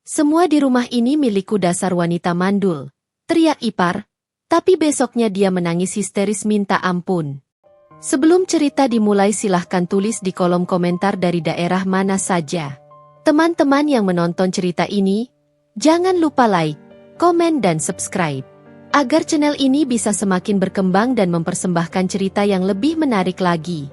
Semua di rumah ini milikku, dasar wanita mandul, teriak ipar, tapi besoknya dia menangis histeris minta ampun. Sebelum cerita dimulai, silahkan tulis di kolom komentar dari daerah mana saja. Teman-teman yang menonton cerita ini, jangan lupa like, komen dan subscribe, agar channel ini bisa semakin berkembang dan mempersembahkan cerita yang lebih menarik lagi.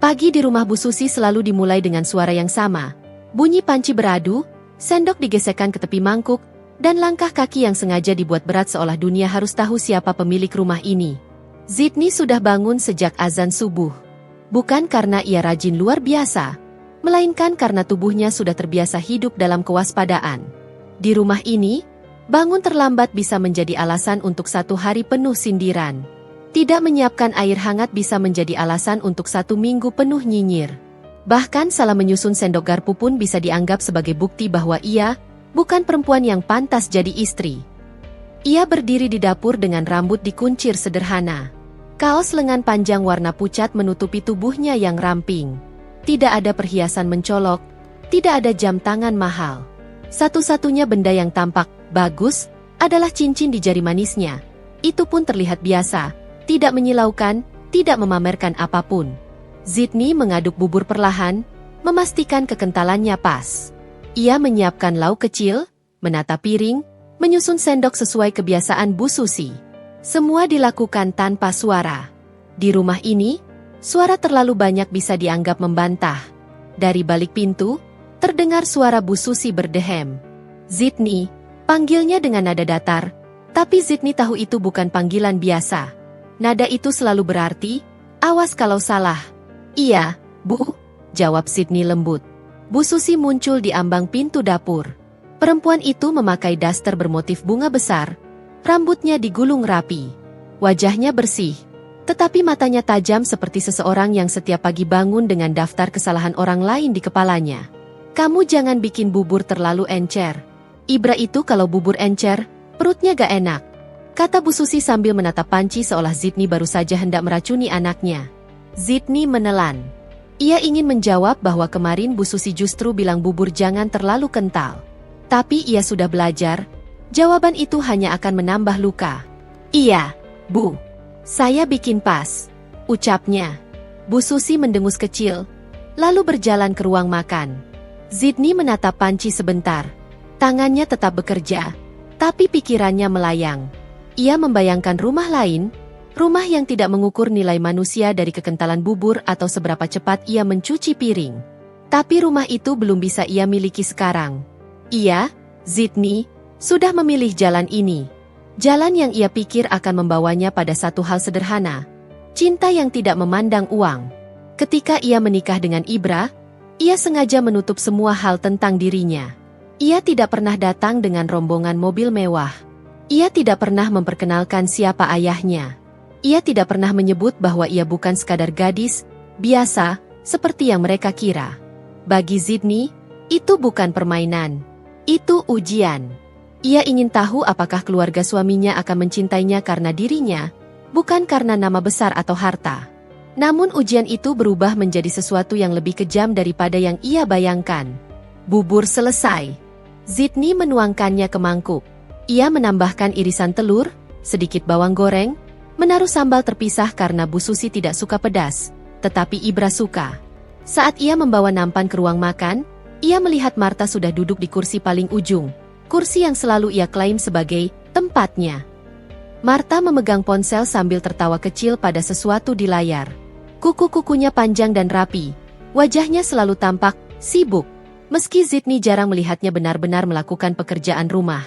Pagi di rumah Bu Susi selalu dimulai dengan suara yang sama. Bunyi panci beradu, sendok digesekkan ke tepi mangkuk, dan langkah kaki yang sengaja dibuat berat seolah dunia harus tahu siapa pemilik rumah ini. Zidni sudah bangun sejak azan subuh. Bukan karena ia rajin luar biasa, melainkan karena tubuhnya sudah terbiasa hidup dalam kewaspadaan. Di rumah ini, bangun terlambat bisa menjadi alasan untuk satu hari penuh sindiran. Tidak menyiapkan air hangat bisa menjadi alasan untuk 1 minggu penuh nyinyir. Bahkan salah menyusun sendok garpu pun bisa dianggap sebagai bukti bahwa ia bukan perempuan yang pantas jadi istri. Ia berdiri di dapur dengan rambut dikuncir sederhana. Kaos lengan panjang warna pucat menutupi tubuhnya yang ramping. Tidak ada perhiasan mencolok, tidak ada jam tangan mahal. Satu-satunya benda yang tampak bagus adalah cincin di jari manisnya. Itu pun terlihat biasa, tidak menyilaukan, tidak memamerkan apapun. Zidni mengaduk bubur perlahan, memastikan kekentalannya pas. Ia menyiapkan lauk kecil, menata piring, menyusun sendok sesuai kebiasaan Bu Susi. Semua dilakukan tanpa suara. Di rumah ini, suara terlalu banyak bisa dianggap membantah. Dari balik pintu, terdengar suara Bu Susi berdehem. Zidni, panggilnya dengan nada datar, tapi Zidni tahu itu bukan panggilan biasa. Nada itu selalu berarti, awas kalau salah. Iya, Bu, jawab Zidni lembut. Bu Susi muncul di ambang pintu dapur. Perempuan itu memakai daster bermotif bunga besar, rambutnya digulung rapi. Wajahnya bersih, tetapi matanya tajam seperti seseorang yang setiap pagi bangun dengan daftar kesalahan orang lain di kepalanya. Kamu jangan bikin bubur terlalu encer. Ibra itu kalau bubur encer, perutnya gak enak, kata Bu Susi sambil menatap panci seolah Zidni baru saja hendak meracuni anaknya. Zidni menelan. Ia ingin menjawab bahwa kemarin Bu Susi justru bilang bubur jangan terlalu kental. Tapi ia sudah belajar, jawaban itu hanya akan menambah luka. Iya, Bu. Saya bikin pas, ucapnya. Bu Susi mendengus kecil, lalu berjalan ke ruang makan. Zidni menatap panci sebentar. Tangannya tetap bekerja, tapi pikirannya melayang. Ia membayangkan rumah lain, rumah yang tidak mengukur nilai manusia dari kekentalan bubur atau seberapa cepat ia mencuci piring. Tapi rumah itu belum bisa ia miliki sekarang. Ia, Zidni, sudah memilih jalan ini. Jalan yang ia pikir akan membawanya pada satu hal sederhana, cinta yang tidak memandang uang. Ketika ia menikah dengan Ibra, ia sengaja menutup semua hal tentang dirinya. Ia tidak pernah datang dengan rombongan mobil mewah. Ia tidak pernah memperkenalkan siapa ayahnya. Ia tidak pernah menyebut bahwa ia bukan sekadar gadis biasa seperti yang mereka kira. Bagi Zidni, itu bukan permainan. Itu ujian. Ia ingin tahu apakah keluarga suaminya akan mencintainya karena dirinya, bukan karena nama besar atau harta. Namun ujian itu berubah menjadi sesuatu yang lebih kejam daripada yang ia bayangkan. Bubur selesai. Zidni menuangkannya ke mangkuk. Ia menambahkan irisan telur, sedikit bawang goreng, menaruh sambal terpisah karena Bu Susi tidak suka pedas, tetapi Ibra suka. Saat ia membawa nampan ke ruang makan, ia melihat Marta sudah duduk di kursi paling ujung, kursi yang selalu ia klaim sebagai tempatnya. Marta memegang ponsel sambil tertawa kecil pada sesuatu di layar. Kuku-kukunya panjang dan rapi, wajahnya selalu tampak sibuk, meski Zidni jarang melihatnya benar-benar melakukan pekerjaan rumah.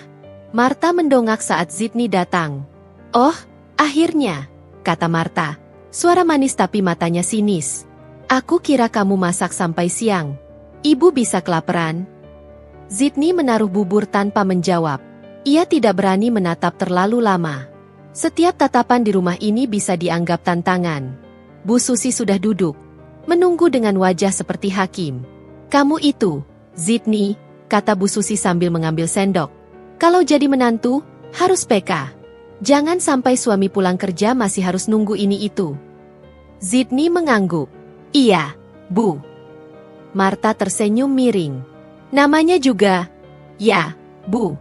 Marta mendongak saat Zidni datang. Oh, akhirnya, kata Marta. Suara manis tapi matanya sinis. Aku kira kamu masak sampai siang. Ibu bisa kelaparan. Zidni menaruh bubur tanpa menjawab. Ia tidak berani menatap terlalu lama. Setiap tatapan di rumah ini bisa dianggap tantangan. Bu Susi sudah duduk, menunggu dengan wajah seperti hakim. Kamu itu, Zidni, kata Bu Susi sambil mengambil sendok. Kalau jadi menantu, harus peka. Jangan sampai suami pulang kerja masih harus nunggu ini itu. Zidni mengangguk. Iya, Bu. Marta tersenyum miring. Namanya juga. Ya, Bu.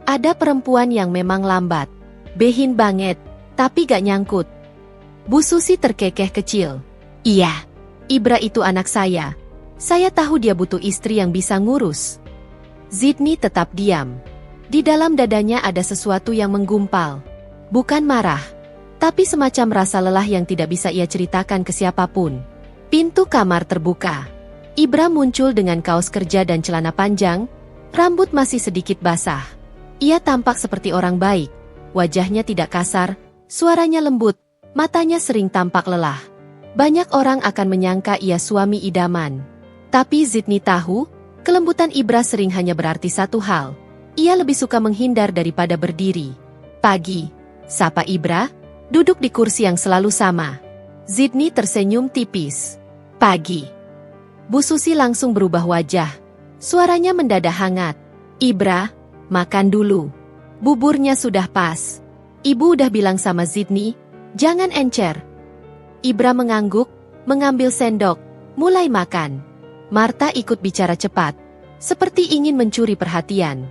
Ada perempuan yang memang lambat. Behin banget, tapi gak nyangkut. Bu Susi terkekeh kecil. Iya, Ibra itu anak saya. Saya tahu dia butuh istri yang bisa ngurus. Zidni tetap diam. Di dalam dadanya ada sesuatu yang menggumpal. Bukan marah, tapi semacam rasa lelah yang tidak bisa ia ceritakan ke siapapun. Pintu kamar terbuka. Ibra muncul dengan kaos kerja dan celana panjang, rambut masih sedikit basah. Ia tampak seperti orang baik, wajahnya tidak kasar, suaranya lembut, matanya sering tampak lelah. Banyak orang akan menyangka ia suami idaman. Tapi Zidni tahu, kelembutan Ibra sering hanya berarti satu hal. Ia lebih suka menghindar daripada berdiri. Pagi, sapa Ibra, duduk di kursi yang selalu sama. Zidni tersenyum tipis. Pagi. Bu Susi langsung berubah wajah. Suaranya mendadak hangat. Ibra, makan dulu. Buburnya sudah pas. Ibu udah bilang sama Zidni, jangan encer. Ibra mengangguk, mengambil sendok, mulai makan. Marta ikut bicara cepat, seperti ingin mencuri perhatian.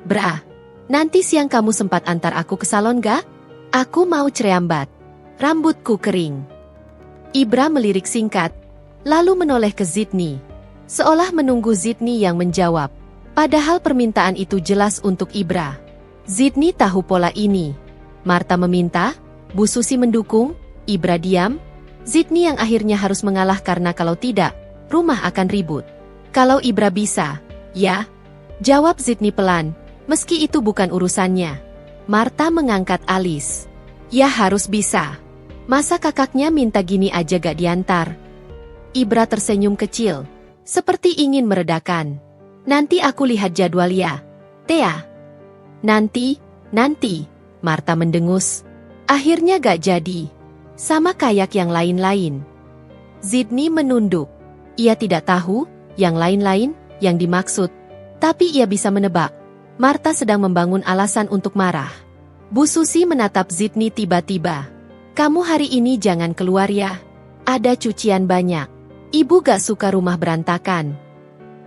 Bra, nanti siang kamu sempat antar aku ke salon gak? Aku mau cerambat. Rambutku kering. Ibra melirik singkat, lalu menoleh ke Zidni, seolah menunggu Zidni yang menjawab. Padahal permintaan itu jelas untuk Ibra. Zidni tahu pola ini. Marta meminta, Bu Susi mendukung, Ibra diam. Zidni yang akhirnya harus mengalah karena kalau tidak, rumah akan ribut. Kalau Ibra bisa, ya, jawab Zidni pelan, meski itu bukan urusannya. Marta mengangkat alis. Ya harus bisa. Masa kakaknya minta gini aja gak diantar? Ibra tersenyum kecil, seperti ingin meredakan. Nanti aku lihat jadwal ya, Tea. Nanti, Marta mendengus. Akhirnya gak jadi. Sama kayak yang lain-lain. Zidni menunduk. Ia tidak tahu, yang lain-lain, yang dimaksud. Tapi ia bisa menebak. Marta sedang membangun alasan untuk marah. Bu Susi menatap Zidni tiba-tiba. Kamu hari ini jangan keluar ya. Ada cucian banyak. Ibu gak suka rumah berantakan.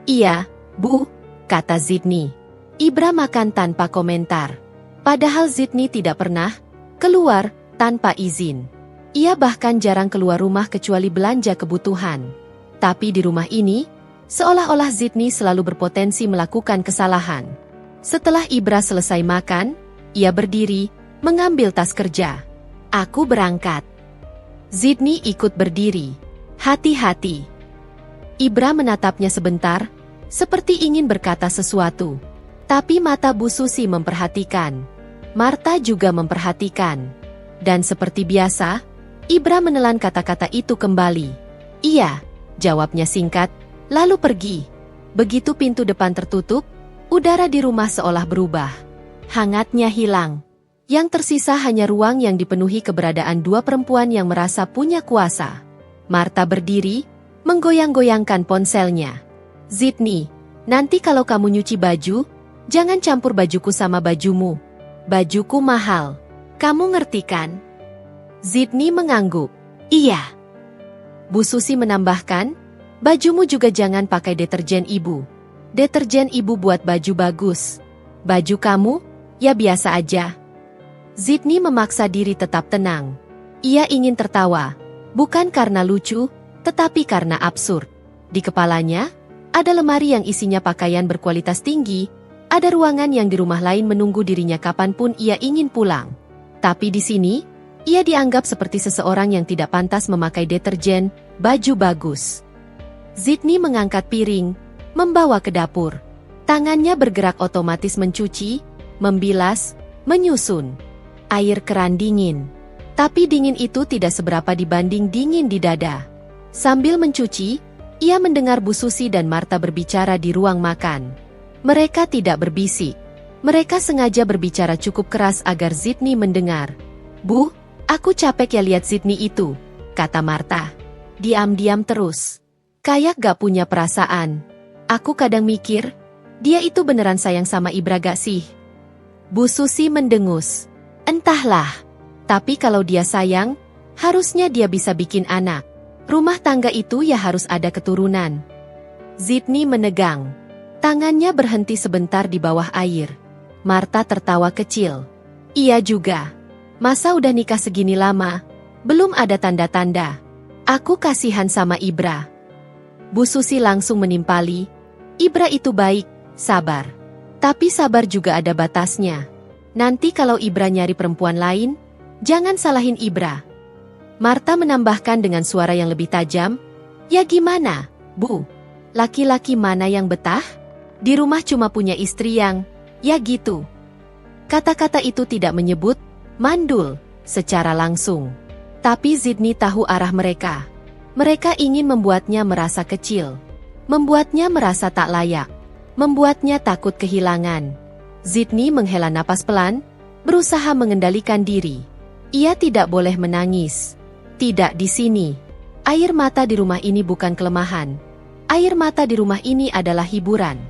Iya, Bu, kata Zidni. Ibra makan tanpa komentar. Padahal Zidni tidak pernah keluar tanpa izin. Ia bahkan jarang keluar rumah kecuali belanja kebutuhan. Tapi di rumah ini, seolah-olah Zidni selalu berpotensi melakukan kesalahan. Setelah Ibra selesai makan, ia berdiri, mengambil tas kerja. Aku berangkat. Zidni ikut berdiri. Hati-hati. Ibra menatapnya sebentar, seperti ingin berkata sesuatu. Tapi mata Bu Susi memperhatikan. Marta juga memperhatikan. Dan seperti biasa, Ibra menelan kata-kata itu kembali. Iya, jawabnya singkat, lalu pergi. Begitu pintu depan tertutup, udara di rumah seolah berubah. Hangatnya hilang. Yang tersisa hanya ruang yang dipenuhi keberadaan dua perempuan yang merasa punya kuasa. Marta berdiri, menggoyang-goyangkan ponselnya. Zidni, nanti kalau kamu nyuci baju, jangan campur bajuku sama bajumu. Bajuku mahal. Kamu ngerti kan? Zidni mengangguk. Iya. Bu Susi menambahkan, bajumu juga jangan pakai deterjen ibu. Deterjen ibu buat baju bagus. Baju kamu, ya biasa aja. Zidni memaksa diri tetap tenang. Ia ingin tertawa. Bukan karena lucu, tetapi karena absurd. Di kepalanya, ada lemari yang isinya pakaian berkualitas tinggi, ada ruangan yang di rumah lain menunggu dirinya kapanpun ia ingin pulang. Tapi di sini, ia dianggap seperti seseorang yang tidak pantas memakai deterjen, baju bagus. Zidni mengangkat piring, membawa ke dapur. Tangannya bergerak otomatis mencuci, membilas, menyusun. Air keran dingin. Tapi dingin itu tidak seberapa dibanding dingin di dada. Sambil mencuci, ia mendengar Bu Susi dan Marta berbicara di ruang makan. Mereka tidak berbisik. Mereka sengaja berbicara cukup keras agar Zidni mendengar. Bu, aku capek ya lihat Zidni itu, kata Marta. Diam-diam terus. Kayak gak punya perasaan. Aku kadang mikir, dia itu beneran sayang sama Ibra gak sih? Bu Susi mendengus. Entahlah. Tapi kalau dia sayang, harusnya dia bisa bikin anak. Rumah tangga itu ya harus ada keturunan. Sydney menegang. Tangannya berhenti sebentar di bawah air. Martha tertawa kecil. Iya juga. Masa udah nikah segini lama, belum ada tanda-tanda. Aku kasihan sama Ibra. Bu Susi langsung menimpali. Ibra itu baik, sabar. Tapi sabar juga ada batasnya. Nanti kalau Ibra nyari perempuan lain, jangan salahin Ibra. Martha menambahkan dengan suara yang lebih tajam, ya gimana, Bu? Laki-laki mana yang betah? Di rumah cuma punya istri yang, ya gitu. Kata-kata itu tidak menyebut mandul secara langsung. Tapi Sydney tahu arah mereka. Mereka ingin membuatnya merasa kecil. Membuatnya merasa tak layak. Membuatnya takut kehilangan. Sydney menghela napas pelan, berusaha mengendalikan diri. Ia tidak boleh menangis. Tidak di sini. Air mata di rumah ini bukan kelemahan. Air mata di rumah ini adalah hiburan.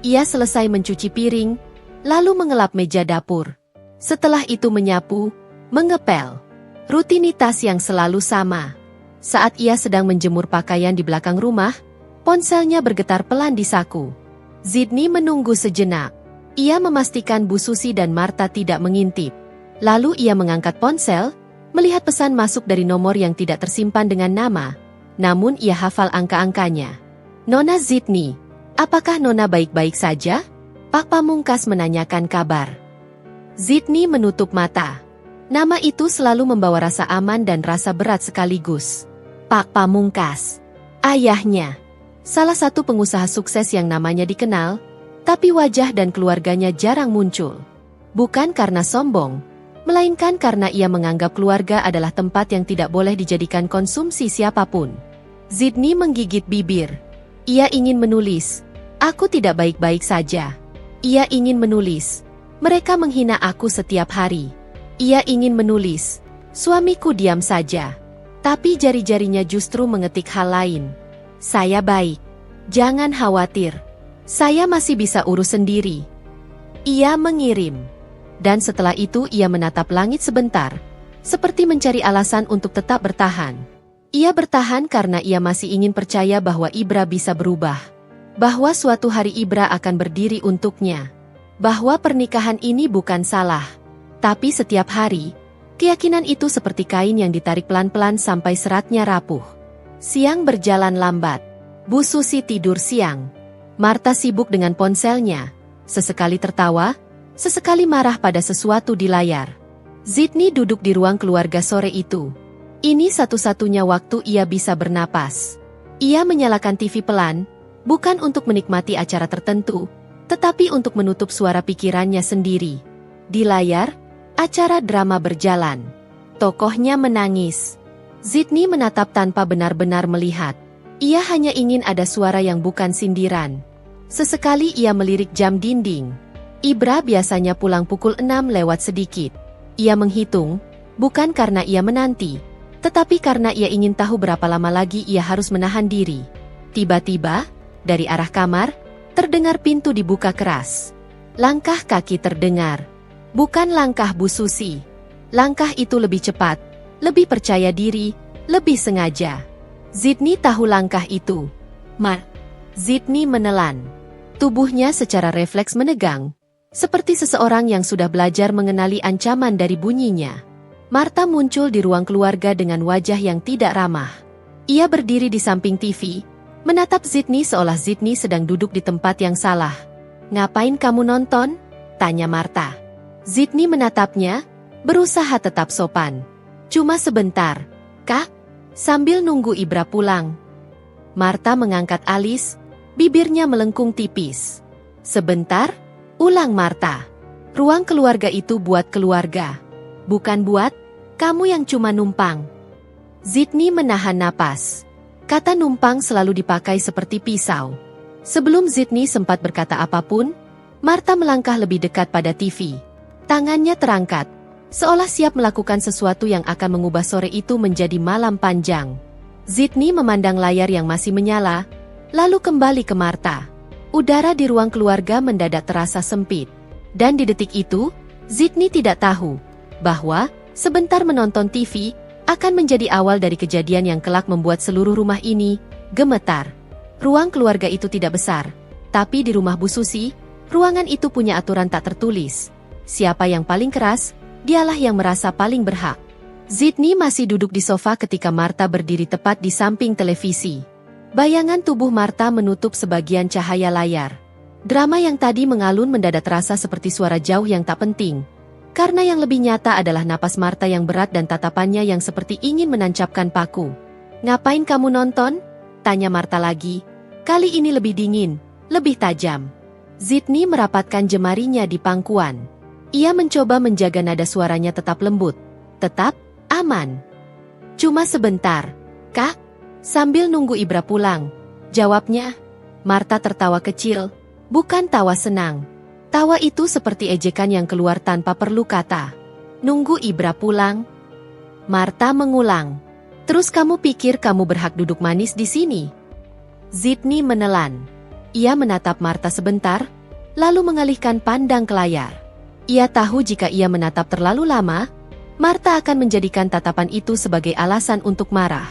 Ia selesai mencuci piring, lalu mengelap meja dapur. Setelah itu menyapu, mengepel. Rutinitas yang selalu sama. Saat ia sedang menjemur pakaian di belakang rumah, ponselnya bergetar pelan di saku. Sydney menunggu sejenak. Ia memastikan Bu Susi dan Martha tidak mengintip. Lalu ia mengangkat ponsel, melihat pesan masuk dari nomor yang tidak tersimpan dengan nama. Namun ia hafal angka-angkanya. Nona Sydney, apakah Nona baik-baik saja? Pak Pamungkas menanyakan kabar. Sydney menutup mata. Nama itu selalu membawa rasa aman dan rasa berat sekaligus. Pak Pamungkas. Ayahnya. Salah satu pengusaha sukses yang namanya dikenal, tapi wajah dan keluarganya jarang muncul. Bukan karena sombong, melainkan karena ia menganggap keluarga adalah tempat yang tidak boleh dijadikan konsumsi siapapun. Sydney menggigit bibir. Ia ingin menulis, aku tidak baik-baik saja. Ia ingin menulis, mereka menghina aku setiap hari. Ia ingin menulis, suamiku diam saja. Tapi jari-jarinya justru mengetik hal lain. Saya baik. Jangan khawatir. Saya masih bisa urus sendiri. Ia mengirim. Dan setelah itu ia menatap langit sebentar, seperti mencari alasan untuk tetap bertahan. Ia bertahan karena ia masih ingin percaya bahwa Ibra bisa berubah. Bahwa suatu hari Ibra akan berdiri untuknya. Bahwa pernikahan ini bukan salah. Tapi setiap hari, keyakinan itu seperti kain yang ditarik pelan-pelan sampai seratnya rapuh. Siang berjalan lambat. Bu Susi tidur siang. Martha sibuk dengan ponselnya. Sesekali tertawa, sesekali marah pada sesuatu di layar. Sydney duduk di ruang keluarga sore itu. Ini satu-satunya waktu ia bisa bernapas. Ia menyalakan TV pelan, bukan untuk menikmati acara tertentu, tetapi untuk menutup suara pikirannya sendiri. Di layar, acara drama berjalan. Tokohnya menangis. Sydney menatap tanpa benar-benar melihat. Ia hanya ingin ada suara yang bukan sindiran. Sesekali ia melirik jam dinding. Ibra biasanya pulang pukul 6 lewat sedikit. Ia menghitung, bukan karena ia menanti, tetapi karena ia ingin tahu berapa lama lagi ia harus menahan diri. Tiba-tiba, dari arah kamar, terdengar pintu dibuka keras. Langkah kaki terdengar. Bukan langkah Bu Susi. Langkah itu lebih cepat, lebih percaya diri, lebih sengaja. Sydney tahu langkah itu. Sydney menelan. Tubuhnya secara refleks menegang, seperti seseorang yang sudah belajar mengenali ancaman dari bunyinya. Martha muncul di ruang keluarga dengan wajah yang tidak ramah. Ia berdiri di samping TV, menatap Sydney seolah Sydney sedang duduk di tempat yang salah. Ngapain kamu nonton? Tanya Martha. Sydney menatapnya, berusaha tetap sopan. Cuma sebentar, Kak, sambil nunggu Ibra pulang. Martha mengangkat alis, bibirnya melengkung tipis. Sebentar, ulang Martha. Ruang keluarga itu buat keluarga. Bukan buat kamu yang cuma numpang. Sydney menahan napas. Kata numpang selalu dipakai seperti pisau. Sebelum Sydney sempat berkata apapun, Martha melangkah lebih dekat pada TV. Tangannya terangkat, seolah siap melakukan sesuatu yang akan mengubah sore itu menjadi malam panjang. Sydney memandang layar yang masih menyala, lalu kembali ke Martha. Udara di ruang keluarga mendadak terasa sempit. Dan di detik itu, Sydney tidak tahu bahwa sebentar menonton TV, akan menjadi awal dari kejadian yang kelak membuat seluruh rumah ini gemetar. Ruang keluarga itu tidak besar, tapi di rumah Bu Susi, ruangan itu punya aturan tak tertulis. Siapa yang paling keras, dialah yang merasa paling berhak. Sydney masih duduk di sofa ketika Martha berdiri tepat di samping televisi. Bayangan tubuh Martha menutup sebagian cahaya layar. Drama yang tadi mengalun mendadak terasa seperti suara jauh yang tak penting. Karena yang lebih nyata adalah napas Martha yang berat dan tatapannya yang seperti ingin menancapkan paku. "Ngapain kamu nonton?" tanya Martha lagi. Kali ini lebih dingin, lebih tajam. Sydney merapatkan jemarinya di pangkuan. Ia mencoba menjaga nada suaranya tetap lembut, tetap aman. "Cuma sebentar, Kak, sambil nunggu Ibra pulang," jawabnya. Martha tertawa kecil, bukan tawa senang. Tawa itu seperti ejekan yang keluar tanpa perlu kata. "Nunggu Ibra pulang?" Martha mengulang. "Terus kamu pikir kamu berhak duduk manis di sini?" Sydney menelan. Ia menatap Martha sebentar, lalu mengalihkan pandang ke layar. Ia tahu jika ia menatap terlalu lama, Martha akan menjadikan tatapan itu sebagai alasan untuk marah.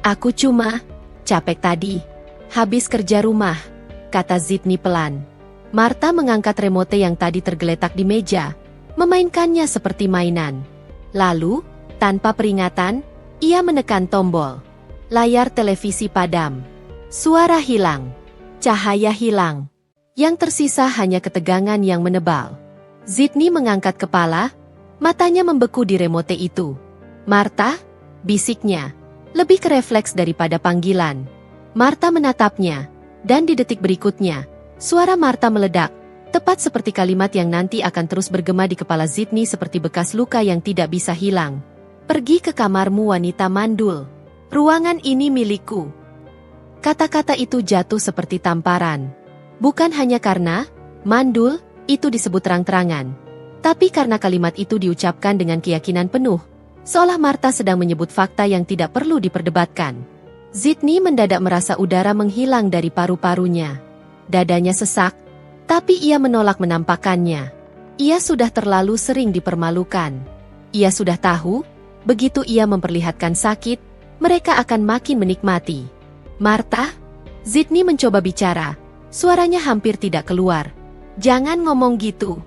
"Aku cuma capek tadi. Habis kerja rumah," kata Sydney pelan. Martha mengangkat remote yang tadi tergeletak di meja, memainkannya seperti mainan. Lalu, tanpa peringatan, ia menekan tombol. Layar televisi padam. Suara hilang. Cahaya hilang. Yang tersisa hanya ketegangan yang menebal. Sydney mengangkat kepala, matanya membeku di remote itu. "Martha?" bisiknya. Lebih ke refleks daripada panggilan. Martha menatapnya, dan di detik berikutnya, suara Martha meledak, tepat seperti kalimat yang nanti akan terus bergema di kepala Sydney seperti bekas luka yang tidak bisa hilang. "Pergi ke kamarmu, wanita mandul. Ruangan ini milikku." Kata-kata itu jatuh seperti tamparan. Bukan hanya karena mandul itu disebut terang-terangan, tapi karena kalimat itu diucapkan dengan keyakinan penuh, seolah Martha sedang menyebut fakta yang tidak perlu diperdebatkan. Sydney mendadak merasa udara menghilang dari paru-parunya. Dadanya sesak, tapi ia menolak menampakkannya. Ia sudah terlalu sering dipermalukan. Ia sudah tahu, begitu ia memperlihatkan sakit, mereka akan makin menikmati. "Martha?" Sydney mencoba bicara, suaranya hampir tidak keluar. "Jangan ngomong gitu."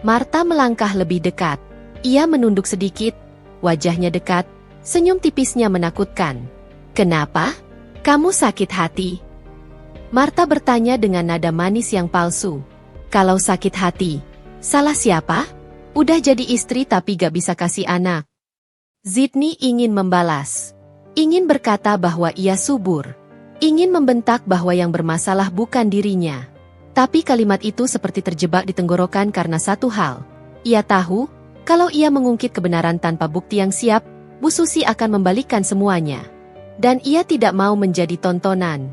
Martha melangkah lebih dekat. Ia menunduk sedikit, wajahnya dekat, senyum tipisnya menakutkan. "Kenapa? Kamu sakit hati?" Martha bertanya dengan nada manis yang palsu. "Kalau sakit hati, salah siapa? Udah jadi istri tapi gak bisa kasih anak." Sydney ingin membalas. Ingin berkata bahwa ia subur. Ingin membentak bahwa yang bermasalah bukan dirinya. Tapi kalimat itu seperti terjebak di tenggorokan karena satu hal. Ia tahu, kalau ia mengungkit kebenaran tanpa bukti yang siap, Bu Susi akan membalikkan semuanya. Dan ia tidak mau menjadi tontonan.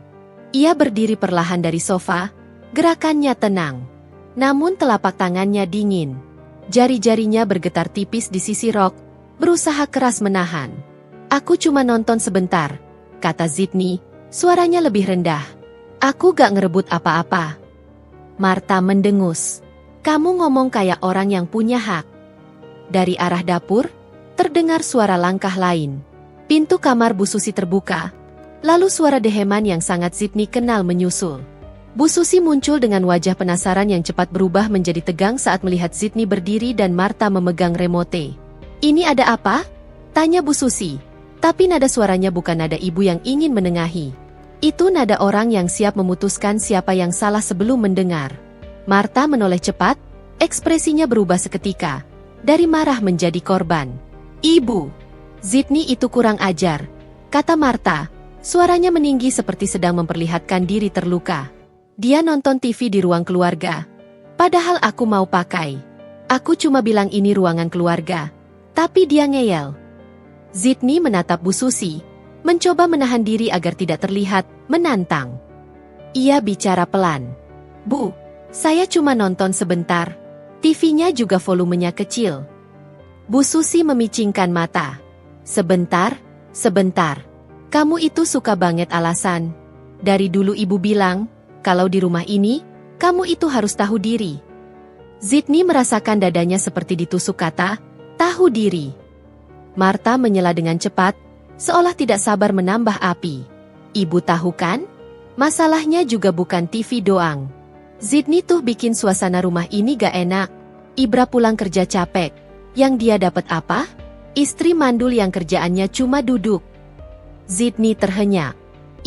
Ia berdiri perlahan dari sofa, gerakannya tenang. Namun telapak tangannya dingin. Jari-jarinya bergetar tipis di sisi rok, berusaha keras menahan. "Aku cuma nonton sebentar," kata Sydney, suaranya lebih rendah. "Aku gak ngerebut apa-apa." Martha mendengus. "Kamu ngomong kayak orang yang punya hak." Dari arah dapur, terdengar suara langkah lain. Pintu kamar Bu Susi terbuka. Lalu suara deheman yang sangat Sydney kenal menyusul. Bu Susi muncul dengan wajah penasaran yang cepat berubah menjadi tegang saat melihat Sydney berdiri dan Martha memegang remote. "Ini ada apa?" tanya Bu Susi. Tapi nada suaranya bukan nada ibu yang ingin menengahi. Itu nada orang yang siap memutuskan siapa yang salah sebelum mendengar. Martha menoleh cepat, ekspresinya berubah seketika. Dari marah menjadi korban. "Ibu, Sydney itu kurang ajar," kata Martha. Suaranya meninggi seperti sedang memperlihatkan diri terluka. "Dia nonton TV di ruang keluarga. Padahal aku mau pakai. Aku cuma bilang ini ruangan keluarga. Tapi dia ngeyel." Sydney menatap Bu Susi, mencoba menahan diri agar tidak terlihat menantang. Ia bicara pelan. "Bu, saya cuma nonton sebentar. TV-nya juga volumenya kecil." Bu Susi memicingkan mata. "Sebentar, sebentar. Kamu itu suka banget alasan. Dari dulu ibu bilang, kalau di rumah ini, kamu itu harus tahu diri." Sydney merasakan dadanya seperti ditusuk kata, "tahu diri." Marta menyela dengan cepat, seolah tidak sabar menambah api. Ibu tahu kan? Masalahnya juga bukan TV doang. Sydney tuh bikin suasana rumah ini gak enak. Ibra pulang kerja capek. Yang dia dapat apa? Istri mandul yang kerjaannya cuma duduk. Sydney terhenyak.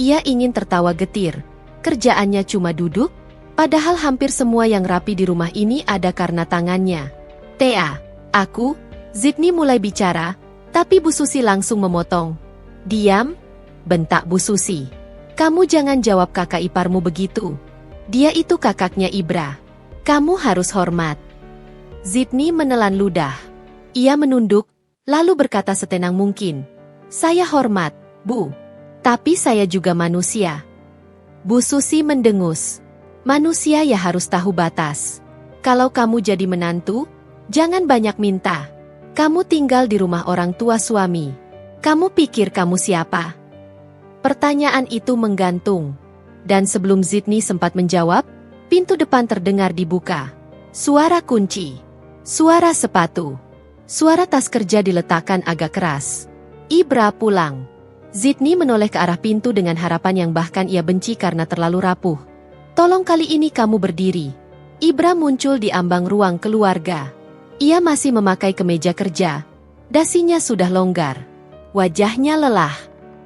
Ia ingin tertawa getir. Kerjaannya cuma duduk? Padahal hampir semua yang rapi di rumah ini ada karena tangannya. Thea, aku, Sydney mulai bicara, tapi Bu Susi langsung memotong. Diam, bentak Bu Susi. Kamu jangan jawab kakak iparmu begitu. Dia itu kakaknya Ibra. Kamu harus hormat. Sydney menelan ludah. Ia menunduk, lalu berkata setenang mungkin. Saya hormat, Bu. Tapi saya juga manusia. Bu Susi mendengus. Manusia ya harus tahu batas. Kalau kamu jadi menantu, jangan banyak minta. Kamu tinggal di rumah orang tua suami. Kamu pikir kamu siapa? Pertanyaan itu menggantung. Dan sebelum Sydney sempat menjawab, pintu depan terdengar dibuka. Suara kunci. Suara sepatu. Suara tas kerja diletakkan agak keras. Ibra pulang. Sydney menoleh ke arah pintu dengan harapan yang bahkan ia benci karena terlalu rapuh. Tolong kali ini kamu berdiri. Ibra muncul di ambang ruang keluarga. Ia masih memakai kemeja kerja. Dasinya sudah longgar. Wajahnya lelah.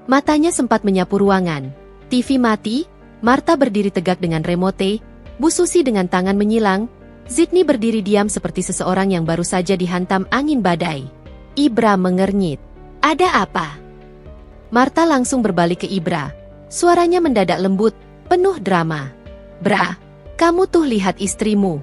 Matanya sempat menyapu ruangan. TV mati, Marta berdiri tegak dengan remote, Bu Susi dengan tangan menyilang, Sydney berdiri diam seperti seseorang yang baru saja dihantam angin badai. Ibra mengernyit. Ada apa? Marta langsung berbalik ke Ibra. Suaranya mendadak lembut, penuh drama. Bra, kamu tuh lihat istrimu.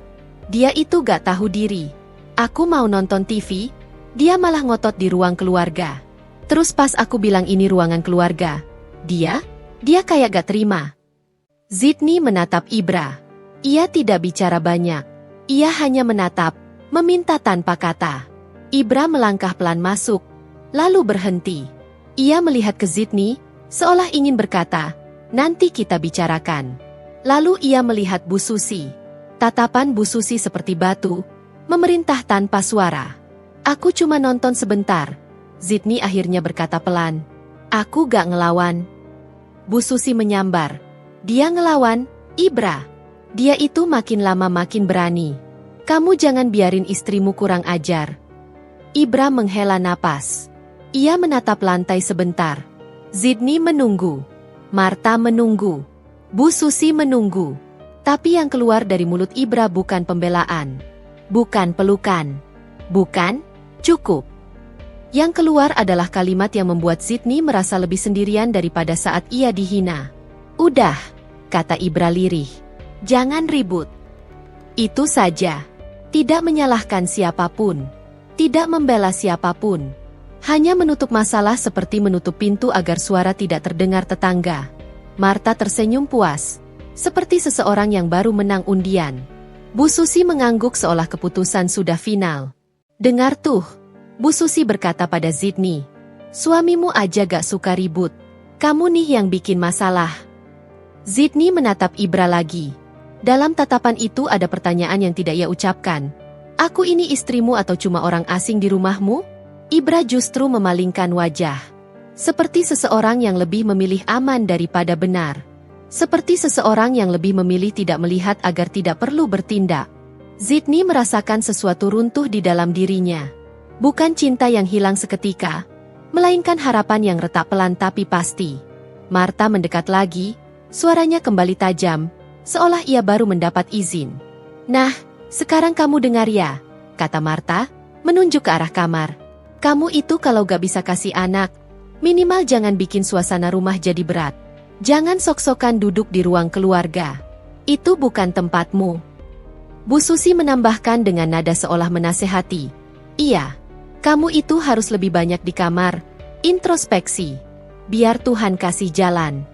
Dia itu gak tahu diri. Aku mau nonton TV, dia malah ngotot di ruang keluarga. Terus pas aku bilang ini ruangan keluarga, dia kayak gak terima. Sydney menatap Ibra. Ia tidak bicara banyak. Ia hanya menatap, meminta tanpa kata. Ibra melangkah pelan masuk, lalu berhenti. Ia melihat ke Sydney, seolah ingin berkata, nanti kita bicarakan. Lalu ia melihat Bu Susi. Tatapan Bu Susi seperti batu, memerintah tanpa suara. Aku cuma nonton sebentar. Sydney akhirnya berkata pelan. Aku gak ngelawan. Bu Susi menyambar. Dia ngelawan, Ibra. Dia itu makin lama makin berani. Kamu jangan biarin istrimu kurang ajar. Ibra menghela napas. Ia menatap lantai sebentar. Sydney menunggu. Marta menunggu. Bu Susi menunggu. Tapi yang keluar dari mulut Ibra bukan pembelaan. Bukan pelukan. Bukan, cukup. Yang keluar adalah kalimat yang membuat Sydney merasa lebih sendirian daripada saat ia dihina. Udah, kata Ibra lirih. Jangan ribut. Itu saja. Tidak menyalahkan siapapun. Tidak membela siapapun. Hanya menutup masalah seperti menutup pintu agar suara tidak terdengar tetangga. Marta tersenyum puas. Seperti seseorang yang baru menang undian. Bu Susi mengangguk seolah keputusan sudah final. Dengar tuh. Bu Susi berkata pada Sydney. Suamimu aja gak suka ribut. Kamu nih yang bikin masalah. Sydney menatap Ibra lagi. Dalam tatapan itu ada pertanyaan yang tidak ia ucapkan. Aku ini istrimu atau cuma orang asing di rumahmu? Ibra justru memalingkan wajah. Seperti seseorang yang lebih memilih aman daripada benar. Seperti seseorang yang lebih memilih tidak melihat agar tidak perlu bertindak. Sydney merasakan sesuatu runtuh di dalam dirinya. Bukan cinta yang hilang seketika, melainkan harapan yang retak pelan tapi pasti. Marta mendekat lagi, suaranya kembali tajam, seolah ia baru mendapat izin. Nah, sekarang kamu dengar ya, kata Marta, menunjuk ke arah kamar. Kamu itu kalau gak bisa kasih anak, minimal jangan bikin suasana rumah jadi berat. Jangan sok-sokan duduk di ruang keluarga. Itu bukan tempatmu. Bu Susi menambahkan dengan nada seolah menasehati. Iya, kamu itu harus lebih banyak di kamar, introspeksi. Biar Tuhan kasih jalan.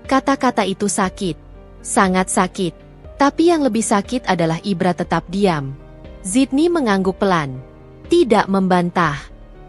Kata-kata itu sakit. Sangat sakit. Tapi yang lebih sakit adalah Ibra tetap diam. Sydney mengangguk pelan. Tidak membantah.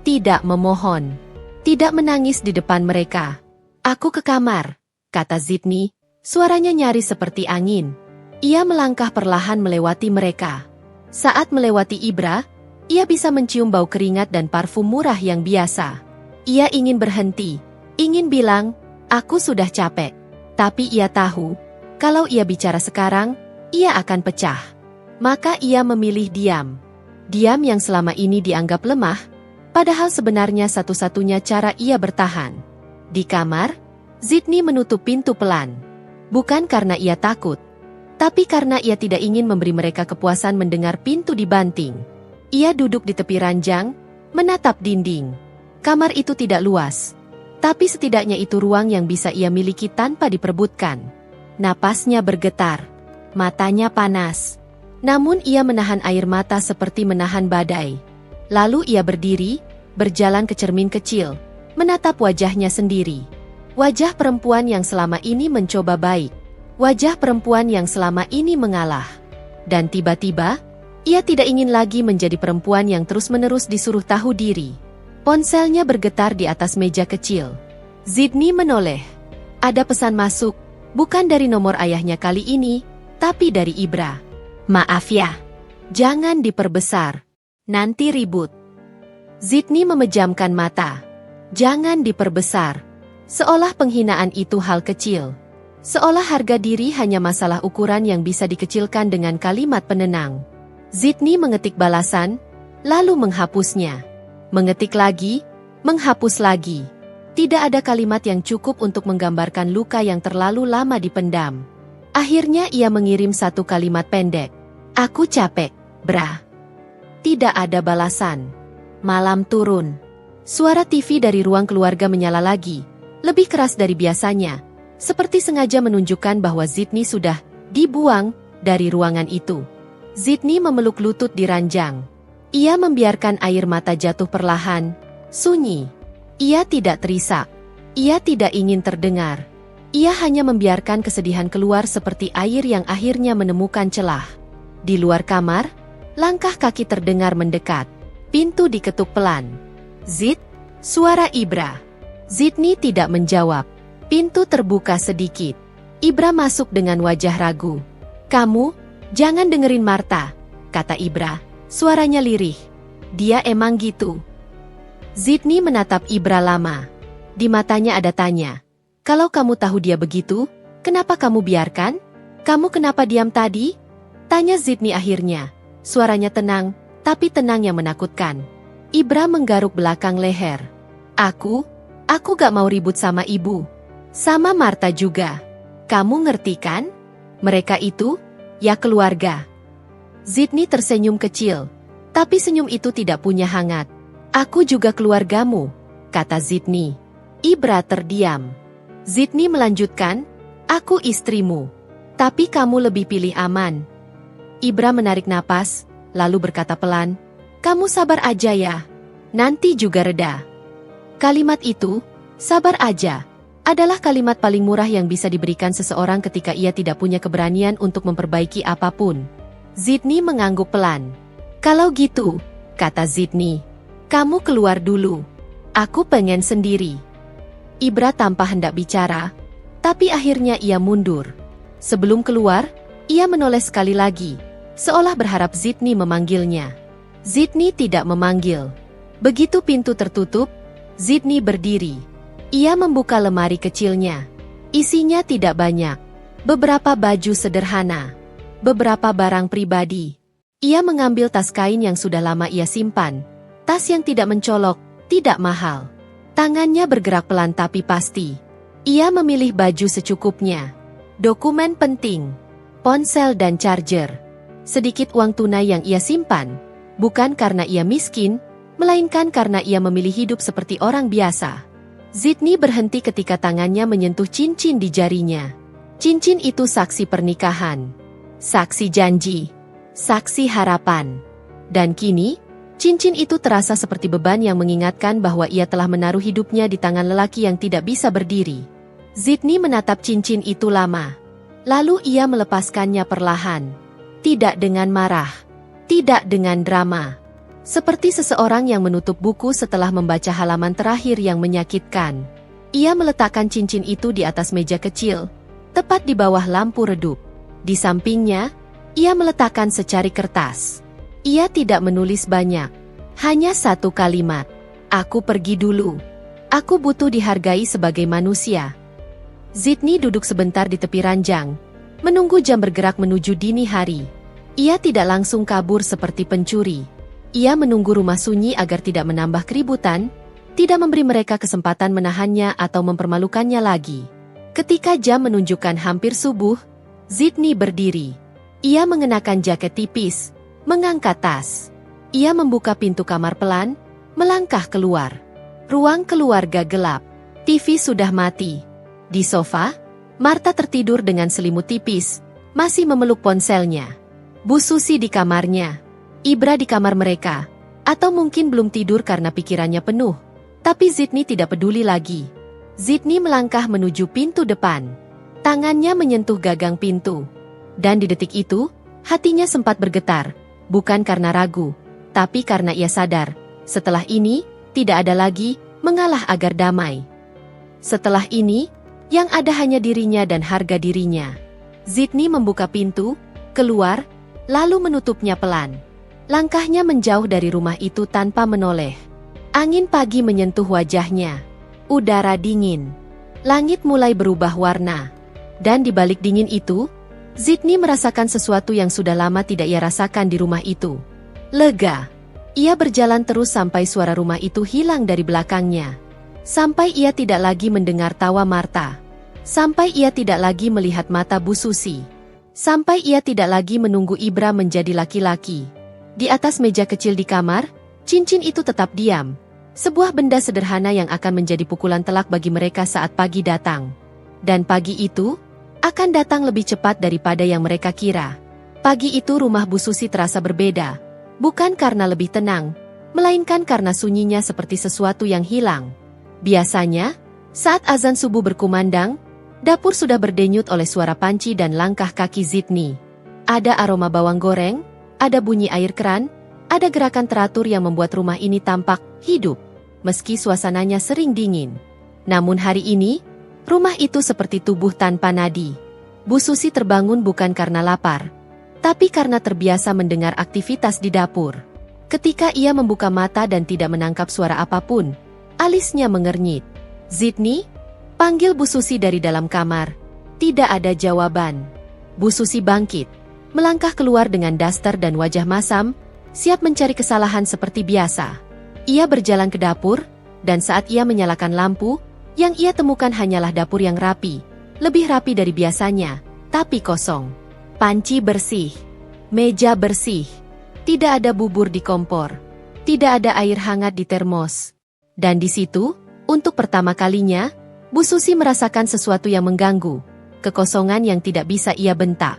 Tidak memohon. Tidak menangis di depan mereka. Aku ke kamar, kata Sydney, suaranya nyaris seperti angin. Ia melangkah perlahan melewati mereka. Saat melewati Ibra, Ia bisa mencium bau keringat dan parfum murah yang biasa. Ia ingin berhenti, ingin bilang, "Aku sudah capek." Tapi ia tahu, kalau ia bicara sekarang, ia akan pecah. Maka ia memilih diam. Diam yang selama ini dianggap lemah, padahal sebenarnya satu-satunya cara ia bertahan. Di kamar, Sydney menutup pintu pelan. Bukan karena ia takut, tapi karena ia tidak ingin memberi mereka kepuasan mendengar pintu dibanting. Ia duduk di tepi ranjang, menatap dinding. Kamar itu tidak luas, tapi setidaknya itu ruang yang bisa ia miliki tanpa diperebutkan. Napasnya bergetar, matanya panas. Namun ia menahan air mata seperti menahan badai. Lalu ia berdiri, berjalan ke cermin kecil, menatap wajahnya sendiri. Wajah perempuan yang selama ini mencoba baik. Wajah perempuan yang selama ini mengalah. Dan tiba-tiba, ia tidak ingin lagi menjadi perempuan yang terus-menerus disuruh tahu diri. Ponselnya bergetar di atas meja kecil. Sydney menoleh. Ada pesan masuk, bukan dari nomor ayahnya kali ini, tapi dari Ibra. "Maaf ya, jangan diperbesar, nanti ribut." Sydney memejamkan mata. Jangan diperbesar. Seolah penghinaan itu hal kecil. Seolah harga diri hanya masalah ukuran yang bisa dikecilkan dengan kalimat penenang. Sydney mengetik balasan, lalu menghapusnya. Mengetik lagi, menghapus lagi. Tidak ada kalimat yang cukup untuk menggambarkan luka yang terlalu lama dipendam. Akhirnya ia mengirim satu kalimat pendek. "Aku capek, Bra." Tidak ada balasan. Malam turun. Suara TV dari ruang keluarga menyala lagi, lebih keras dari biasanya, seperti sengaja menunjukkan bahwa Sydney sudah dibuang dari ruangan itu. Sydney memeluk lutut di ranjang. Ia membiarkan air mata jatuh perlahan, sunyi. Ia tidak terisak. Ia tidak ingin terdengar. Ia hanya membiarkan kesedihan keluar seperti air yang akhirnya menemukan celah. Di luar kamar, langkah kaki terdengar mendekat. Pintu diketuk pelan. "Zid?" Suara Ibra. Sydney tidak menjawab. Pintu terbuka sedikit. Ibra masuk dengan wajah ragu. "Kamu, jangan dengerin Marta," kata Ibra. Suaranya lirih. "Dia emang gitu." Sydney menatap Ibra lama. Di matanya ada tanya. "Kalau kamu tahu dia begitu, kenapa kamu biarkan? Kamu kenapa diam tadi?" Tanya Sydney akhirnya. Suaranya tenang, tapi tenang yang menakutkan. Ibra menggaruk belakang leher. Aku gak mau ribut sama ibu. Sama Marta juga. Kamu ngerti kan? Mereka itu, ya keluarga." Sydney tersenyum kecil, tapi senyum itu tidak punya hangat. "Aku juga keluargamu," kata Sydney. Ibra terdiam. Sydney melanjutkan, "Aku istrimu. Tapi kamu lebih pilih aman." Ibra menarik napas, lalu berkata pelan, "Kamu sabar aja ya. Nanti juga reda." Kalimat itu, "sabar aja," adalah kalimat paling murah yang bisa diberikan seseorang ketika ia tidak punya keberanian untuk memperbaiki apapun. Sydney mengangguk pelan. "Kalau gitu," kata Sydney, "kamu keluar dulu. Aku pengen sendiri." Ibra tanpa hendak bicara, tapi akhirnya ia mundur. Sebelum keluar, ia menoleh sekali lagi, seolah berharap Sydney memanggilnya. Sydney tidak memanggil. Begitu pintu tertutup, Sydney berdiri. Ia membuka lemari kecilnya. Isinya tidak banyak. Beberapa baju sederhana. Beberapa barang pribadi. Ia mengambil tas kain yang sudah lama ia simpan. Tas yang tidak mencolok, tidak mahal. Tangannya bergerak pelan tapi pasti. Ia memilih baju secukupnya. Dokumen penting. Ponsel dan charger. Sedikit uang tunai yang ia simpan. Bukan karena ia miskin, melainkan karena ia memilih hidup seperti orang biasa. Sydney berhenti ketika tangannya menyentuh cincin di jarinya. Cincin itu saksi pernikahan. Saksi janji. Saksi harapan. Dan kini, cincin itu terasa seperti beban yang mengingatkan bahwa ia telah menaruh hidupnya di tangan lelaki yang tidak bisa berdiri. Sydney menatap cincin itu lama. Lalu ia melepaskannya perlahan. Tidak dengan marah. Tidak dengan drama. Seperti seseorang yang menutup buku setelah membaca halaman terakhir yang menyakitkan. Ia meletakkan cincin itu di atas meja kecil, tepat di bawah lampu redup. Di sampingnya, ia meletakkan secari kertas. Ia tidak menulis banyak. Hanya satu kalimat. Aku pergi dulu. Aku butuh dihargai sebagai manusia. Sydney duduk sebentar di tepi ranjang, menunggu jam bergerak menuju dini hari. Ia tidak langsung kabur seperti pencuri. Ia menunggu rumah sunyi agar tidak menambah keributan, tidak memberi mereka kesempatan menahannya atau mempermalukannya lagi. Ketika jam menunjukkan hampir subuh, Sydney berdiri. Ia mengenakan jaket tipis, mengangkat tas. Ia membuka pintu kamar pelan, melangkah keluar. Ruang keluarga gelap. TV sudah mati. Di sofa, Martha tertidur dengan selimut tipis, masih memeluk ponselnya. Bu Susi di kamarnya. Ibra di kamar mereka. Atau mungkin belum tidur karena pikirannya penuh. Tapi Sydney tidak peduli lagi. Sydney melangkah menuju pintu depan. Tangannya menyentuh gagang pintu. Dan di detik itu, hatinya sempat bergetar. Bukan karena ragu, tapi karena ia sadar, setelah ini, tidak ada lagi mengalah agar damai. Setelah ini, yang ada hanya dirinya dan harga dirinya. Sydney membuka pintu, keluar, lalu menutupnya pelan. Langkahnya menjauh dari rumah itu tanpa menoleh. Angin pagi menyentuh wajahnya. Udara dingin. Langit mulai berubah warna. Dan di balik dingin itu, Sydney merasakan sesuatu yang sudah lama tidak ia rasakan di rumah itu. Lega. Ia berjalan terus sampai suara rumah itu hilang dari belakangnya. Sampai ia tidak lagi mendengar tawa Martha. Sampai ia tidak lagi melihat mata Bu Susi. Sampai ia tidak lagi menunggu Ibra menjadi laki-laki. Di atas meja kecil di kamar, cincin itu tetap diam. Sebuah benda sederhana yang akan menjadi pukulan telak bagi mereka saat pagi datang. Dan pagi itu akan datang lebih cepat daripada yang mereka kira. Pagi itu rumah Bu Susi terasa berbeda. Bukan karena lebih tenang, melainkan karena sunyinya seperti sesuatu yang hilang. Biasanya, saat azan subuh berkumandang, dapur sudah berdenyut oleh suara panci dan langkah kaki Sydney. Ada aroma bawang goreng, ada bunyi air keran, ada gerakan teratur yang membuat rumah ini tampak hidup, meski suasananya sering dingin. Namun hari ini, rumah itu seperti tubuh tanpa nadi. Bu Susi terbangun bukan karena lapar, tapi karena terbiasa mendengar aktivitas di dapur. Ketika ia membuka mata dan tidak menangkap suara apapun, alisnya mengernyit. "Sydney?" panggil Bu Susi dari dalam kamar. Tidak ada jawaban. Bu Susi bangkit, melangkah keluar dengan daster dan wajah masam, siap mencari kesalahan seperti biasa. Ia berjalan ke dapur, dan saat ia menyalakan lampu, yang ia temukan hanyalah dapur yang rapi, lebih rapi dari biasanya, tapi kosong. Panci bersih, meja bersih, tidak ada bubur di kompor, tidak ada air hangat di termos. Dan di situ, untuk pertama kalinya, Bu Susi merasakan sesuatu yang mengganggu, kekosongan yang tidak bisa ia bentak.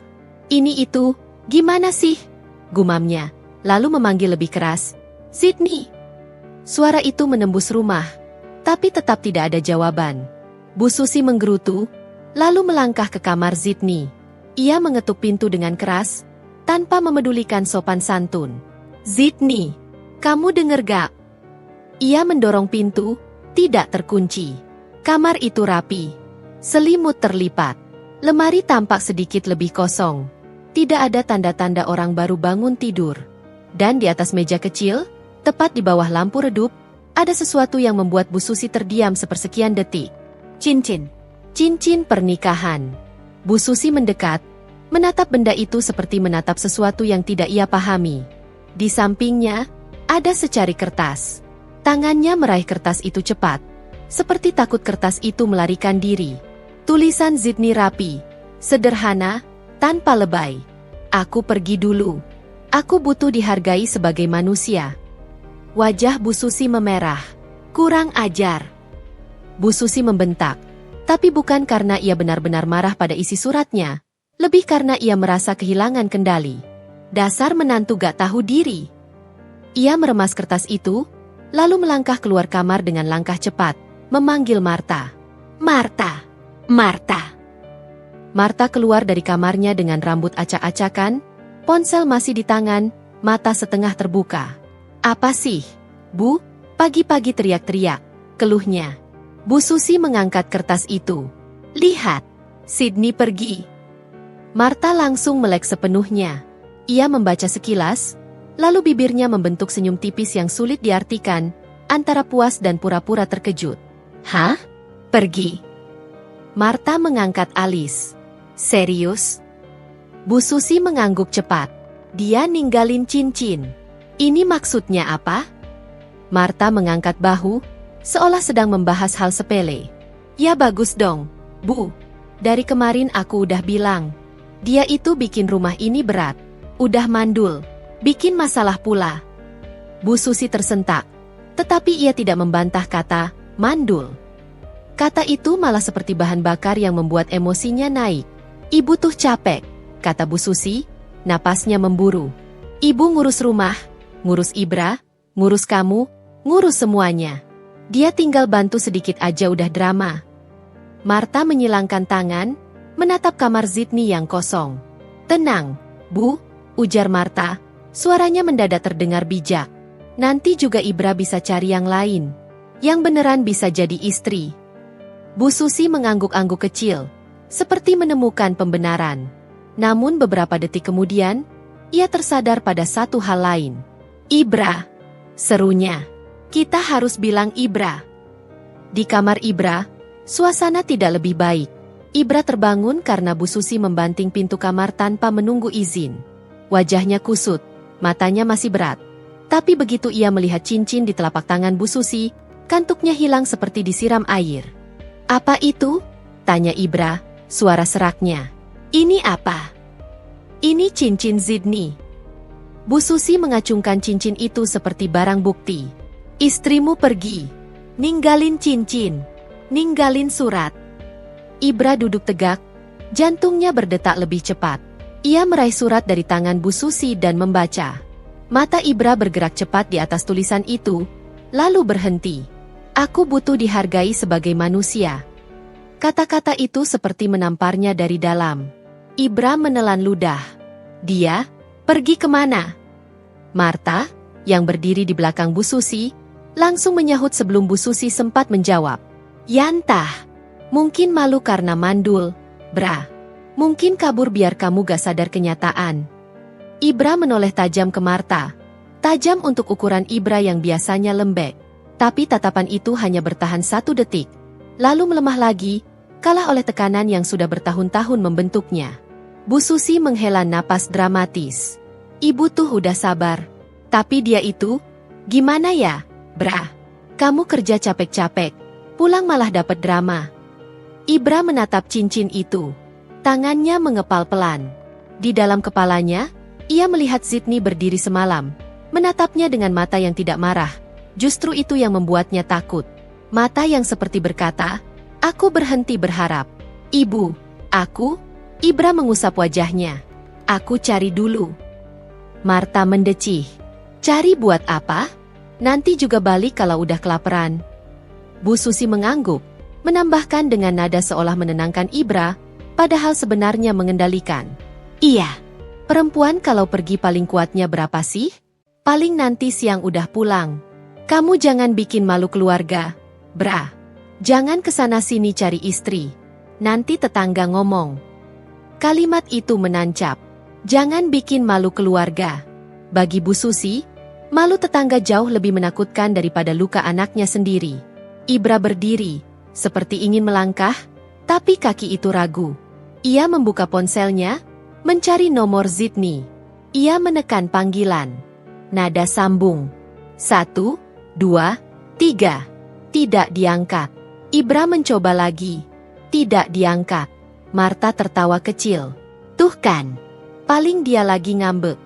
"Ini itu, gimana sih?" gumamnya, lalu memanggil lebih keras, "Sydney!" Suara itu menembus rumah, tapi tetap tidak ada jawaban. Bu Susi menggerutu, lalu melangkah ke kamar Sydney. Ia mengetuk pintu dengan keras, tanpa memedulikan sopan santun. "Sydney, kamu dengar gak?" Ia mendorong pintu, tidak terkunci. Kamar itu rapi. Selimut terlipat. Lemari tampak sedikit lebih kosong. Tidak ada tanda-tanda orang baru bangun tidur. Dan di atas meja kecil, tepat di bawah lampu redup, ada sesuatu yang membuat Bu Susi terdiam sepersekian detik. Cincin. Cincin pernikahan. Bu Susi mendekat, menatap benda itu seperti menatap sesuatu yang tidak ia pahami. Di sampingnya, ada secari kertas. Tangannya meraih kertas itu cepat, seperti takut kertas itu melarikan diri. Tulisan Sydney rapi, sederhana, tanpa lebay. "Aku pergi dulu. Aku butuh dihargai sebagai manusia." Wajah Bu Susi memerah. "Kurang ajar." Bu Susi membentak. Tapi bukan karena ia benar-benar marah pada isi suratnya, lebih karena ia merasa kehilangan kendali. Dasar menantu gak tahu diri. Ia meremas kertas itu, lalu melangkah keluar kamar dengan langkah cepat, memanggil Martha. "Martha! Martha!" Martha keluar dari kamarnya dengan rambut acak-acakan, ponsel masih di tangan, mata setengah terbuka. "Apa sih, Bu?" pagi-pagi teriak-teriak, keluhnya. Bu Susi mengangkat kertas itu. "Lihat, Sydney pergi." Martha langsung melek sepenuhnya. Ia membaca sekilas, Lalu bibirnya membentuk senyum tipis yang sulit diartikan, antara puas dan pura-pura terkejut. Hah? Pergi? Marta mengangkat alis. Serius? Bu Susi mengangguk cepat. Dia ninggalin cincin. Ini maksudnya apa? Marta mengangkat bahu, seolah sedang membahas hal sepele. Ya bagus dong, Bu. Dari kemarin aku udah bilang. Dia itu bikin rumah ini berat. Udah mandul. Bikin masalah pula. Bu Susi tersentak. Tetapi ia tidak membantah kata, mandul. Kata itu malah seperti bahan bakar yang membuat emosinya naik. Ibu tuh capek, kata Bu Susi, napasnya memburu. Ibu ngurus rumah, ngurus Ibra, ngurus kamu, ngurus semuanya. Dia tinggal bantu sedikit aja udah drama. Marta menyilangkan tangan, menatap kamar Zidni yang kosong. Tenang, Bu, ujar Marta. Suaranya mendadak terdengar bijak. Nanti juga Ibra bisa cari yang lain. Yang beneran bisa jadi istri. Bu Susi mengangguk-angguk kecil, seperti menemukan pembenaran. Namun beberapa detik kemudian, ia tersadar pada satu hal lain. Ibra, serunya. Kita harus bilang Ibra. Di kamar Ibra, suasana tidak lebih baik. Ibra terbangun karena Bu Susi membanting pintu kamar tanpa menunggu izin. Wajahnya kusut. Matanya masih berat. Tapi begitu ia melihat cincin di telapak tangan Bu Susi, kantuknya hilang seperti disiram air. Apa itu? Tanya Ibra, suara seraknya. Ini apa? Ini cincin Zidni. Bu Susi mengacungkan cincin itu seperti barang bukti. Istrimu pergi. Ninggalin cincin. Ninggalin surat. Ibra duduk tegak, jantungnya berdetak lebih cepat. Ia meraih surat dari tangan Bu Susi dan membaca. Mata Ibra bergerak cepat di atas tulisan itu, lalu berhenti. Aku butuh dihargai sebagai manusia. Kata-kata itu seperti menamparnya dari dalam. Ibra menelan ludah. Dia, pergi kemana? Marta, yang berdiri di belakang Bu Susi, langsung menyahut sebelum Bu Susi sempat menjawab. Yantah, mungkin malu karena mandul, Bra. Mungkin kabur biar kamu gak sadar kenyataan. Ibra menoleh tajam ke Marta. Tajam untuk ukuran Ibra yang biasanya lembek. Tapi tatapan itu hanya bertahan 1 detik. Lalu melemah lagi, kalah oleh tekanan yang sudah bertahun-tahun membentuknya. Bu Susi menghela napas dramatis. Ibu tuh udah sabar. Tapi dia itu, gimana ya, Bra? Kamu kerja capek-capek, pulang malah dapat drama. Ibra menatap cincin itu. Tangannya mengepal pelan. Di dalam kepalanya, ia melihat Zidni berdiri semalam, menatapnya dengan mata yang tidak marah. Justru itu yang membuatnya takut. Mata yang seperti berkata, aku berhenti berharap. Ibu, aku? Ibra mengusap wajahnya. Aku cari dulu. Marta mendecih. Cari buat apa? Nanti juga balik kalau udah kelaparan. Bu Susi mengangguk, menambahkan dengan nada seolah menenangkan Ibra, padahal sebenarnya mengendalikan. Iya, perempuan kalau pergi paling kuatnya berapa sih? Paling nanti siang udah pulang. Kamu jangan bikin malu keluarga, Bra. Jangan kesana sini cari istri. Nanti tetangga ngomong. Kalimat itu menancap. Jangan bikin malu keluarga. Bagi Bu Susi, malu tetangga jauh lebih menakutkan daripada luka anaknya sendiri. Ibra berdiri, seperti ingin melangkah, tapi kaki itu ragu. Ia membuka ponselnya, mencari nomor Zidni. Ia menekan panggilan. Nada sambung. 1, 2, 3. Tidak diangkat. Ibra mencoba lagi. Tidak diangkat. Marta tertawa kecil. Tuh kan, paling dia lagi ngambek.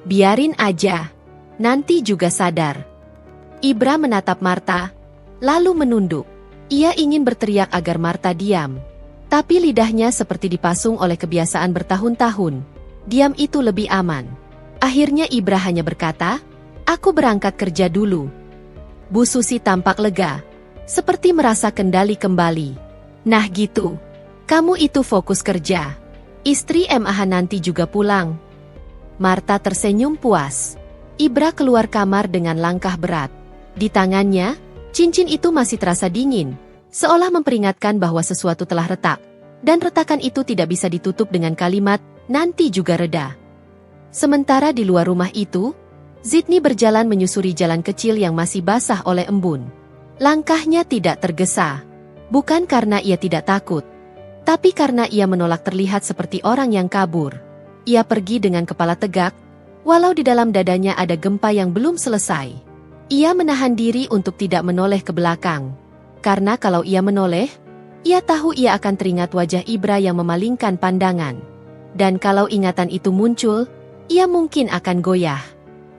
Biarin aja. Nanti juga sadar. Ibra menatap Marta, lalu menunduk. Ia ingin berteriak agar Marta diam. Tapi lidahnya seperti dipasung oleh kebiasaan bertahun-tahun. Diam itu lebih aman. Akhirnya Ibra hanya berkata, aku berangkat kerja dulu. Bu Susi tampak lega, seperti merasa kendali kembali. Nah gitu, kamu itu fokus kerja. Istri MAH nanti juga pulang. Marta tersenyum puas. Ibra keluar kamar dengan langkah berat. Di tangannya, cincin itu masih terasa dingin, seolah memperingatkan bahwa sesuatu telah retak. Dan retakan itu tidak bisa ditutup dengan kalimat, nanti juga reda. Sementara di luar rumah itu, Zidni berjalan menyusuri jalan kecil yang masih basah oleh embun. Langkahnya tidak tergesa. Bukan karena ia tidak takut, tapi karena ia menolak terlihat seperti orang yang kabur. Ia pergi dengan kepala tegak, walau di dalam dadanya ada gempa yang belum selesai. Ia menahan diri untuk tidak menoleh ke belakang. Karena kalau ia menoleh, ia tahu ia akan teringat wajah Ibra yang memalingkan pandangan. Dan kalau ingatan itu muncul, ia mungkin akan goyah.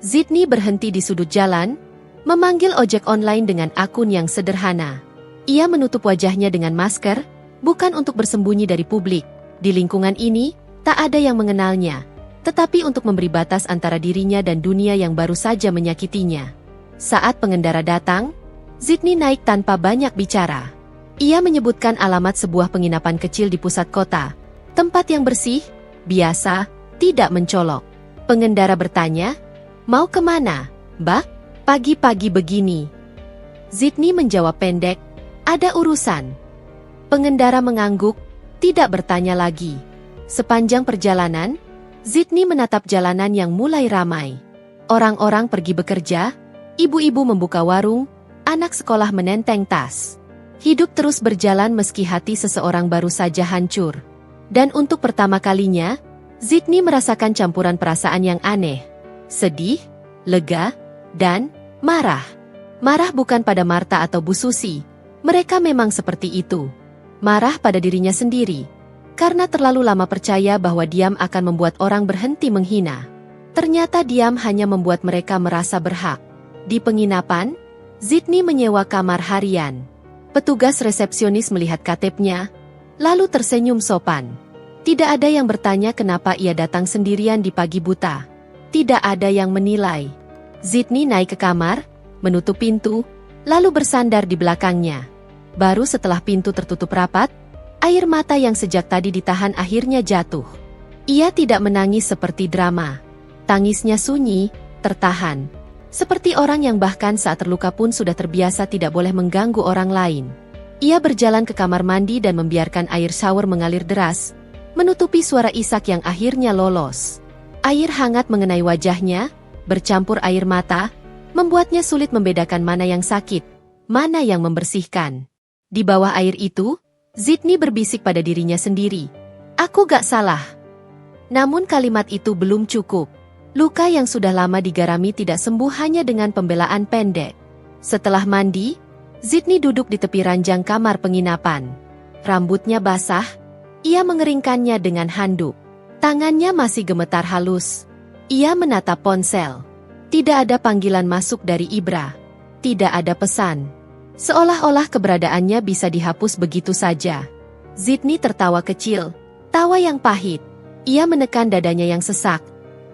Zidni berhenti di sudut jalan, memanggil ojek online dengan akun yang sederhana. Ia menutup wajahnya dengan masker, bukan untuk bersembunyi dari publik. Di lingkungan ini, tak ada yang mengenalnya, tetapi untuk memberi batas antara dirinya dan dunia yang baru saja menyakitinya. Saat pengendara datang, Zidni naik tanpa banyak bicara. Ia menyebutkan alamat sebuah penginapan kecil di pusat kota. Tempat yang bersih, biasa, tidak mencolok. Pengendara bertanya, "Mau kemana, Mbak? Pagi-pagi begini." Zidni menjawab pendek, "Ada urusan." Pengendara mengangguk, tidak bertanya lagi. Sepanjang perjalanan, Zidni menatap jalanan yang mulai ramai. Orang-orang pergi bekerja, ibu-ibu membuka warung, anak sekolah menenteng tas. Hidup terus berjalan meski hati seseorang baru saja hancur. Dan untuk pertama kalinya, Zidni merasakan campuran perasaan yang aneh. Sedih, lega, dan marah. Marah bukan pada Marta atau Bu Susi. Mereka memang seperti itu. Marah pada dirinya sendiri. Karena terlalu lama percaya bahwa diam akan membuat orang berhenti menghina. Ternyata diam hanya membuat mereka merasa berhak. Di penginapan, Zidni menyewa kamar harian. Petugas resepsionis melihat KTP-nya, lalu tersenyum sopan. Tidak ada yang bertanya kenapa ia datang sendirian di pagi buta. Tidak ada yang menilai. Zidni naik ke kamar, menutup pintu, lalu bersandar di belakangnya. Baru setelah pintu tertutup rapat, air mata yang sejak tadi ditahan akhirnya jatuh. Ia tidak menangis seperti drama. Tangisnya sunyi, tertahan. Seperti orang yang bahkan saat terluka pun sudah terbiasa tidak boleh mengganggu orang lain. Ia berjalan ke kamar mandi dan membiarkan air shower mengalir deras, menutupi suara isak yang akhirnya lolos. Air hangat mengenai wajahnya, bercampur air mata, membuatnya sulit membedakan mana yang sakit, mana yang membersihkan. Di bawah air itu, Zidni berbisik pada dirinya sendiri, "Aku gak salah." Namun kalimat itu belum cukup. Luka yang sudah lama digarami tidak sembuh hanya dengan pembelaan pendek. Setelah mandi, Zidni duduk di tepi ranjang kamar penginapan. Rambutnya basah, ia mengeringkannya dengan handuk. Tangannya masih gemetar halus. Ia menatap ponsel. Tidak ada panggilan masuk dari Ibra. Tidak ada pesan. Seolah-olah keberadaannya bisa dihapus begitu saja. Zidni tertawa kecil, tawa yang pahit. Ia menekan dadanya yang sesak,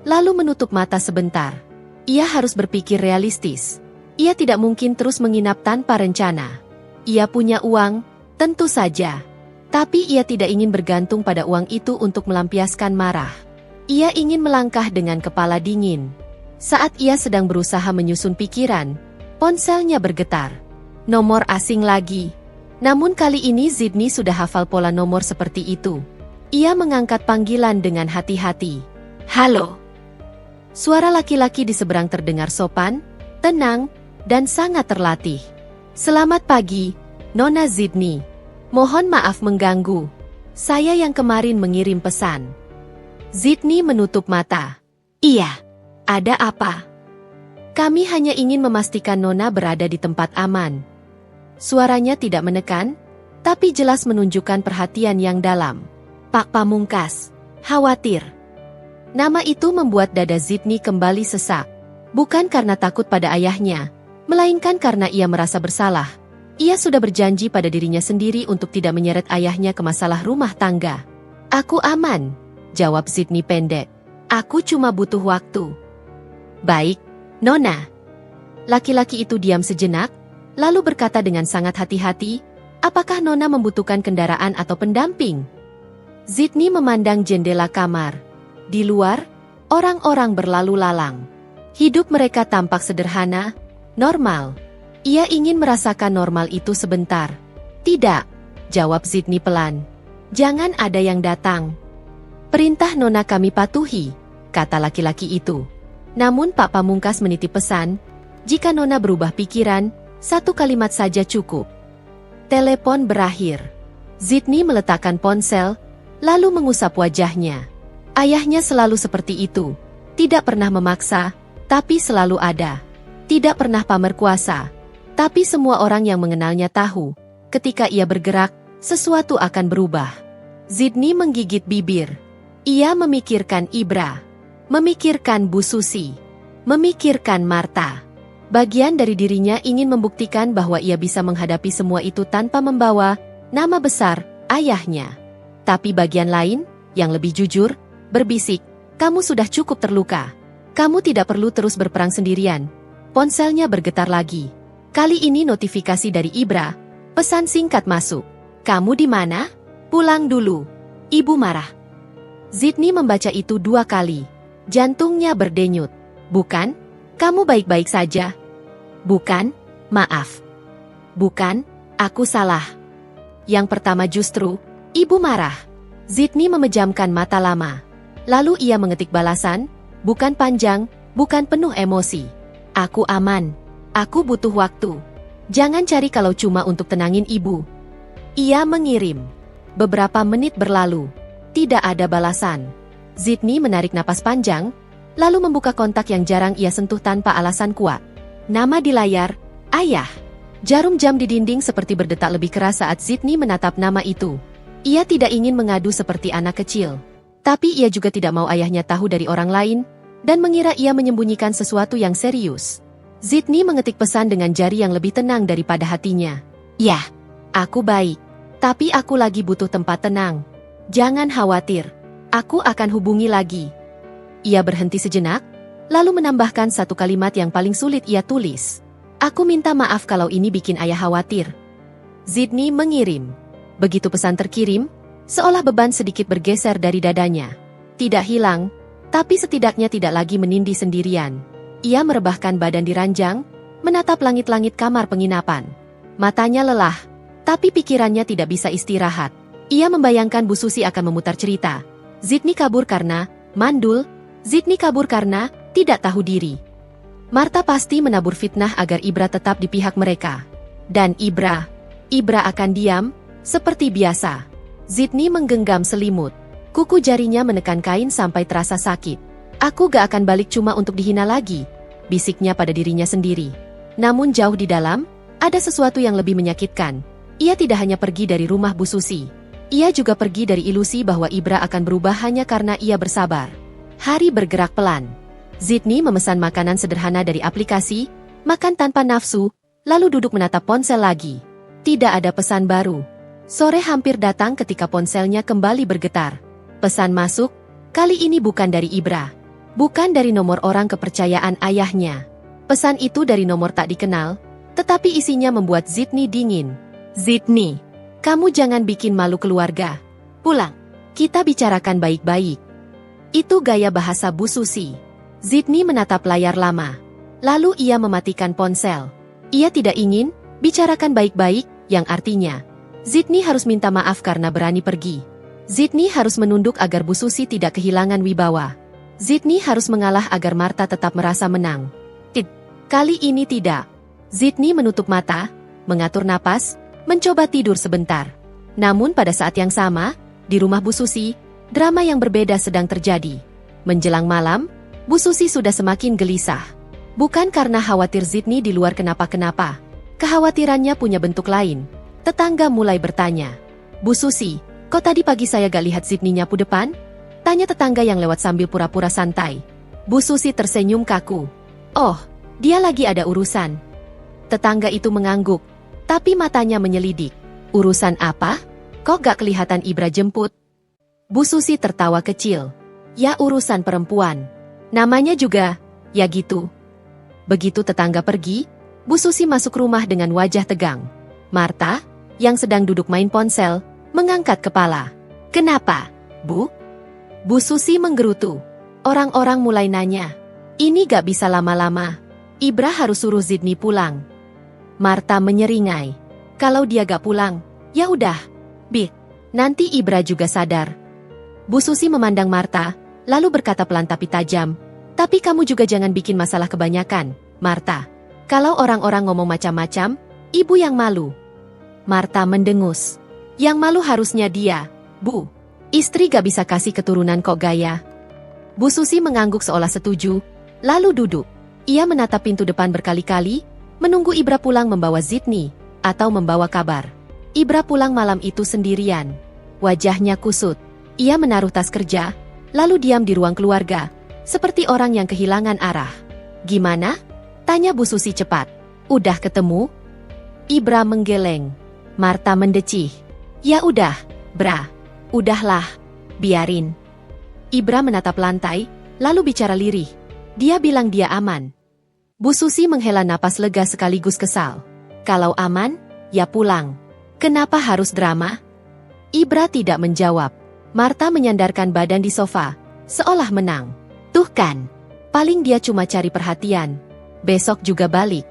lalu menutup mata sebentar. Ia harus berpikir realistis. Ia tidak mungkin terus menginap tanpa rencana. Ia punya uang, tentu saja. Tapi ia tidak ingin bergantung pada uang itu untuk melampiaskan marah. Ia ingin melangkah dengan kepala dingin. Saat ia sedang berusaha menyusun pikiran, ponselnya bergetar. Nomor asing lagi. Namun kali ini Zidni sudah hafal pola nomor seperti itu. Ia mengangkat panggilan dengan hati-hati. "Halo." Suara laki-laki di seberang terdengar sopan, tenang, dan sangat terlatih. "Selamat pagi, Nona Zidni. Mohon maaf mengganggu. Saya yang kemarin mengirim pesan." Zidni menutup mata. "Iya, ada apa?" "Kami hanya ingin memastikan Nona berada di tempat aman." Suaranya tidak menekan, tapi jelas menunjukkan perhatian yang dalam. "Pak Pamungkas, khawatir." Nama itu membuat dada Zidni kembali sesak. Bukan karena takut pada ayahnya, melainkan karena ia merasa bersalah. Ia sudah berjanji pada dirinya sendiri untuk tidak menyeret ayahnya ke masalah rumah tangga. "Aku aman," jawab Zidni pendek. "Aku cuma butuh waktu." "Baik, Nona." Laki-laki itu diam sejenak, lalu berkata dengan sangat hati-hati, "Apakah Nona membutuhkan kendaraan atau pendamping?" Zidni memandang jendela kamar. Di luar, orang-orang berlalu lalang. Hidup mereka tampak sederhana, normal. Ia ingin merasakan normal itu sebentar. "Tidak," jawab Zidni pelan. "Jangan ada yang datang." "Perintah Nona kami patuhi," kata laki-laki itu. Namun Pak Pamungkas menitip pesan, jika Nona berubah pikiran, 1 kalimat saja cukup. Telepon berakhir. Sydney meletakkan ponsel, lalu mengusap wajahnya. Ayahnya selalu seperti itu. Tidak pernah memaksa, tapi selalu ada. Tidak pernah pamer kuasa. Tapi semua orang yang mengenalnya tahu, ketika ia bergerak, sesuatu akan berubah. Sydney menggigit bibir. Ia memikirkan Ibra. Memikirkan Bu Susi. Memikirkan Marta. Bagian dari dirinya ingin membuktikan bahwa ia bisa menghadapi semua itu tanpa membawa nama besar ayahnya. Tapi bagian lain, yang lebih jujur, berbisik, kamu sudah cukup terluka. Kamu tidak perlu terus berperang sendirian. Ponselnya bergetar lagi. Kali ini notifikasi dari Ibra, pesan singkat masuk. Kamu di mana? Pulang dulu. Ibu marah. Sydney membaca itu 2 kali. Jantungnya berdenyut. Bukan? Kamu baik-baik saja. Bukan? Maaf. Bukan? Aku salah. Yang pertama justru, ibu marah. Sydney memejamkan mata lama. Lalu ia mengetik balasan, bukan panjang, bukan penuh emosi. Aku aman. Aku butuh waktu. Jangan cari kalau cuma untuk tenangin ibu. Ia mengirim. Beberapa menit berlalu. Tidak ada balasan. Sydney menarik napas panjang, lalu membuka kontak yang jarang ia sentuh tanpa alasan kuat. Nama di layar, Ayah. Jarum jam di dinding seperti berdetak lebih keras saat Sydney menatap nama itu. Ia tidak ingin mengadu seperti anak kecil. Tapi ia juga tidak mau ayahnya tahu dari orang lain, dan mengira ia menyembunyikan sesuatu yang serius. Sydney mengetik pesan dengan jari yang lebih tenang daripada hatinya. Ya, aku baik. Tapi aku lagi butuh tempat tenang. Jangan khawatir. Aku akan hubungi lagi. Ia berhenti sejenak, lalu menambahkan 1 kalimat yang paling sulit ia tulis. Aku minta maaf kalau ini bikin ayah khawatir. Sydney mengirim. Begitu pesan terkirim, seolah beban sedikit bergeser dari dadanya. Tidak hilang, tapi setidaknya tidak lagi menindih sendirian. Ia merebahkan badan di ranjang, menatap langit-langit kamar penginapan. Matanya lelah, tapi pikirannya tidak bisa istirahat. Ia membayangkan Bu Susi akan memutar cerita. Sydney kabur karena mandul, Sydney kabur karena tidak tahu diri. Marta pasti menabur fitnah agar Ibra tetap di pihak mereka. Dan Ibra akan diam, seperti biasa. Sydney menggenggam selimut. Kuku jarinya menekan kain sampai terasa sakit. Aku gak akan balik cuma untuk dihina lagi, bisiknya pada dirinya sendiri. Namun jauh di dalam, ada sesuatu yang lebih menyakitkan. Ia tidak hanya pergi dari rumah Bu Susi. Ia juga pergi dari ilusi bahwa Ibra akan berubah hanya karena ia bersabar. Hari bergerak pelan. Sydney memesan makanan sederhana dari aplikasi, makan tanpa nafsu, lalu duduk menatap ponsel lagi. Tidak ada pesan baru. Sore hampir datang ketika ponselnya kembali bergetar. Pesan masuk, kali ini bukan dari Ibra. Bukan dari nomor orang kepercayaan ayahnya. Pesan itu dari nomor tak dikenal, tetapi isinya membuat Sydney dingin. Sydney, kamu jangan bikin malu keluarga. Pulang. Kita bicarakan baik-baik. Itu gaya bahasa Bu Susi. Sydney menatap layar lama. Lalu ia mematikan ponsel. Ia tidak ingin bicarakan baik-baik, yang artinya Sydney harus minta maaf karena berani pergi. Sydney harus menunduk agar Bu Susi tidak kehilangan wibawa. Sydney harus mengalah agar Marta tetap merasa menang. Kali ini tidak. Sydney menutup mata, mengatur napas, mencoba tidur sebentar. Namun pada saat yang sama, di rumah Bu Susi, drama yang berbeda sedang terjadi. Menjelang malam, Bu Susi sudah semakin gelisah. Bukan karena khawatir Sydney di luar kenapa-kenapa. Kekhawatirannya punya bentuk lain. Tetangga mulai bertanya. Bu Susi, kok tadi pagi saya gak lihat Sydney nyapu depan? Tanya tetangga yang lewat sambil pura-pura santai. Bu Susi tersenyum kaku. Oh, dia lagi ada urusan. Tetangga itu mengangguk, tapi matanya menyelidik. Urusan apa? Kok gak kelihatan Ibra jemput? Bu Susi tertawa kecil. Ya urusan perempuan. Namanya juga, ya gitu. Begitu tetangga pergi, Bu Susi masuk rumah dengan wajah tegang. Marta, yang sedang duduk main ponsel, mengangkat kepala. Kenapa, Bu? Bu Susi menggerutu. Orang-orang mulai nanya. Ini gak bisa lama-lama. Ibra harus suruh Sydney pulang. Marta menyeringai. Kalau dia gak pulang, ya udah. Nanti Ibra juga sadar. Bu Susi memandang Marta, lalu berkata pelan tapi tajam. Tapi kamu juga jangan bikin masalah kebanyakan, Martha. Kalau orang-orang ngomong macam-macam, ibu yang malu. Martha mendengus. Yang malu harusnya dia, Bu. Istri gak bisa kasih keturunan kok gaya. Bu Susi mengangguk seolah setuju, lalu duduk. Ia menatap pintu depan berkali-kali, menunggu Ibra pulang membawa Zidni, atau membawa kabar. Ibra pulang malam itu sendirian. Wajahnya kusut. Ia menaruh tas kerja, lalu diam di ruang keluarga, seperti orang yang kehilangan arah. Gimana? Tanya Bu Susi cepat. Udah ketemu? Ibra menggeleng. Martha mendecih. Ya udah, Bra. Udahlah. Biarin. Ibra menatap lantai, lalu bicara lirih. Dia bilang dia aman. Bu Susi menghela napas lega sekaligus kesal. Kalau aman, ya pulang. Kenapa harus drama? Ibra tidak menjawab. Martha menyandarkan badan di sofa, seolah menang. Tuh kan, paling dia cuma cari perhatian. Besok juga balik.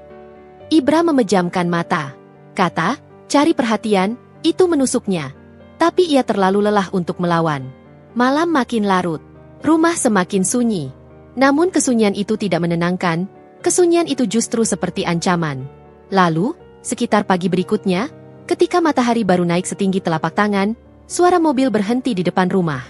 Ibra memejamkan mata. Kata, cari perhatian, itu menusuknya. Tapi ia terlalu lelah untuk melawan. Malam makin larut. Rumah semakin sunyi. Namun kesunyian itu tidak menenangkan. Kesunyian itu justru seperti ancaman. Lalu, sekitar pagi berikutnya, ketika matahari baru naik setinggi telapak tangan, suara mobil berhenti di depan rumah.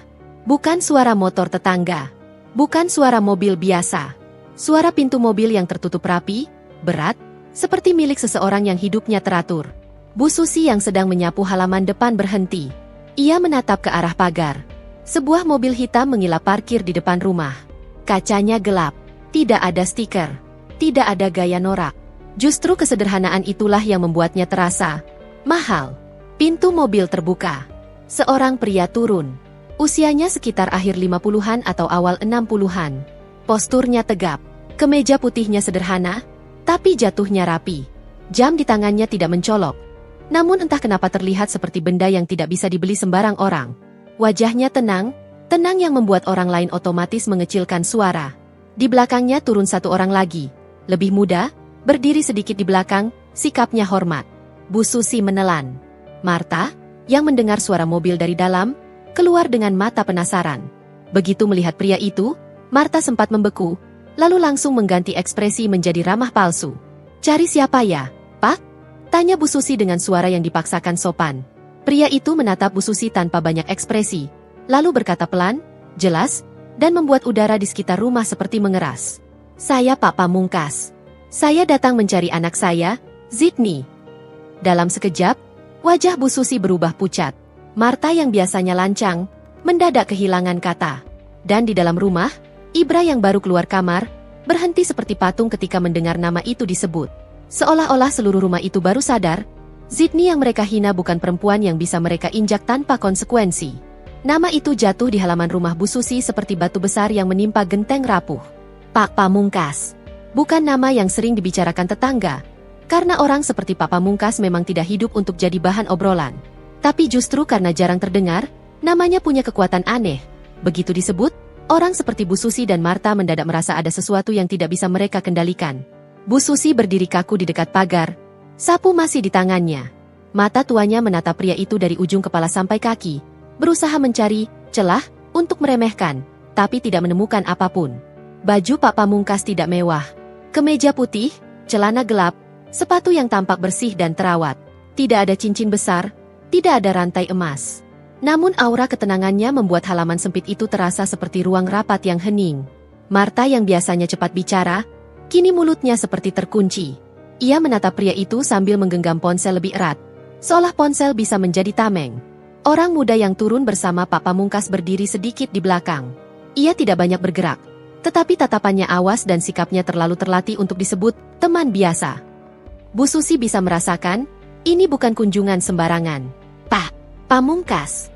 Bukan suara motor tetangga. Bukan suara mobil biasa. Suara pintu mobil yang tertutup rapi, berat, seperti milik seseorang yang hidupnya teratur. Bu Susi yang sedang menyapu halaman depan berhenti. Ia menatap ke arah pagar. Sebuah mobil hitam mengilap parkir di depan rumah. Kacanya gelap. Tidak ada stiker. Tidak ada gaya norak. Justru kesederhanaan itulah yang membuatnya terasa mahal. Pintu mobil terbuka. Seorang pria turun. Usianya sekitar akhir 50-an atau awal 60-an. Posturnya tegap. Kemeja putihnya sederhana, tapi jatuhnya rapi. Jam di tangannya tidak mencolok. Namun entah kenapa terlihat seperti benda yang tidak bisa dibeli sembarang orang. Wajahnya tenang, tenang yang membuat orang lain otomatis mengecilkan suara. Di belakangnya turun satu orang lagi. Lebih muda, berdiri sedikit di belakang, sikapnya hormat. Bu Susi menelan. Martha, yang mendengar suara mobil dari dalam, keluar dengan mata penasaran. Begitu melihat pria itu, Martha sempat membeku, lalu langsung mengganti ekspresi menjadi ramah palsu. Cari siapa ya, Pak? Tanya Bu Susi dengan suara yang dipaksakan sopan. Pria itu menatap Bu Susi tanpa banyak ekspresi, lalu berkata pelan, jelas, dan membuat udara di sekitar rumah seperti mengeras. Saya Pak Pamungkas. Saya datang mencari anak saya, Zidni. Dalam sekejap, wajah Bu Susi berubah pucat. Martha yang biasanya lancang, mendadak kehilangan kata. Dan di dalam rumah, Ibra yang baru keluar kamar, berhenti seperti patung ketika mendengar nama itu disebut. Seolah-olah seluruh rumah itu baru sadar, Zidni yang mereka hina bukan perempuan yang bisa mereka injak tanpa konsekuensi. Nama itu jatuh di halaman rumah Bu Susi seperti batu besar yang menimpa genteng rapuh. Pak Pamungkas. Bukan nama yang sering dibicarakan tetangga. Karena orang seperti Pak Pamungkas memang tidak hidup untuk jadi bahan obrolan. Tapi justru karena jarang terdengar, namanya punya kekuatan aneh. Begitu disebut, orang seperti Bu Susi dan Martha mendadak merasa ada sesuatu yang tidak bisa mereka kendalikan. Bu Susi berdiri kaku di dekat pagar. Sapu masih di tangannya. Mata tuanya menatap pria itu dari ujung kepala sampai kaki. Berusaha mencari celah untuk meremehkan, tapi tidak menemukan apapun. Baju Pak Pamungkas tidak mewah. Kemeja putih, celana gelap, sepatu yang tampak bersih dan terawat. Tidak ada cincin besar, tidak ada rantai emas. Namun aura ketenangannya membuat halaman sempit itu terasa seperti ruang rapat yang hening. Martha yang biasanya cepat bicara, kini mulutnya seperti terkunci. Ia menatap pria itu sambil menggenggam ponsel lebih erat. Seolah ponsel bisa menjadi tameng. Orang muda yang turun bersama Pak Pamungkas berdiri sedikit di belakang. Ia tidak banyak bergerak. Tetapi tatapannya awas dan sikapnya terlalu terlatih untuk disebut teman biasa. Bu Susi bisa merasakan, ini bukan kunjungan sembarangan. Pak Pamungkas.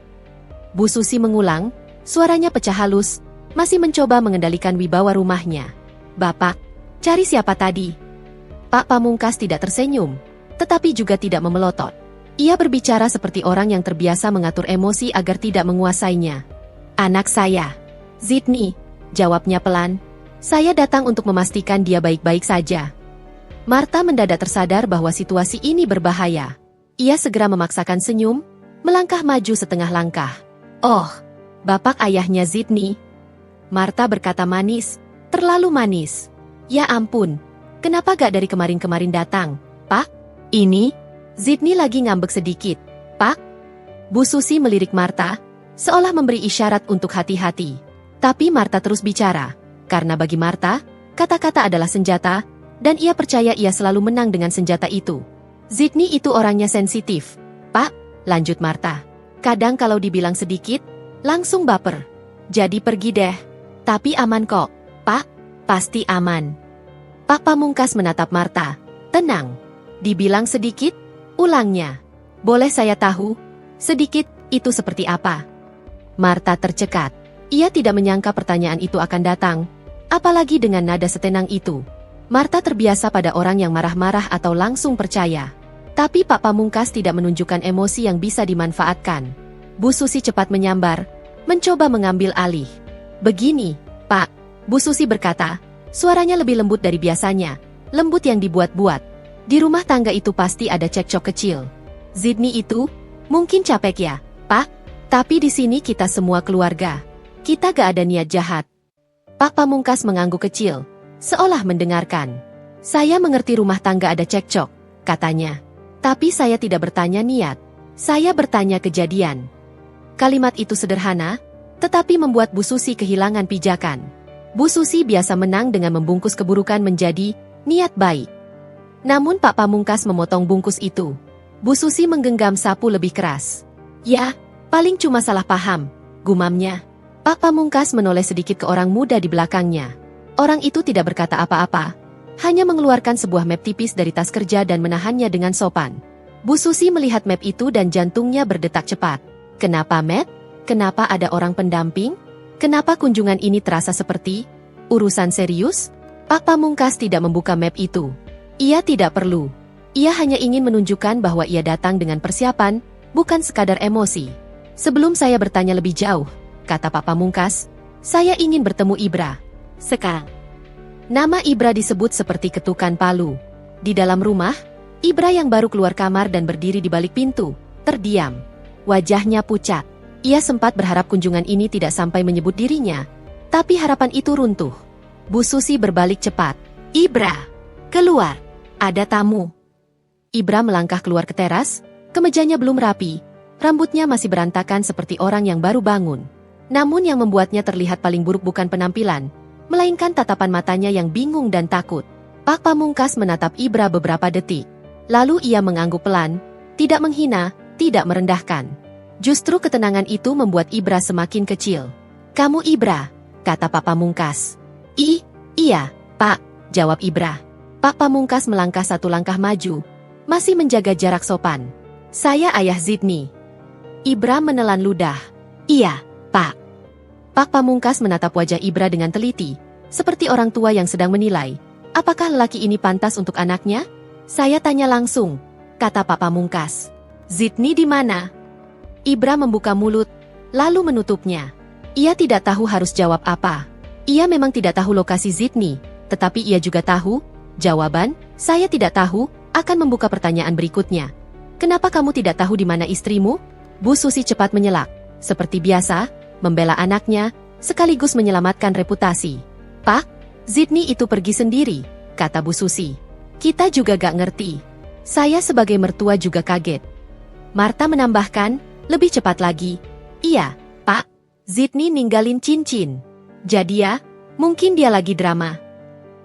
Bu Susi mengulang, suaranya pecah halus, masih mencoba mengendalikan wibawa rumahnya. Bapak, cari siapa tadi? Pak Pamungkas tidak tersenyum, tetapi juga tidak memelotot. Ia berbicara seperti orang yang terbiasa mengatur emosi agar tidak menguasainya. Anak saya, Zidni, jawabnya pelan. Saya datang untuk memastikan dia baik-baik saja. Martha mendadak tersadar bahwa situasi ini berbahaya. Ia segera memaksakan senyum, melangkah maju setengah langkah. Oh, bapak ayahnya Zidni. Martha berkata manis, Terlalu manis. Ya ampun, kenapa gak dari kemarin-kemarin datang, Pak? Ini, Zidni lagi ngambek sedikit. Pak? Bu Susi melirik Marta, seolah memberi isyarat untuk hati-hati. Tapi Marta terus bicara, karena bagi Marta, kata-kata adalah senjata, dan ia percaya ia selalu menang dengan senjata itu. Zidni itu orangnya sensitif. Pak, lanjut Marta. Kadang kalau dibilang sedikit, langsung baper. Jadi pergi deh. Tapi aman kok, Pak. Pasti aman. Pak Pamungkas menatap Marta. Tenang. Dibilang sedikit? Ulangnya. Boleh saya tahu? Sedikit, itu seperti apa? Marta tercekat. Ia tidak menyangka pertanyaan itu akan datang. Apalagi dengan nada setenang itu. Marta terbiasa pada orang yang marah-marah atau langsung percaya. Tapi Pak Pamungkas tidak menunjukkan emosi yang bisa dimanfaatkan. Bu Susi cepat menyambar, mencoba mengambil alih. Begini, Pak, Bu Susi berkata, suaranya lebih lembut dari biasanya, lembut yang dibuat-buat. Di rumah tangga itu pasti ada cekcok kecil. Zidni itu, mungkin capek ya, Pak, tapi di sini kita semua keluarga. Kita gak ada niat jahat. Pak Pamungkas mengangguk kecil, seolah mendengarkan. Saya mengerti rumah tangga ada cekcok, katanya. Tapi saya tidak bertanya niat. Saya bertanya kejadian. Kalimat itu sederhana, tetapi membuat Bu Susi kehilangan pijakan. Bu Susi biasa menang dengan membungkus keburukan menjadi niat baik. Namun Pak Pamungkas memotong bungkus itu. Bu Susi menggenggam sapu lebih keras. Ya, paling cuma salah paham, gumamnya. Pak Pamungkas menoleh sedikit ke orang muda di belakangnya. Orang itu tidak berkata apa-apa, hanya mengeluarkan sebuah map tipis dari tas kerja dan menahannya dengan sopan. Bu Susi melihat map itu dan jantungnya berdetak cepat. Kenapa map? Kenapa ada orang pendamping? Kenapa kunjungan ini terasa seperti urusan serius? Pak Pamungkas tidak membuka map itu. Ia tidak perlu. Ia hanya ingin menunjukkan bahwa ia datang dengan persiapan, bukan sekadar emosi. Sebelum saya bertanya lebih jauh, kata Pak Pamungkas, saya ingin bertemu Ibra. Sekarang. Nama Ibra disebut seperti ketukan palu. Di dalam rumah, Ibra yang baru keluar kamar dan berdiri di balik pintu, terdiam. Wajahnya pucat. Ia sempat berharap kunjungan ini tidak sampai menyebut dirinya. Tapi harapan itu runtuh. Bu Susi berbalik cepat. Ibra, keluar. Ada tamu. Ibra melangkah keluar ke teras, kemejanya belum rapi, rambutnya masih berantakan seperti orang yang baru bangun. Namun yang membuatnya terlihat paling buruk bukan penampilan, melainkan tatapan matanya yang bingung dan takut. Pak Pamungkas menatap Ibra beberapa detik. Lalu ia mengangguk pelan, tidak menghina, tidak merendahkan. Justru ketenangan itu membuat Ibra semakin kecil. Kamu Ibra, kata Pak Pamungkas. Iya, Pak, jawab Ibra. Pak Pamungkas melangkah satu langkah maju, masih menjaga jarak sopan. Saya ayah Zidni. Ibra menelan ludah. Iya, Pak. Pak Pamungkas menatap wajah Ibra dengan teliti, seperti orang tua yang sedang menilai, apakah lelaki ini pantas untuk anaknya? Saya tanya langsung, kata Pak Pamungkas. Zidni di mana? Ibra membuka mulut, lalu menutupnya. Ia tidak tahu harus jawab apa. Ia memang tidak tahu lokasi Zidni, tetapi ia juga tahu, jawaban, saya tidak tahu, akan membuka pertanyaan berikutnya. Kenapa kamu tidak tahu di mana istrimu? Bu Susi cepat menyelak, seperti biasa, membela anaknya, sekaligus menyelamatkan reputasi. Pak, Zidni itu pergi sendiri, kata Bu Susi. Kita juga gak ngerti. Saya sebagai mertua juga kaget. Marta menambahkan, lebih cepat lagi. Iya, Pak, Zidni ninggalin cincin. Jadi ya, mungkin dia lagi drama.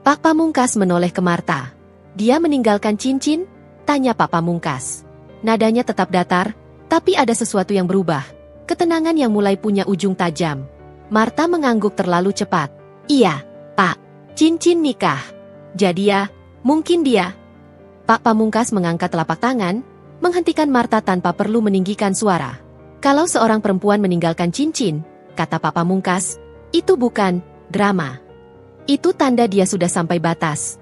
Pak Pamungkas menoleh ke Marta. Dia meninggalkan cincin? Tanya Pak Pamungkas. Nadanya tetap datar, tapi ada sesuatu yang berubah. Ketenangan yang mulai punya ujung tajam. Marta mengangguk terlalu cepat. Iya, Pak, cincin nikah. Jadi ya, mungkin dia. Pak Pamungkas mengangkat telapak tangan, menghentikan Marta tanpa perlu meninggikan suara. Kalau seorang perempuan meninggalkan cincin, kata Pak Pamungkas, itu bukan drama. Itu tanda dia sudah sampai batas.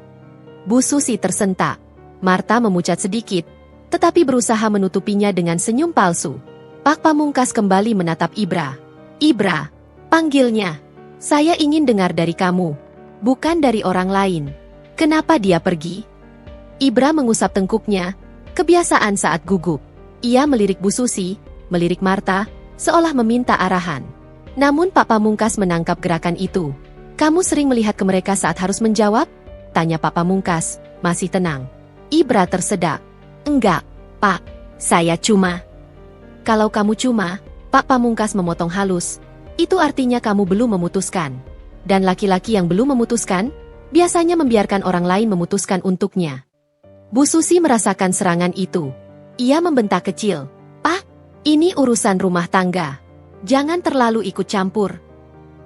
Bu Susi tersentak. Marta memucat sedikit, tetapi berusaha menutupinya dengan senyum palsu. Pak Pamungkas kembali menatap Ibra. Ibra, panggilnya. Saya ingin dengar dari kamu, bukan dari orang lain. Kenapa dia pergi? Ibra mengusap tengkuknya, kebiasaan saat gugup. Ia melirik Bu Susi, melirik Marta, seolah meminta arahan. Namun Pak Pamungkas menangkap gerakan itu. Kamu sering melihat ke mereka saat harus menjawab? Tanya Pak Pamungkas, masih tenang. Ibra tersedak. Enggak, Pak. Saya cuma. Kalau kamu cuma, Pak Pamungkas memotong halus. Itu artinya kamu belum memutuskan. Dan laki-laki yang belum memutuskan, biasanya membiarkan orang lain memutuskan untuknya. Bu Susi merasakan serangan itu. Ia membentak kecil. Pak, ini urusan rumah tangga. Jangan terlalu ikut campur.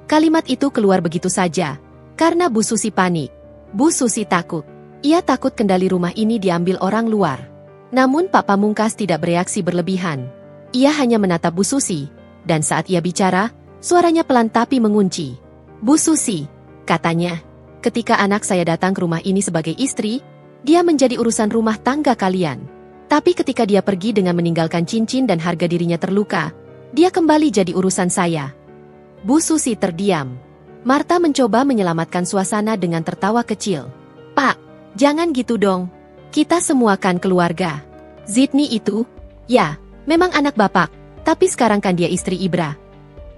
Kalimat itu keluar begitu saja, karena Bu Susi panik. Bu Susi takut. Ia takut kendali rumah ini diambil orang luar. Namun Pak Pamungkas tidak bereaksi berlebihan. Ia hanya menatap Bu Susi, dan saat ia bicara, suaranya pelan tapi mengunci. Bu Susi, katanya, ketika anak saya datang ke rumah ini sebagai istri, dia menjadi urusan rumah tangga kalian. Tapi ketika dia pergi dengan meninggalkan cincin dan harga dirinya terluka, dia kembali jadi urusan saya. Bu Susi terdiam. Marta mencoba menyelamatkan suasana dengan tertawa kecil. Pak, jangan gitu dong. Kita semua kan keluarga. Zidni itu, ya, memang anak bapak, tapi sekarang kan dia istri Ibra.